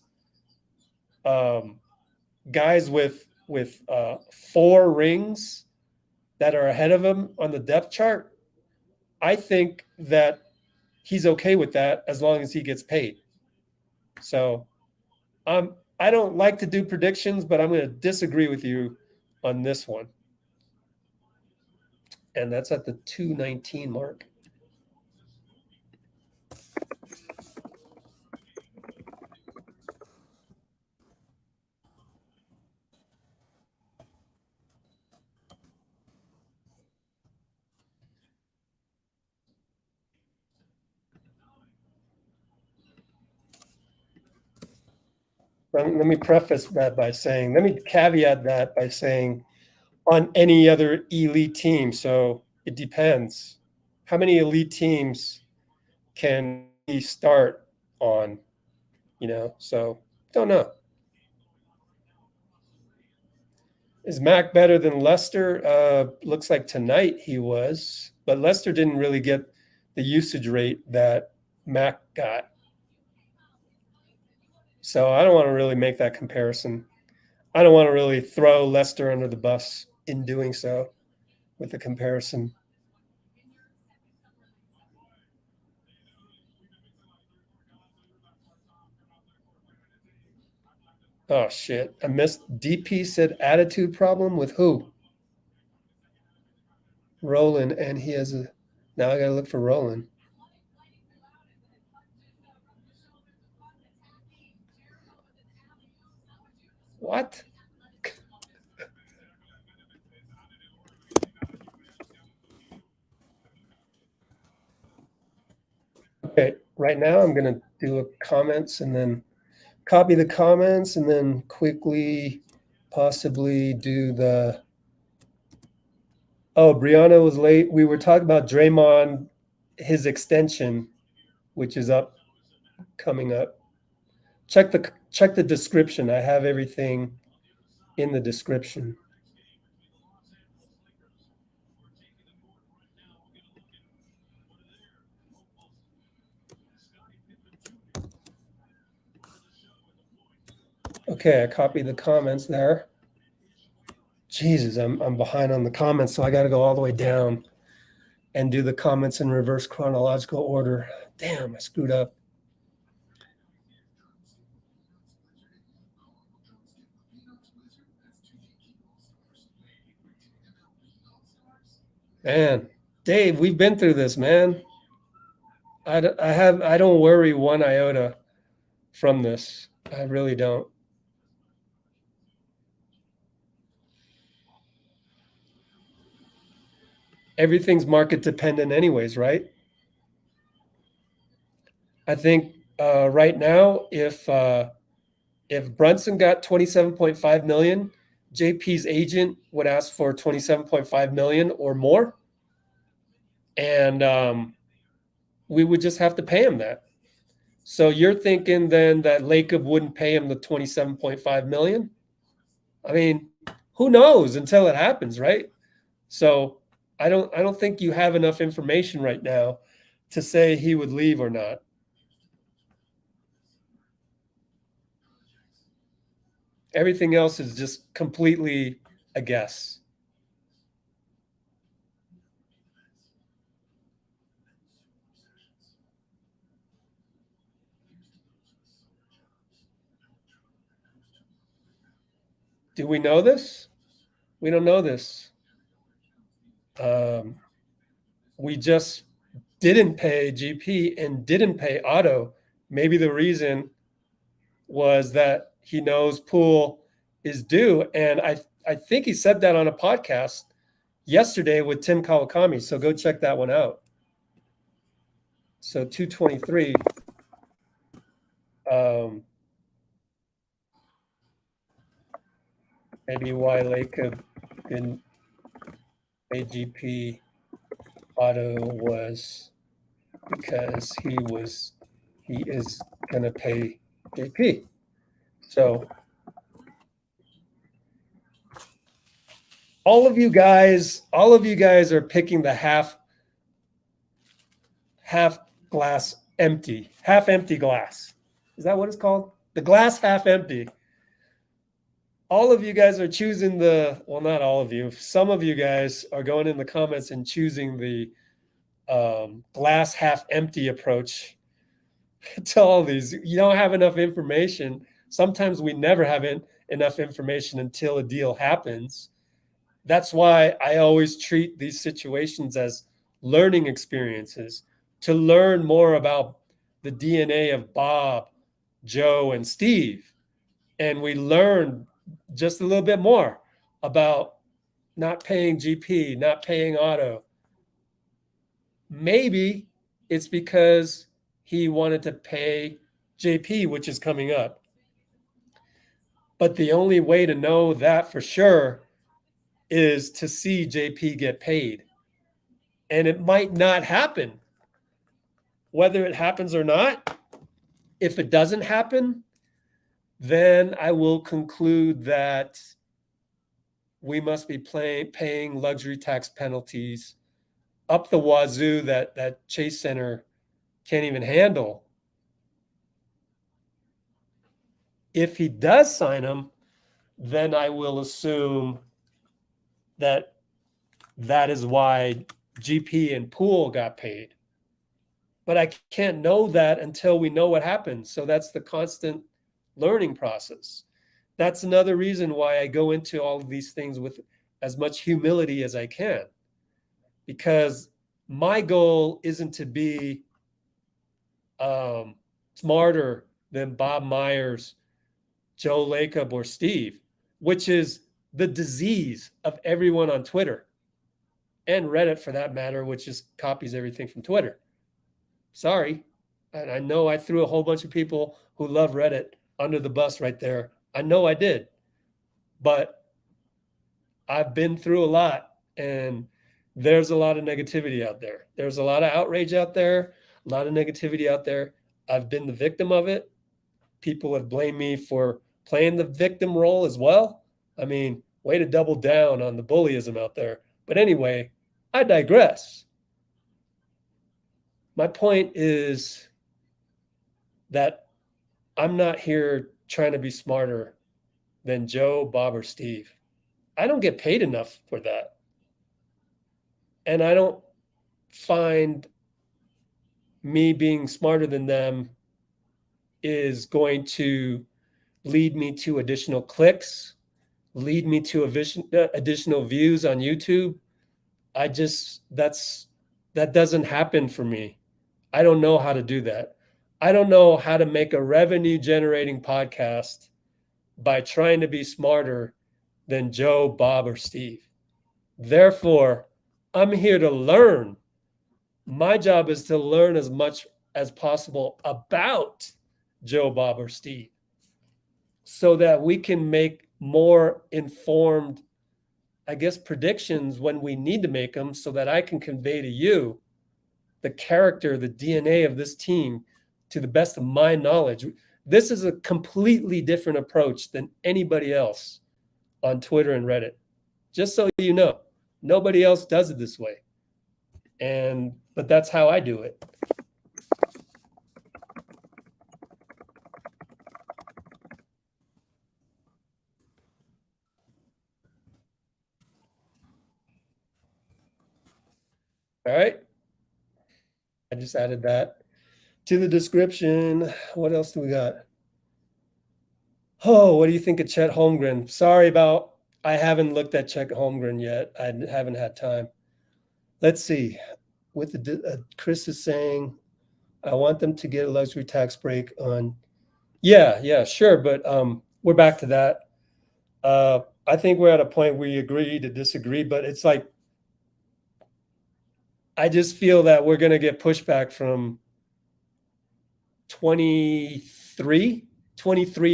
guys with 4 rings that are ahead of him on the depth chart. I think that he's okay with that as long as he gets paid. So I don't like to do predictions, but I'm going to disagree with you on this one. And that's at the 219 mark. Let me preface that by saying, let me caveat that by saying on any other elite team. So it depends. How many elite teams can he start on? So don't know. Is Mac better than Lester? Looks like tonight he was, but Lester didn't really get the usage rate that Mac got. So I don't want to really make that comparison. I don't want to really throw Lester under the bus in doing so with the comparison. Oh, shit. I missed. DP said attitude problem with who? Roland, and he has a. Now I got to look for Roland. What? Okay, right now I'm going to do a comments and then copy the comments and then quickly possibly do the. Oh, Brianna was late. We were talking about Draymond, his extension, which is coming up. Check the description. I have everything in the description. Okay, I copied the comments there. Jesus, I'm behind on the comments, so I got to go all the way down and do the comments in reverse chronological order. Damn, I screwed up. Man, Dave, we've been through this, man. I don't worry one iota from this. I really don't. Everything's market dependent anyways, right? I think right now, if Brunson got 27.5 million, JP's agent would ask for 27.5 million or more. And we would just have to pay him that. So you're thinking then that Lacob wouldn't pay him the 27.5 million? I mean, who knows until it happens, right? So I don't think you have enough information right now to say he would leave or not. Everything else is just completely a guess. Do we know this? We don't know this. We just didn't pay GP and didn't pay Otto. Maybe the reason was that he knows Poole is due. And I think he said that on a podcast yesterday with Tim Kawakami. So go check that one out. So 223. Maybe why Lacob didn't pay GP Otto was because he is gonna pay JP. So all of you guys are picking the half empty glass. Is that what it's called? The glass half empty. All of you guys are choosing well, not all of you. Some of you guys are going in the comments and choosing the glass half empty approach to all these. You don't have enough information. Sometimes we never have enough information until a deal happens. That's why I always treat these situations as learning experiences to learn more about the DNA of Bob, Joe, and Steve. And we learn just a little bit more about not paying GP, not paying Otto. Maybe it's because he wanted to pay JP, which is coming up. But the only way to know that for sure is to see JP get paid. And it might not happen. Whether it happens or not, if it doesn't happen, then I will conclude that we must be paying luxury tax penalties up the wazoo that Chase Center can't even handle. If he does sign them, then I will assume that is why GP and Poole got paid. But I can't know that until we know what happens. So that's the constant learning process. That's another reason why I go into all of these things with as much humility as I can, because my goal isn't to be smarter than Bob Myers, Joe Lacob, or Steve, which is the disease of everyone on Twitter and Reddit for that matter, which just copies everything from Twitter. Sorry. And I know I threw a whole bunch of people who love Reddit under the bus right there. I know I did, but I've been through a lot, and there's a lot of negativity out there. There's a lot of outrage out there, a lot of negativity out there. I've been the victim of it. People have blamed me for playing the victim role as well. I mean, way to double down on the bullyism out there. But anyway, I digress. My point is that I'm not here trying to be smarter than Joe, Bob, or Steve. I don't get paid enough for that. And I don't find me being smarter than them is going to lead me to additional clicks, lead me to additional views on YouTube. That doesn't happen for me. I don't know how to do that. I don't know how to make a revenue generating podcast by trying to be smarter than Joe, Bob, or Steve. Therefore, I'm here to learn. My job is to learn as much as possible about Joe, Bob, or Steve so that we can make more informed, I guess, predictions when we need to make them, so that I can convey to you the character, the DNA of this team to the best of my knowledge. This is a completely different approach than anybody else on Twitter and Reddit. Just so you know, nobody else does it this way. But that's how I do it. All right. I just added that to the description. What else do we got? Oh, what do you think of Chet Holmgren? Sorry about, I haven't looked at Chet Holmgren yet. I haven't had time. Let's see. With the Chris is saying, I want them to get a luxury tax break on. Yeah, sure. But we're back to that. I think we're at a point where we agree to disagree, but it's like, I just feel that we're going to get pushback from 23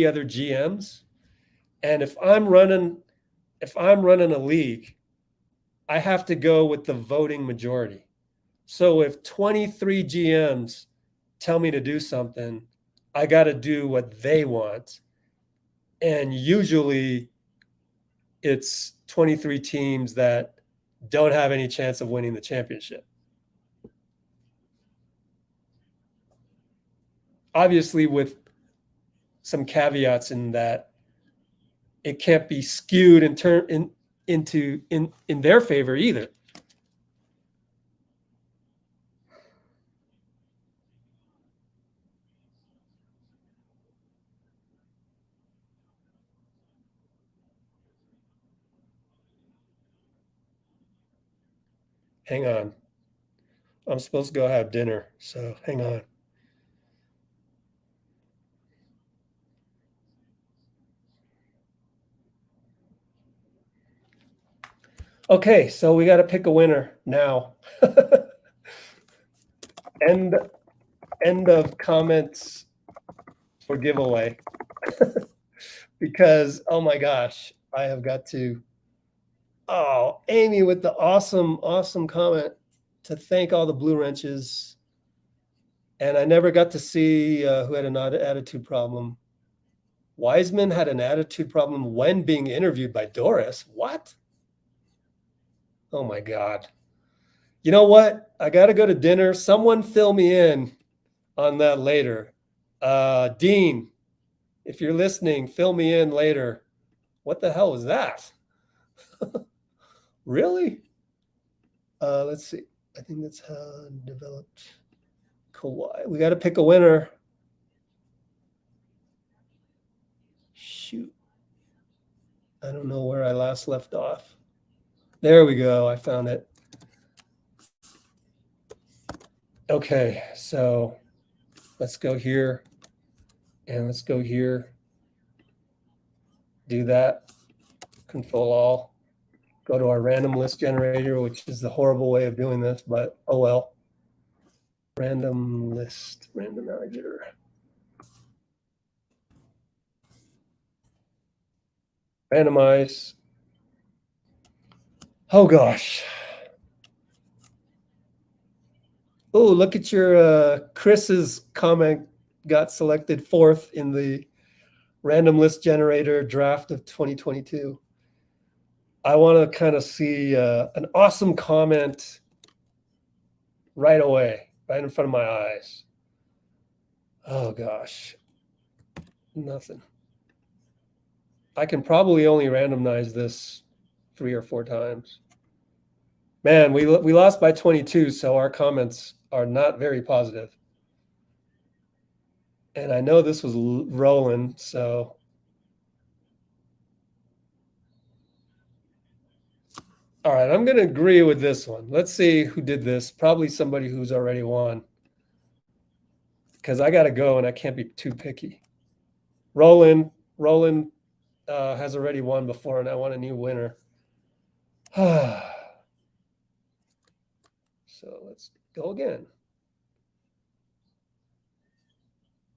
other GMs. And if I'm running a league, I have to go with the voting majority. So if 23 GMs tell me to do something, I got to do what they want. And usually it's 23 teams that don't have any chance of winning the championship. Obviously, with some caveats in that it can't be skewed and turned in their favor either. Hang on. I'm supposed to go have dinner, so hang on. Okay, so we got to pick a winner now. End of comments for giveaway. Because, oh my gosh, I have got to. Oh, Amy with the awesome comment to thank all the Blue Wrenches. And I never got to see who had an attitude problem. Wiseman had an attitude problem when being interviewed by Doris. What? Oh my God. You know what? I got to go to dinner. Someone fill me in on that later. Dean, if you're listening, fill me in later. What the hell was that? Really? Let's see. I think that's how it developed. Kawhi. We got to pick a winner. Shoot. I don't know where I last left off. There we go. I found it. Okay, so let's go here and let's go here. Do that. Control all. Go to our random list generator, which is the horrible way of doing this, but oh well. Random list, randomizer. Randomize. Oh gosh. Oh, look at your Chris's comment got selected 4th in the random list generator draft of 2022. I want to kind of see an awesome comment right away, right in front of my eyes. Oh gosh. Nothing. I can probably only randomize this 3 or 4 times. Man, we lost by 22, so our comments are not very positive. And I know this was rolling, so. All right, I'm going to agree with this one. Let's see who did this. Probably somebody who's already won. Because I got to go and I can't be too picky. Roland has already won before, and I want a new winner. So let's go again.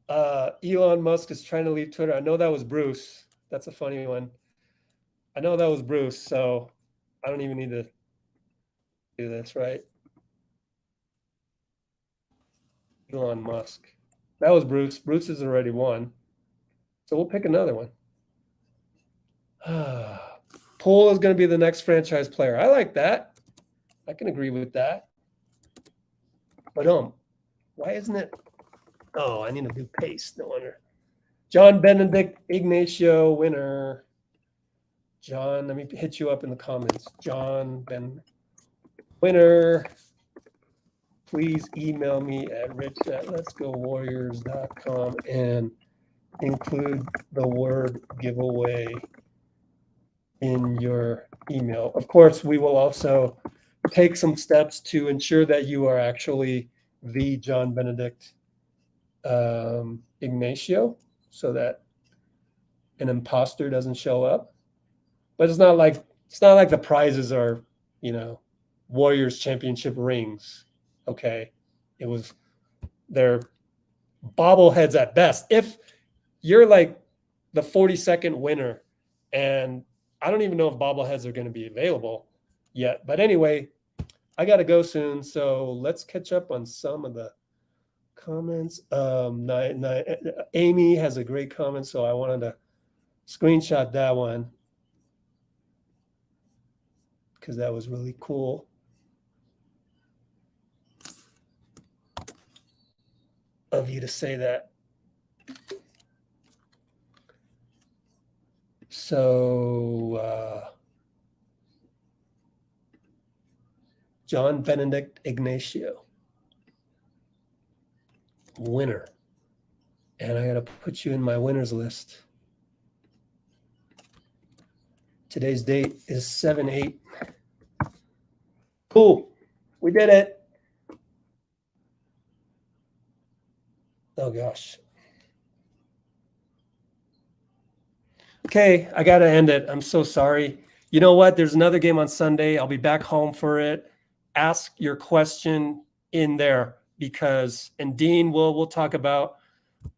Elon Musk is trying to leave Twitter. I know that was Bruce. That's a funny one. I know that was Bruce, so I don't even need to do this, right? Elon Musk. That was Bruce. Bruce has already won. So we'll pick another one. Poole is going to be the next franchise player. I like that. I can agree with that. But why isn't it? Oh, I need to do paste. No wonder. John Benedict Ignacio winner. John, let me hit you up in the comments. John Ben winner. Please email me at rich@letsgowarriors.com and include the word giveaway in your email. Of course, we will also take some steps to ensure that you are actually the John Benedict Ignacio, so that an imposter doesn't show up. But it's not like the prizes are, Warriors championship rings. Okay, they're bobbleheads at best. If you're like the 42nd winner, and I don't even know if bobbleheads are going to be available yet. But anyway, I got to go soon, so let's catch up on some of the comments. Amy has a great comment, so I wanted to screenshot that one because that was really cool. Of you to say that. So John Benedict Ignacio, winner. And I got to put you in my winners list. Today's date is 7/8. Cool. We did it. Oh, gosh. Okay, I got to end it. I'm so sorry. You know what? There's another game on Sunday. I'll be back home for it. Ask your question in there and Dean, we'll talk about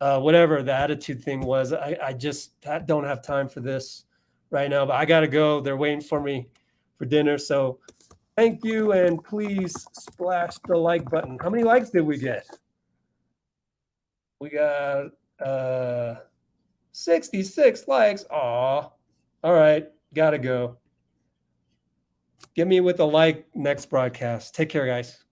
whatever the attitude thing was. I just don't have time for this right now, but I got to go. They're waiting for me for dinner. So thank you, and please splash the like button. How many likes did we get? We got 66 likes. Aw. All right. Got to go. Get me with a like next broadcast. Take care, guys.